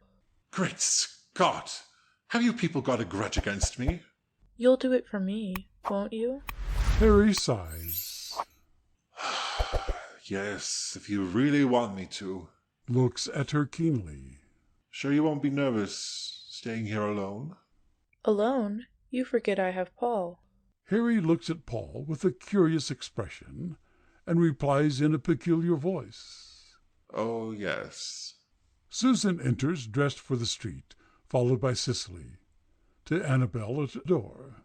Great Scott! Have you people got a grudge against me? You'll do it for me, won't you? Harry sighs. Yes, if you really want me to. Looks at her keenly. Sure you won't be nervous staying here alone? Alone? You forget I have Paul. Harry looks at Paul with a curious expression and replies in a peculiar voice. Oh, yes. Susan enters, dressed for the street, followed by Cicely. To Annabel at the door.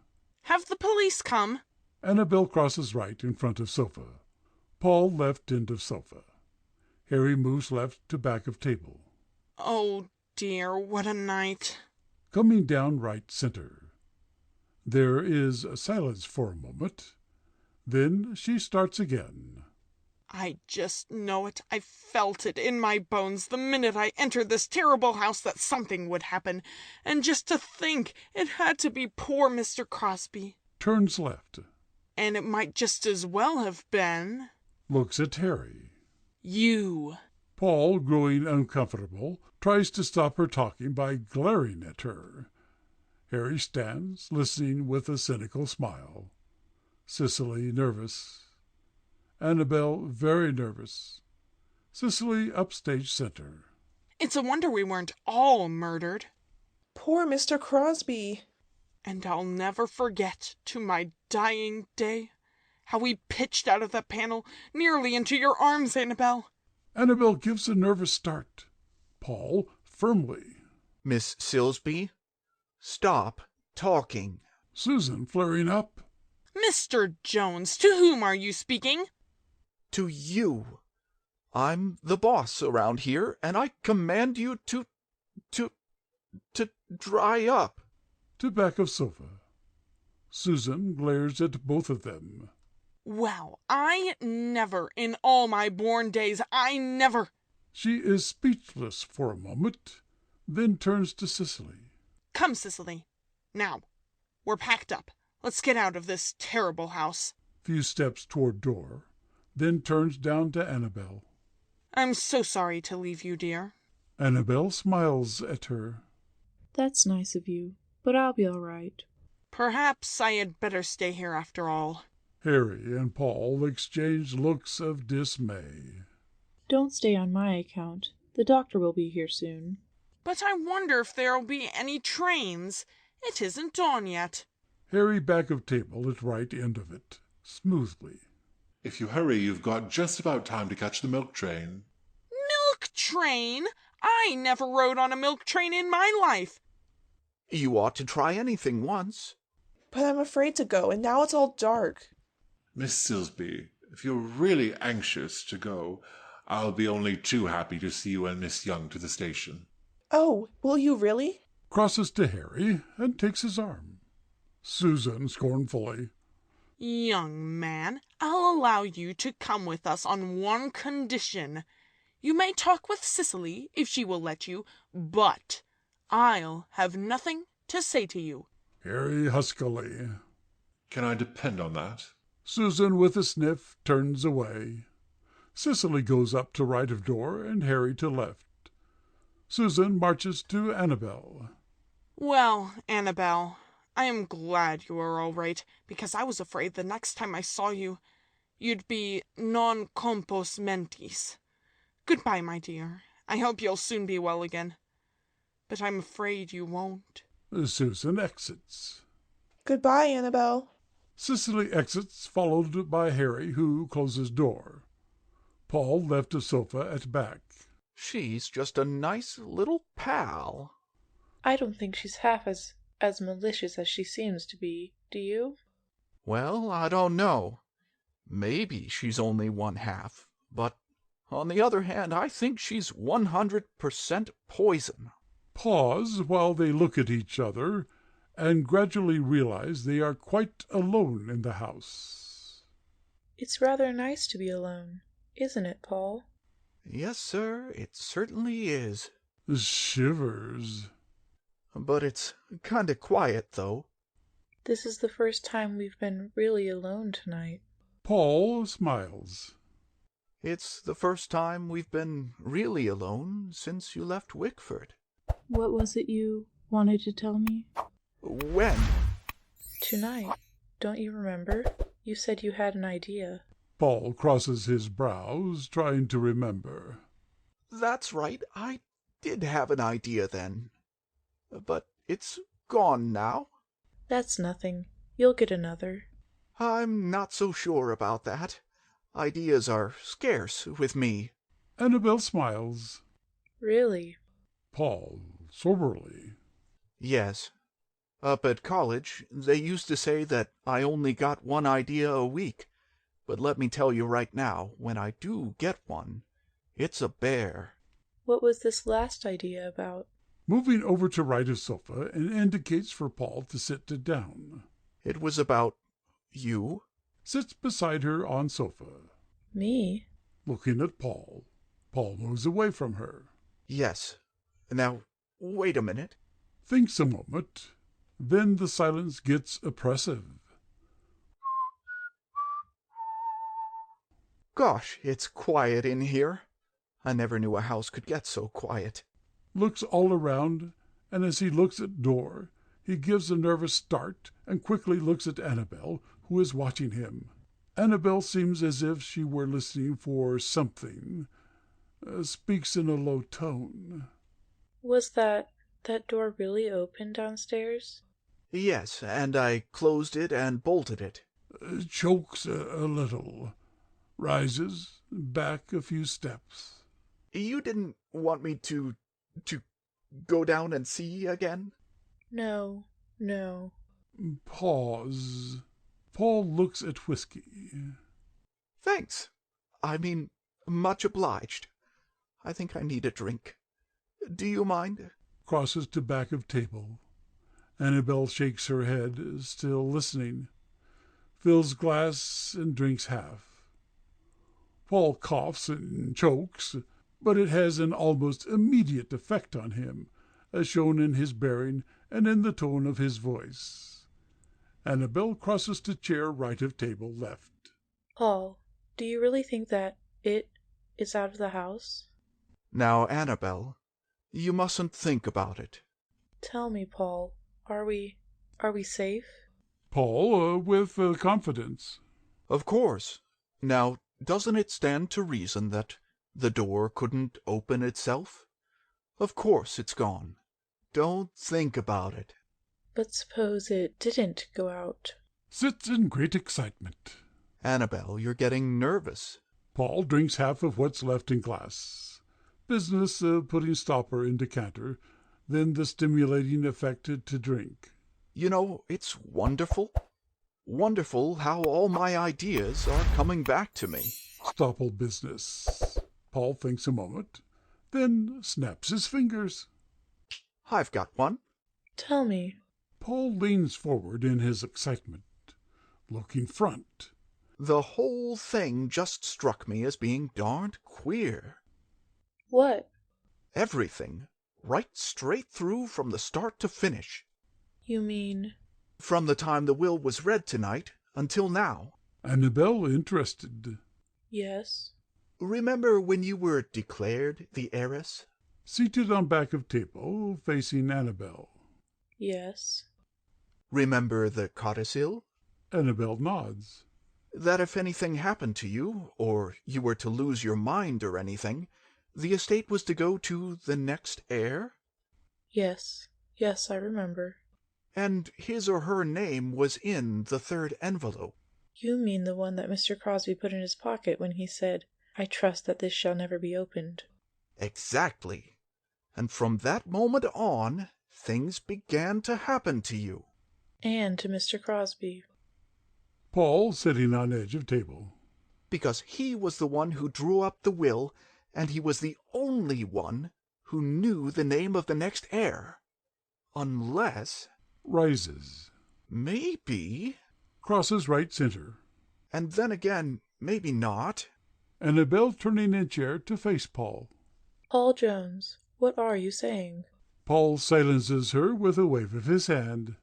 Have the police come? Annabel crosses right in front of sofa. Paul left end of sofa. Harry moves left to back of table. Oh, dear, what a night. Coming down right center. There is a silence for a moment. Then she starts again. I just know it. I felt it in my bones the minute I entered this terrible house that something would happen. And just to think, it had to be poor Mr. Crosby. Turns left. And it might just as well have been... Looks at Harry. You. Paul, growing uncomfortable, tries to stop her talking by glaring at her. Harry stands, listening with a cynical smile. Cicely nervous. Annabel very nervous. Cicely upstage center. It's a wonder we weren't all murdered. Poor Mr. Crosby. And I'll never forget, to my dying day, how we pitched out of that panel nearly into your arms, Annabel. Annabel gives a nervous start. Paul firmly. Miss Silsby, stop talking. Susan flaring up. Mr. Jones, to whom are you speaking? To you. I'm the boss around here, and I command you to dry up. To back of sofa. Susan glares at both of them. Well, I never, in all my born days, I never... She is speechless for a moment, then turns to Cicely. Come, Cicely. Now, we're packed up. Let's get out of this terrible house. Few steps toward door, then turns down to Annabel. I'm so sorry to leave you, dear. Annabel smiles at her. That's nice of you, but I'll be all right. Perhaps I had better stay here after all. Harry and Paul exchange looks of dismay. Don't stay on my account. The doctor will be here soon. But I wonder if there'll be any trains. It isn't dawn yet. Harry back of table at right end of it, smoothly. If you hurry, you've got just about time to catch the milk train. Milk train? I never rode on a milk train in my life. You ought to try anything once. But I'm afraid to go, and now it's all dark. Miss Silsby, if you're really anxious to go, I'll be only too happy to see you and Miss Young to the station. Oh, will you really? Crosses to Harry and takes his arm. Susan scornfully. Young man, I'll allow you to come with us on one condition. You may talk with Cicely, if she will let you, but I'll have nothing to say to you. Harry huskily. Can I depend on that? Susan, with a sniff, turns away. Cicely goes up to right of door and Harry to left. Susan marches to Annabel. Well, Annabel, I am glad you are all right, because I was afraid the next time I saw you, you'd be non compos mentis. Goodbye, my dear. I hope you'll soon be well again. But I'm afraid you won't. Susan exits. Goodbye, Annabel. Cicely exits, followed by Harry, who closes door. Paul left a sofa at back. She's just a nice little pal. I don't think she's half as malicious as she seems to be, do you? Well, I don't know. Maybe she's only one half, but on the other hand, I think she's 100% poison. Pause while they look at each other and gradually realize they are quite alone in the house. It's rather nice to be alone, isn't it, Paul? Yes, sir, it certainly is. Shivers. But it's kinda quiet, though. This is the first time we've been really alone tonight. Paul smiles. It's the first time we've been really alone since you left Wickford. What was it you wanted to tell me? When? Tonight. Don't you remember? You said you had an idea. Paul crosses his brows, trying to remember. That's right, I did have an idea then. But it's gone now. That's nothing. You'll get another. I'm not so sure about that. Ideas are scarce with me. Annabel smiles. Really? Paul, soberly. Yes. Up at college, they used to say that I only got one idea a week. But let me tell you right now, when I do get one, it's a bear. What was this last idea about? Moving over to right of sofa and indicates for Paul to sit down. It was about you. Sits beside her on sofa. Me? Looking at Paul. Paul moves away from her. Yes. Now, wait a minute. Thinks a moment. Then the silence gets oppressive. Gosh, it's quiet in here. I never knew a house could get so quiet. Looks all around, and as he looks at door, he gives a nervous start and quickly looks at Annabel, who is watching him. Annabel seems as if she were listening for something. Speaks in a low tone. Was that door really open downstairs? Yes, and I closed it and bolted it. Chokes a little. Rises back a few steps. You didn't want me to go down and see again? No. Pause. Paul looks at whiskey. Thanks. I mean, much obliged. I think I need a drink. Do you mind? Crosses to back of table. Annabel shakes her head, still listening. Fills glass and drinks half. Paul coughs and chokes, but it has an almost immediate effect on him, as shown in his bearing and in the tone of his voice. Annabel crosses to chair right of table left. Paul, do you really think that it is out of the house? Now, Annabel, you mustn't think about it. Tell me, Paul, are we safe? Paul, with confidence. Of course. Now, doesn't it stand to reason that the door couldn't open itself? Of course it's gone. Don't think about it. But suppose it didn't go out? Sits in great excitement. Annabel, you're getting nervous. Paul drinks half of what's left in glass. Business putting stopper in decanter, then the stimulating effect to drink. You know, it's wonderful. Wonderful how all my ideas are coming back to me. Stopple business. Paul thinks a moment, then snaps his fingers. I've got one. Tell me. Paul leans forward in his excitement, looking front. The whole thing just struck me as being darned queer. What? Everything. Right straight through from the start to finish. You mean? From the time the will was read tonight until now. Annabel interested. Yes. Remember when you were declared the heiress? Seated on back of table, facing Annabel. Yes. Remember the codicil? Annabel nods. That if anything happened to you, or you were to lose your mind or anything, the estate was to go to the next heir? Yes, I remember. And his or her name was in the third envelope. You mean the one that Mr. Crosby put in his pocket when he said, "I trust that this shall never be opened." Exactly. And from that moment on, things began to happen to you. And to Mr. Crosby. Paul, sitting on edge of table. Because he was the one who drew up the will, and he was the only one who knew the name of the next heir. Unless... Rises. Maybe... Crosses right center. And then again, maybe not. Annabel turning in chair to face Paul. Paul Jones, what are you saying? Paul silences her with a wave of his hand.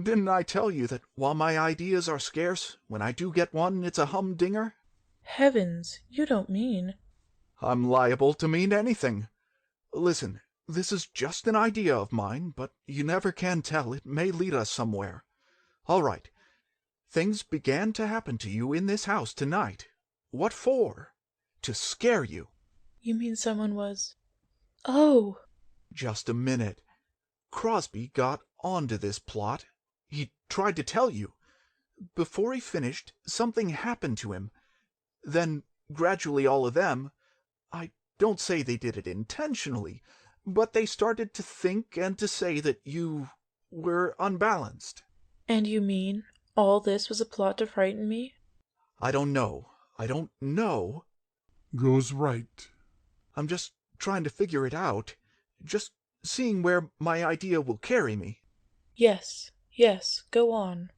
Didn't I tell you that while my ideas are scarce, when I do get one, it's a humdinger? Heavens, you don't mean... I'm liable to mean anything. Listen, this is just an idea of mine, but you never can tell. It may lead us somewhere. All right. Things began to happen to you in this house tonight. What for? To scare you. You mean someone was... Oh! Just a minute. Crosby got onto this plot. He tried to tell you. Before he finished, something happened to him. Then, gradually all of them, I don't say they did it intentionally, but they started to think and to say that you were unbalanced. And you mean all this was a plot to frighten me? I don't know. Goes right. I'm just trying to figure it out. Just seeing where my idea will carry me. Yes, go on.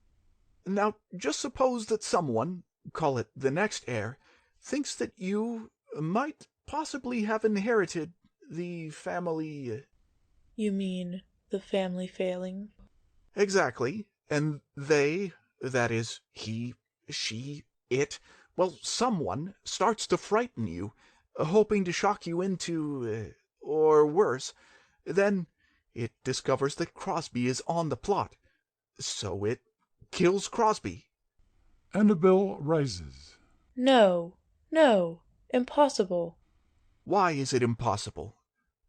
Now, just suppose that someone, call it the next heir, thinks that you might possibly have inherited the family... You mean the family failing? Exactly. And they, that is, he, she, it, well, someone starts to frighten you, hoping to shock you into, or worse. Then it discovers that Crosby is on the plot. So it kills Crosby. Annabel rises. No, impossible. Why is it impossible?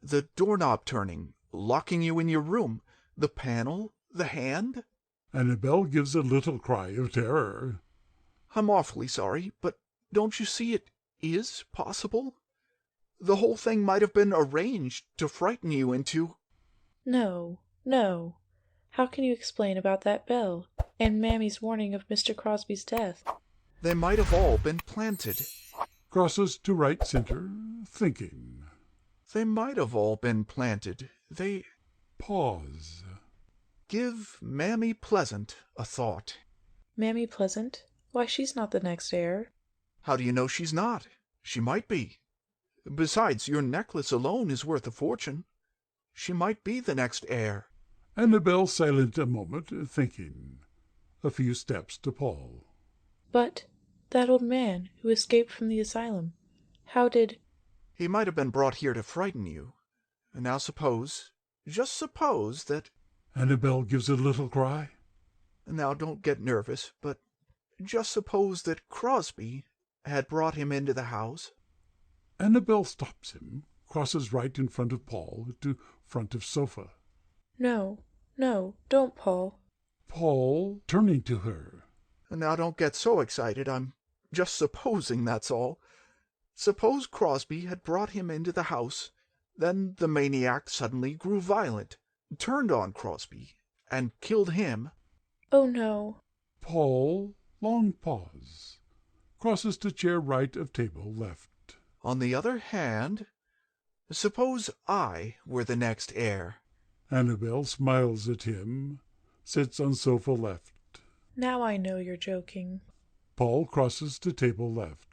The doorknob turning, locking you in your room, the panel, the hand? Annabel gives a little cry of terror. I'm awfully sorry, but don't you see it is possible? The whole thing might have been arranged to frighten you into... No. How can you explain about that bell, and Mammy's warning of Mr. Crosby's death? They might have all been planted. Crosses to right center, thinking. They might have all been planted. They... Pause. Give Mammy Pleasant a thought. Mammy Pleasant? Why, she's not the next heir. How do you know she's not? She might be. Besides, your necklace alone is worth a fortune. She might be the next heir. Annabel silent a moment, thinking. A few steps to Paul. But that old man who escaped from the asylum, how did... He might have been brought here to frighten you. Now suppose, just suppose that... Annabel gives a little cry. Now don't get nervous, but just suppose that Crosby had brought him into the house. Annabel stops him, crosses right in front of Paul to front of sofa. No, don't, Paul. Paul, turning to her. Now don't get so excited. I'm just supposing, that's all. Suppose Crosby had brought him into the house. Then the maniac suddenly grew violent, turned on Crosby, and killed him. Oh, no. Paul, long pause. Crosses to chair right of table left. On the other hand, suppose I were the next heir. Annabel smiles at him, sits on sofa left. Now I know you're joking. Paul crosses to table left.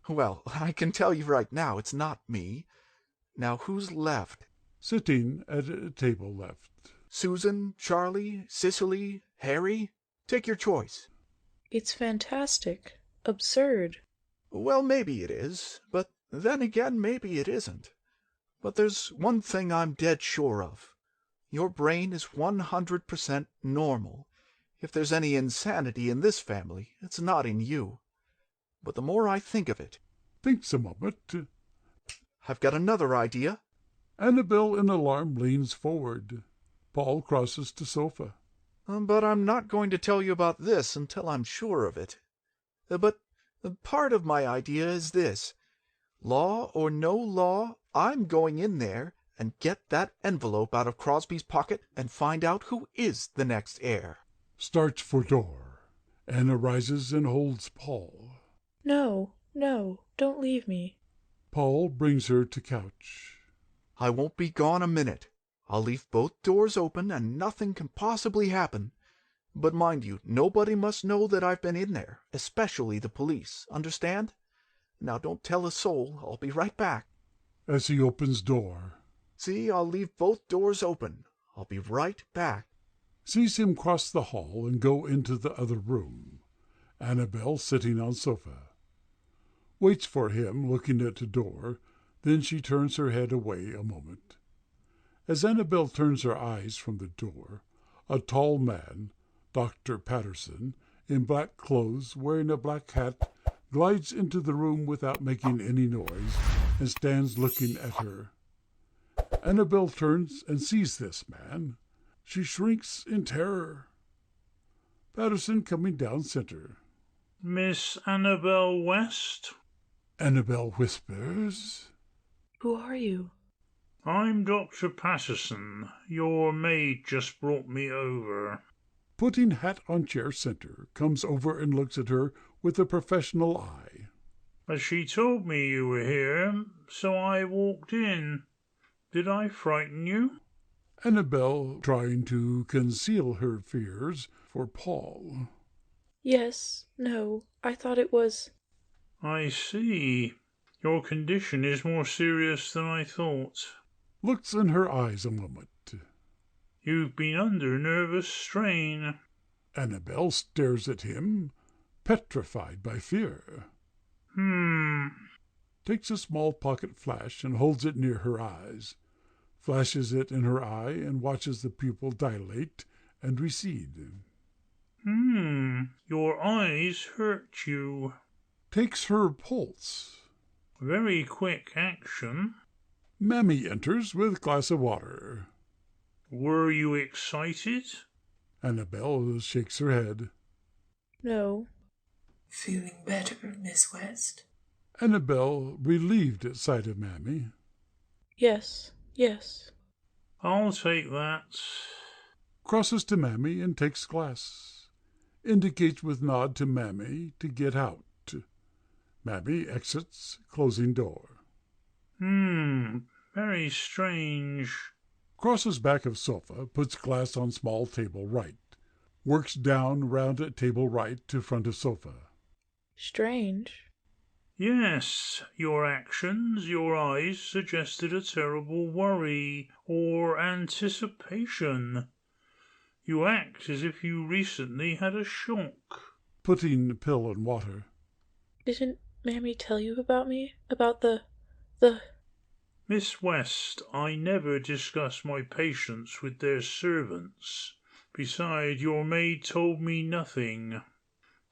Well, I can tell you right now it's not me. Now who's left? Sitting at a table left. Susan, Charlie, Cicely, Harry? Take your choice. It's fantastic. Absurd. Well, maybe it is, but then again, maybe it isn't. But there's one thing I'm dead sure of. Your brain is 100% normal. If there's any insanity in this family, it's not in you. But the more I think of it... Thinks a moment. I've got another idea. Annabel in alarm leans forward. Paul crosses to sofa. But I'm not going to tell you about this until I'm sure of it. But part of my idea is this. Law or no law, I'm going in there, and get that envelope out of Crosby's pocket and find out who is the next heir. Starts for door. Anna rises and holds Paul. No, no, don't leave me. Paul brings her to couch. I won't be gone a minute. I'll leave both doors open and nothing can possibly happen. But mind you, nobody must know that I've been in there, especially the police. Understand? Now don't tell a soul. I'll be right back. As he opens door. See, I'll leave both doors open. I'll be right back. Sees him cross the hall and go into the other room. Annabel sitting on sofa. Waits for him, looking at the door. Then she turns her head away a moment. As Annabel turns her eyes from the door, a tall man, Dr. Patterson, in black clothes, wearing a black hat, glides into the room without making any noise and stands looking at her. Annabel turns and sees this man. She shrinks in terror. Patterson coming down center. Miss Annabel West? Annabel whispers. Who are you? I'm Dr. Patterson. Your maid just brought me over. Putting hat on chair center, comes over and looks at her with a professional eye. She told me you were here, so I walked in. Did I frighten you? Annabel trying to conceal her fears for Paul. Yes, no, I thought it was... I see. Your condition is more serious than I thought. Looks in her eyes a moment. You've been under nervous strain. Annabel stares at him, petrified by fear. Takes a small pocket flash and holds it near her eyes. Flashes it in her eye and watches the pupil dilate and recede. Your eyes hurt you. Takes her pulse. Very quick action. Mammy enters with glass of water. Were you excited? Annabel shakes her head. No. Feeling better, Miss West? Annabel relieved at sight of Mammy. Yes, yes. I'll take that. Crosses to Mammy and takes glass. Indicates with nod to Mammy to get out. Mammy exits, closing door. Very strange. Crosses back of sofa, puts glass on small table right. Works down round at table right to front of sofa. Strange. Yes, your actions, your eyes suggested a terrible worry or anticipation. You act as if you recently had a shock. Putting pill in water. Didn't Mammy tell you about me? About the... Miss West, I never discuss my patients with their servants. Besides, your maid told me nothing.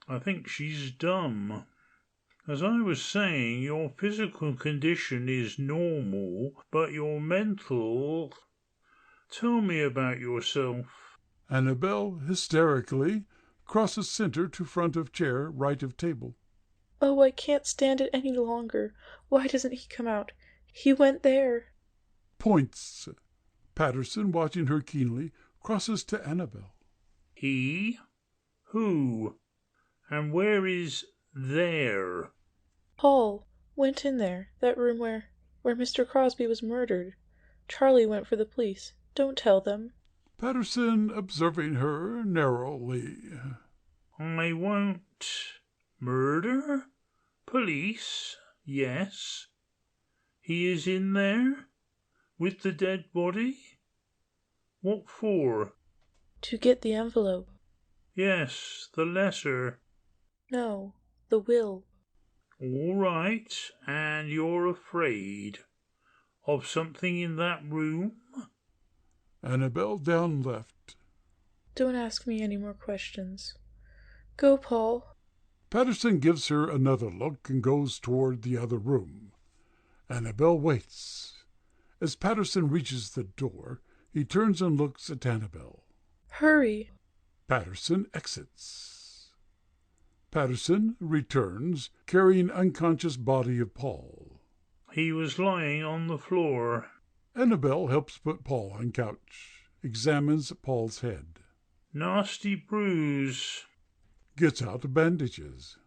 I think she's dumb. As I was saying, your physical condition is normal, but your mental... Tell me about yourself. Annabel, hysterically, crosses center to front of chair, right of table. Oh, I can't stand it any longer. Why doesn't he come out? He went there. Points. Patterson, watching her keenly, crosses to Annabel. He? Who? And where is there? Paul went in there, that room where Mr. Crosby was murdered. Charlie went for the police. Don't tell them. Patterson, observing her narrowly. I won't. Murder? Police? Yes. He is in there? With the dead body? What for? To get the envelope. Yes, the letter. No, the will. All right, and you're afraid of something in that room? Annabel down left. Don't ask me any more questions. Go, Paul. Patterson gives her another look and goes toward the other room. Annabel waits. As Patterson reaches the door, he turns and looks at Annabel. Hurry. Patterson exits. Patterson returns, carrying unconscious body of Paul. He was lying on the floor. Annabel helps put Paul on couch, examines Paul's head. Nasty bruise. Gets out bandages.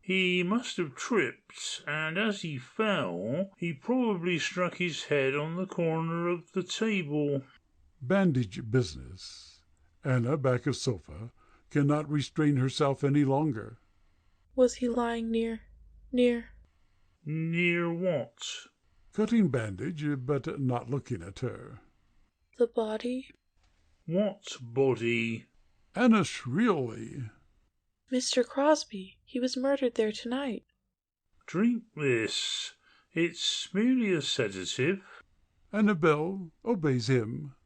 He must have tripped, and as he fell, he probably struck his head on the corner of the table. Bandage business. Anna, back of sofa, cannot restrain herself any longer. Was he lying near? Near what? Cutting bandage, but not looking at her. The body? What body? Anna shrilly. Mr. Crosby. He was murdered there tonight. Drink this. It's merely a sedative. Annabel obeys him.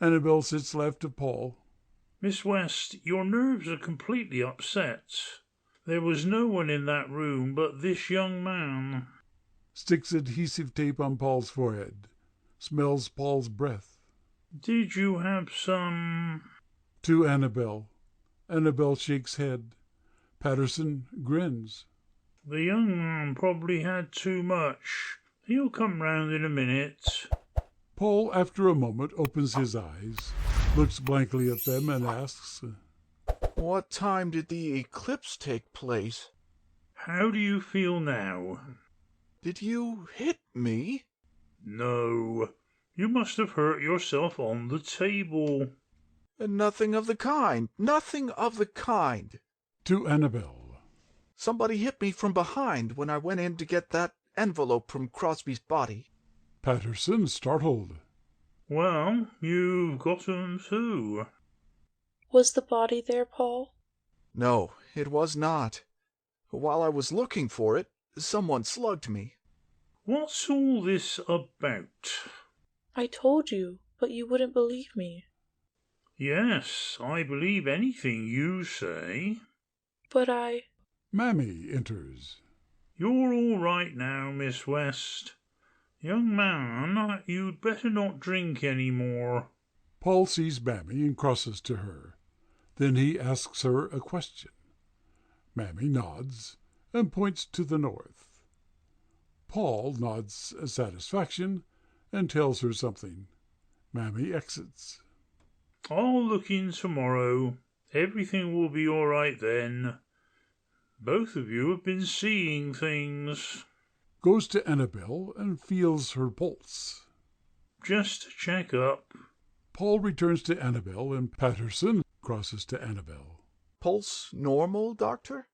Annabel sits left of Paul. Miss West, your nerves are completely upset. There was no one in that room but this young man. Sticks adhesive tape on Paul's forehead. Smells Paul's breath. Did you have some... To Annabel. Annabel shakes head. Patterson grins. The young man probably had too much. He'll come round in a minute. Paul, after a moment, opens his eyes, looks blankly at them, and asks, What time did the eclipse take place? How do you feel now? Did you hit me? No. You must have hurt yourself on the table. Nothing of the kind. Nothing of the kind. To Annabel. Somebody hit me from behind when I went in to get that envelope from Crosby's body. Patterson, startled. Well, you've got 'em too. Was the body there, Paul? No, it was not. While I was looking for it, someone slugged me. What's all this about? I told you, but you wouldn't believe me. Yes, I believe anything you say. But I... Mammy enters. You're all right now, Miss West. Young man, you'd better not drink any more. Paul sees Mammy and crosses to her. Then he asks her a question. Mammy nods and points to the north. Paul nods satisfaction and tells her something. Mammy exits. I'll look in tomorrow. Everything will be all right then. Both of you have been seeing things. Goes to Annabel and feels her pulse. Just check up. Paul returns to Annabel and Patterson crosses to Annabel. Pulse normal, Doctor?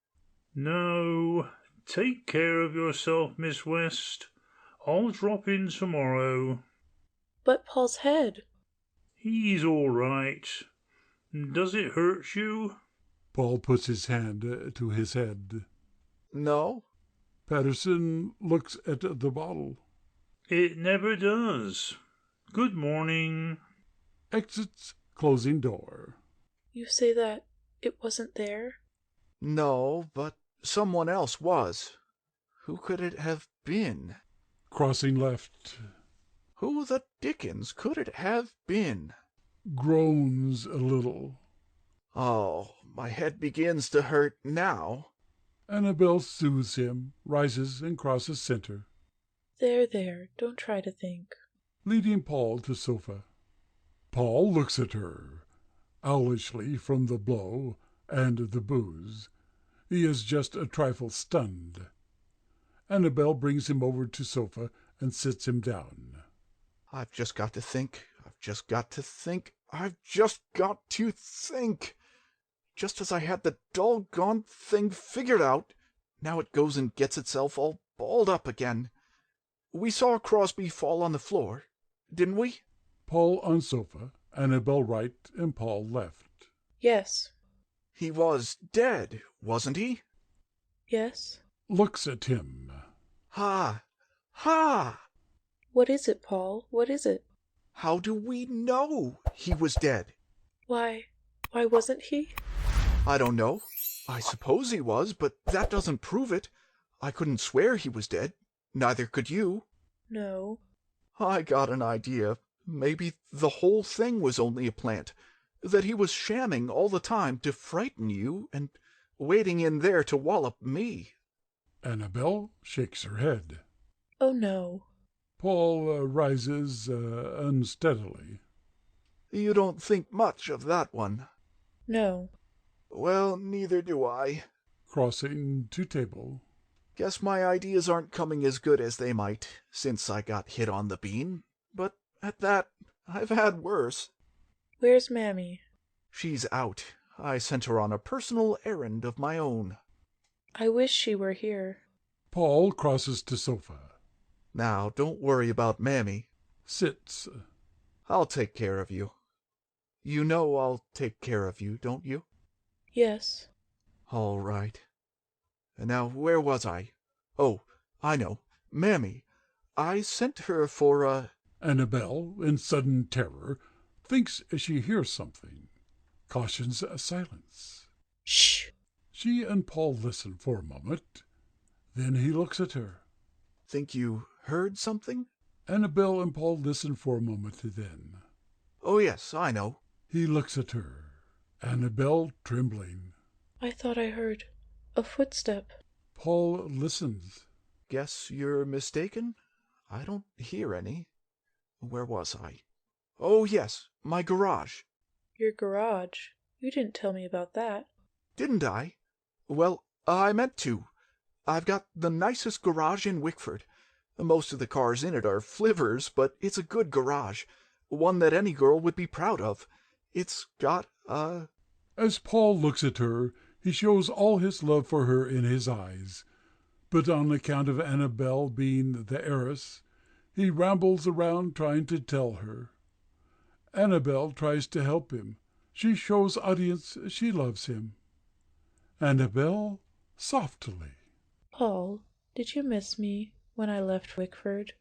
No. Take care of yourself, Miss West. I'll drop in tomorrow. But Paul's head. He's all right. Does it hurt you? Paul puts his hand to his head. No. Patterson looks at the bottle. It never does. Good morning. Exits, closing door. You say that it wasn't there? No, but someone else was. Who could it have been? Crossing left. Who the dickens could it have been? Groans a little. Oh, my head begins to hurt now. Annabel soothes him, rises and crosses center. There, don't try to think. Leading Paul to sofa. Paul looks at her, owlishly from the blow and the booze. He is just a trifle stunned. Annabel brings him over to sofa and sits him down. I've just got to think. I've just got to think. Just as I had the doggone thing figured out, now it goes and gets itself all balled up again. We saw Crosby fall on the floor, didn't we? Paul on sofa, Annabel right and Paul left. Yes. He was dead, wasn't he? Yes. Looks at him. Ha! What is it, Paul? What is it? How do we know he was dead? Why wasn't he? I don't know. I suppose he was, but that doesn't prove it. I couldn't swear he was dead. Neither could you. No. I got an idea. Maybe the whole thing was only a plant. That he was shamming all the time to frighten you and waiting in there to wallop me. Annabel shakes her head. Oh, no. Paul rises unsteadily. You don't think much of that one? No. Well, neither do I. Crossing to table. Guess my ideas aren't coming as good as they might, since I got hit on the bean. But at that, I've had worse. Where's Mammy? She's out. I sent her on a personal errand of my own. I wish she were here. Paul crosses to sofa. Now, don't worry about Mammy. Sits. I'll take care of you. You know I'll take care of you, don't you? Yes. All right. And now, where was I? Oh, I know. Mammy. I sent her for a... Annabel, in sudden terror, thinks she hears something. Cautions silence. Shh! She and Paul listen for a moment. Then he looks at her. Think you heard something? Annabel and Paul listen for a moment then. Oh, yes, I know. He looks at her. Annabel trembling. I thought I heard a footstep. Paul listens. Guess you're mistaken. I don't hear any. Where was I? Oh, yes, my garage. Your garage? You didn't tell me about that. Didn't I? Well, I meant to. I've got the nicest garage in Wickford. Most of the cars in it are flivvers, but it's a good garage. One that any girl would be proud of. It's got a... As Paul looks at her, he shows all his love for her in his eyes. But on account of Annabel being the heiress, he rambles around trying to tell her. Annabel tries to help him. She shows audience she loves him. Annabel, softly. Paul, did you miss me when I left Wickford?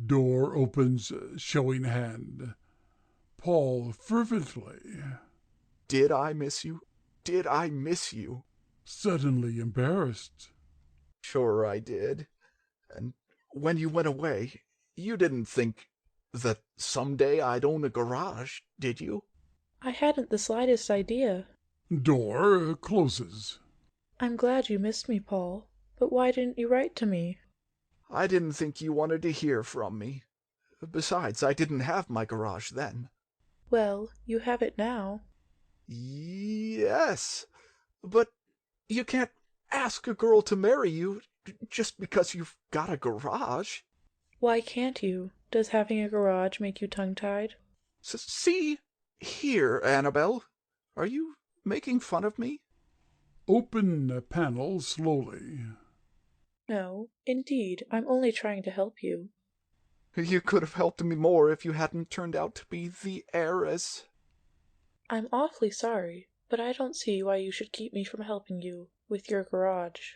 Door opens, showing hand. Paul fervently. Did I miss you? Did I miss you? Suddenly embarrassed. Sure I did. And when you went away, you didn't think that someday I'd own a garage, did you? I hadn't the slightest idea. Door closes. I'm glad you missed me, Paul. But why didn't you write to me? I didn't think you wanted to hear from me. Besides, I didn't have my garage then. Well, you have it now. Yes, but you can't ask a girl to marry you just because you've got a garage. Why can't you? Does having a garage make you tongue-tied? See here, Annabel. Are you making fun of me? Open panel slowly. No, indeed, I'm only trying to help you. You could have helped me more if you hadn't turned out to be the heiress. I'm awfully sorry, but I don't see why you should keep me from helping you with your garage.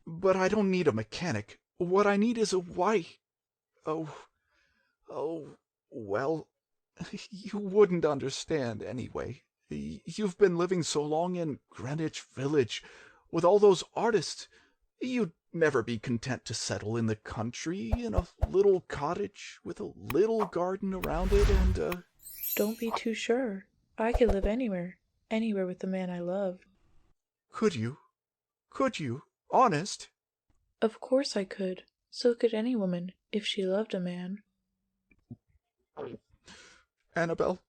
But I don't need a mechanic. What I need is a wife. Well, you wouldn't understand anyway. You've been living so long in Greenwich Village with all those artists. You'd never be content to settle in the country in a little cottage with a little garden around it and, Don't be too sure. I could live anywhere with the man I love. Could you? Could you? Honest? Of course I could. So could any woman, if she loved a man. Annabel,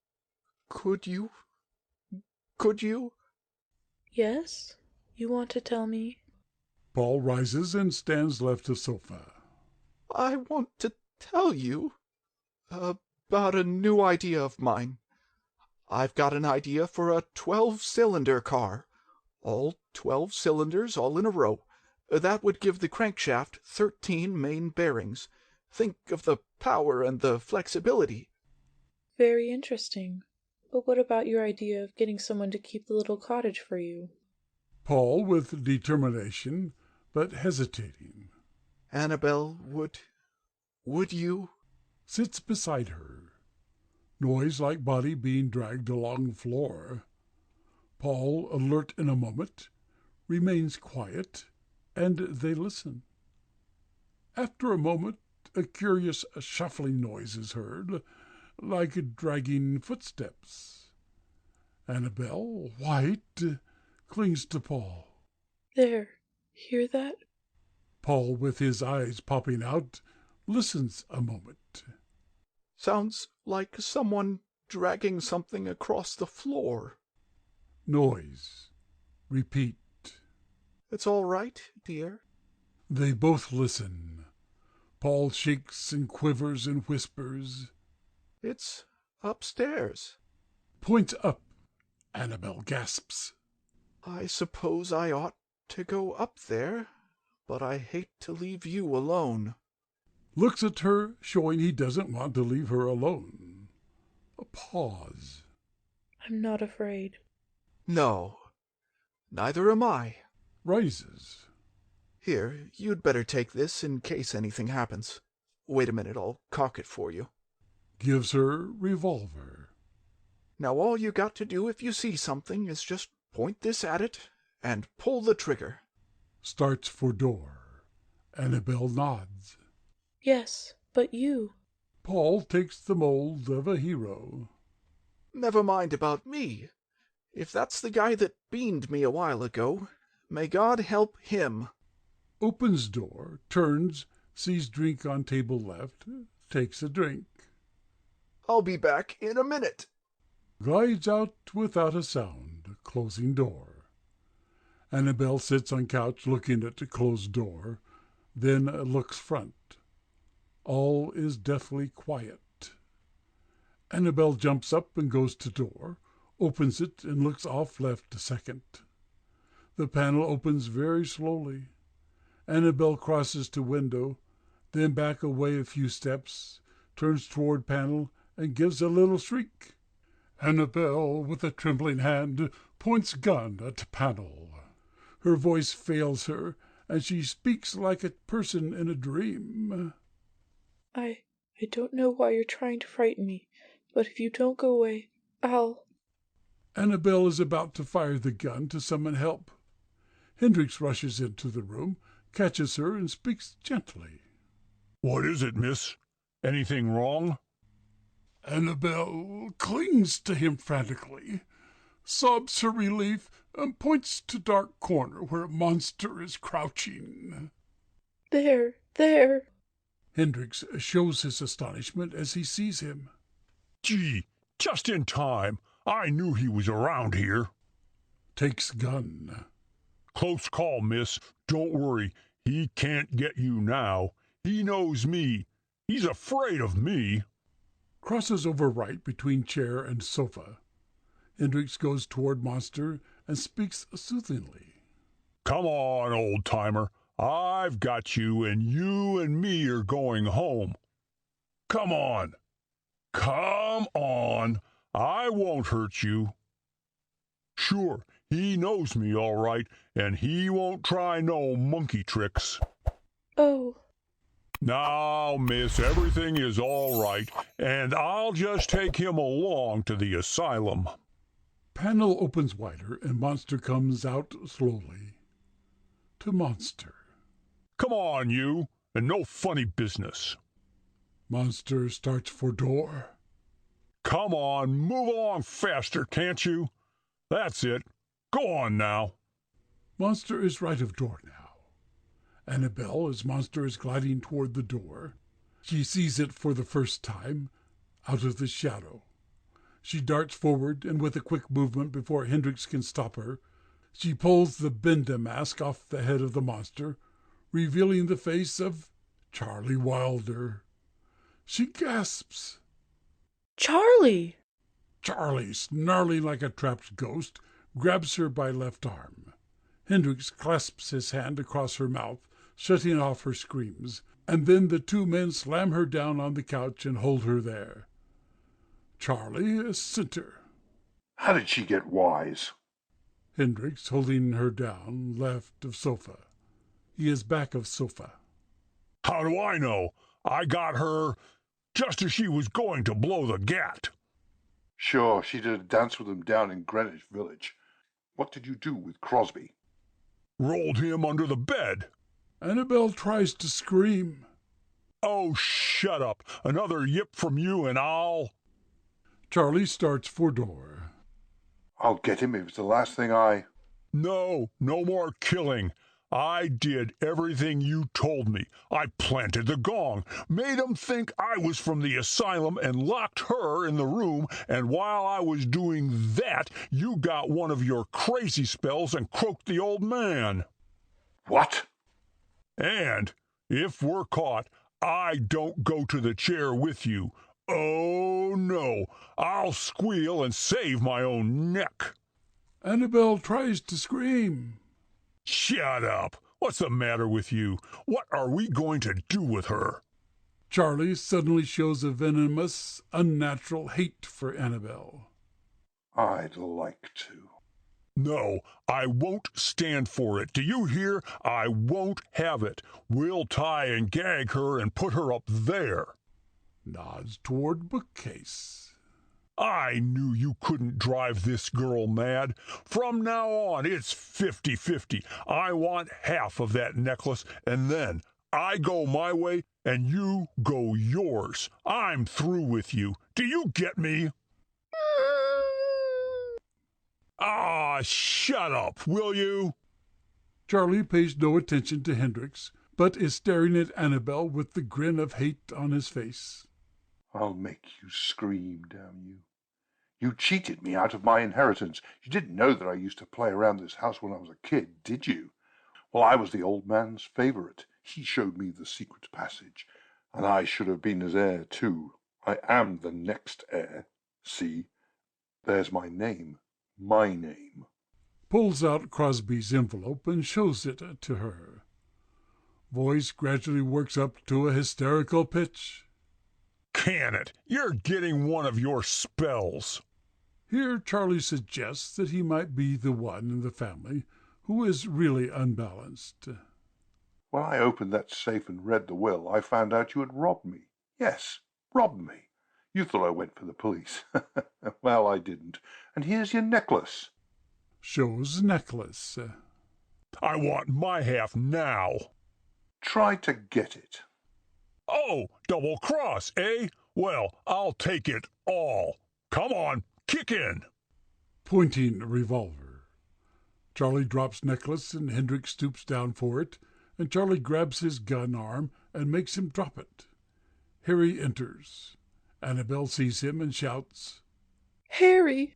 could you? Could you? Yes? You want to tell me? Paul rises and stands left of sofa. I want to tell you about a new idea of mine. I've got an idea for a 12-cylinder car. All 12 cylinders all in a row. That would give the crankshaft 13 main bearings. Think of the power and the flexibility. Very interesting. But what about your idea of getting someone to keep the little cottage for you? Paul, with determination, but hesitating. Annabel, would you? Sits beside her. Noise like body being dragged along floor. Paul, alert in a moment, remains quiet, and they listen. After a moment, a curious shuffling noise is heard, like dragging footsteps. Annabel, white, clings to Paul. There, hear that? Paul, with his eyes popping out, listens a moment. Sounds like someone dragging something across the floor. Noise. Repeat. It's all right, dear. They both listen. Paul shakes and quivers and whispers. It's upstairs. Points up. Annabel gasps. I suppose I ought to go up there, but I hate to leave you alone. Looks at her, showing he doesn't want to leave her alone. A pause. I'm not afraid. No, neither am I. Rises. Here, you'd better take this in case anything happens. Wait a minute, I'll cock it for you. Gives her revolver. Now all you got to do if you see something is just point this at it and pull the trigger. Starts for door. Annabel nods. Yes, but you. Paul takes the mold of a hero. Never mind about me. If that's the guy that beamed me a while ago, may God help him. Opens door, turns, sees drink on table left, takes a drink. I'll be back in a minute. Glides out without a sound, closing door. Annabel sits on couch looking at the closed door, then looks front. All is deathly quiet. Annabel jumps up and goes to door, opens it and looks off left a second. The panel opens very slowly. Annabel crosses to window, then back away a few steps, turns toward panel and gives a little shriek. Annabel, with a trembling hand, points gun at panel. Her voice fails her, and she speaks like a person in a dream. I don't know why you're trying to frighten me, but if you don't go away, I'll... Annabel is about to fire the gun to summon help. Hendricks rushes into the room, catches her, and speaks gently. What is it, miss? Anything wrong? Annabel clings to him frantically, sobs her relief, and points to dark corner where a monster is crouching. There! Hendricks shows his astonishment as he sees him. Gee, just in time. I knew he was around here. Takes gun. Close call, miss. Don't worry. He can't get you now. He knows me. He's afraid of me. Crosses over right between chair and sofa. Hendricks goes toward monster and speaks soothingly. Come on, old-timer. I've got you, and you and me are going home. Come on. Come on. I won't hurt you. Sure, he knows me all right, and he won't try no monkey tricks. Oh. Now, miss, everything is all right, and I'll just take him along to the asylum. Panel opens wider, and monster comes out slowly. To monster. Come on, you, and no funny business. Monster starts for door. Come on, move along faster, can't you? That's it. Go on now. Monster is right of door now. Annabel, as monster is gliding toward the door. She sees it for the first time, out of the shadow. She darts forward, and with a quick movement before Hendricks can stop her, she pulls the Benda mask off the head of the monster, revealing the face of Charlie Wilder. She gasps. Charlie! Charlie, snarling like a trapped ghost, grabs her by left arm. Hendricks clasps his hand across her mouth, shutting off her screams, and then the two men slam her down on the couch and hold her there. Charlie is center. How did she get wise? Hendricks, holding her down, left of sofa. He is back of sofa. How do I know? I got her just as she was going to blow the gat. Sure, she did a dance with him down in Greenwich Village. What did you do with Crosby? Rolled him under the bed. Annabel tries to scream. Oh, shut up. Another yip from you and I'll... Charlie starts for door. I'll get him if it's the last thing I... No more killing. I did everything you told me. I planted the gong, made 'em think I was from the asylum, and locked her in the room, and while I was doing that, you got one of your crazy spells and croaked the old man. What? And if we're caught, I don't go to the chair with you. Oh, no, I'll squeal and save my own neck. Annabelle tries to scream. Shut up. What's the matter with you? What are we going to do with her? Charlie suddenly shows a venomous, unnatural hate for Annabelle. I'd like to. No, I won't stand for it. Do you hear? I won't have it. We'll tie and gag her and put her up there. Nods toward bookcase. I knew you couldn't drive this girl mad. From now on, it's 50-50. I want half of that necklace, and then I go my way, and you go yours. I'm through with you. Do you get me? Ah, shut up, will you? Charlie pays no attention to Hendricks, but is staring at Annabelle with the grin of hate on his face. I'll make you scream, damn you. You cheated me out of my inheritance. You didn't know that I used to play around this house when I was a kid, did you? Well, I was the old man's favourite. He showed me the secret passage, and I should have been his heir too. I am the next heir. See, there's my name. My name. Pulls out Crosby's envelope and shows it to her. Voice gradually works up to a hysterical pitch. Can it? You're getting one of your spells. Here Charlie suggests that he might be the one in the family who is really unbalanced. When I opened that safe and read the will, I found out you had robbed me. Yes, robbed me. You thought I went for the police. Well, I didn't. And here's your necklace. Shows necklace. I want my half now. Try to get it. Oh, double cross, eh? Well, I'll take it all. Come on, kick in. Pointing a revolver. Charlie drops necklace and Hendricks stoops down for it, and Charlie grabs his gun arm and makes him drop it. Harry enters. Annabelle sees him and shouts, Harry!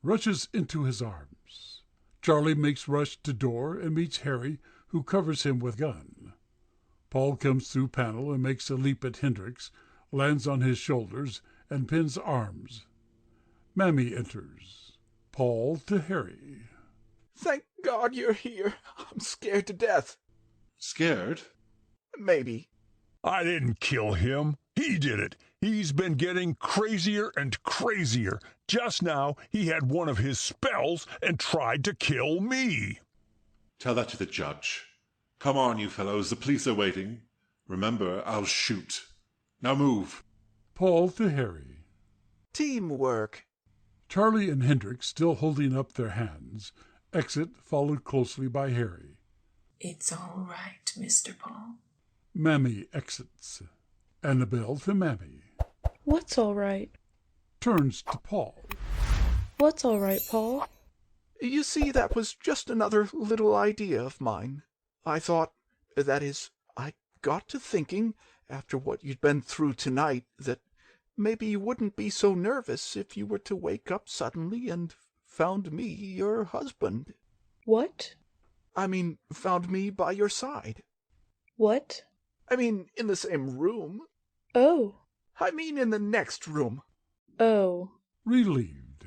Rushes into his arms. Charlie makes rush to door and meets Harry, who covers him with gun. Paul comes through panel and makes a leap at Hendricks, lands on his shoulders, and pins arms. Mammy enters. Paul to Harry. Thank God you're here. I'm scared to death. Scared? Maybe. I didn't kill him. He did it. He's been getting crazier and crazier. Just now, he had one of his spells and tried to kill me. Tell that to the judge. Come on, you fellows. The police are waiting. Remember, I'll shoot. Now move. Paul to Harry. Teamwork. Charlie and Hendricks, still holding up their hands, exit, followed closely by Harry. It's all right, Mr. Paul. Mammy exits. Annabelle to Mammy. What's all right? Turns to Paul. What's all right, Paul? You see, that was just another little idea of mine. I thought, that is, I got to thinking, after what you'd been through tonight, that maybe you wouldn't be so nervous if you were to wake up suddenly and found me your husband. What? I mean, found me by your side. What? I mean, in the same room. Oh. I mean, in the next room. Oh. Relieved.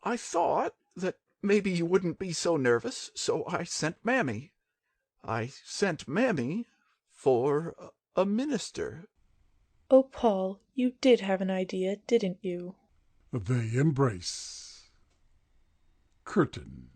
I thought that maybe you wouldn't be so nervous, so I sent Mammy. I sent Mammy for a minister. Oh, Paul, you did have an idea, didn't you? They embrace. Curtain.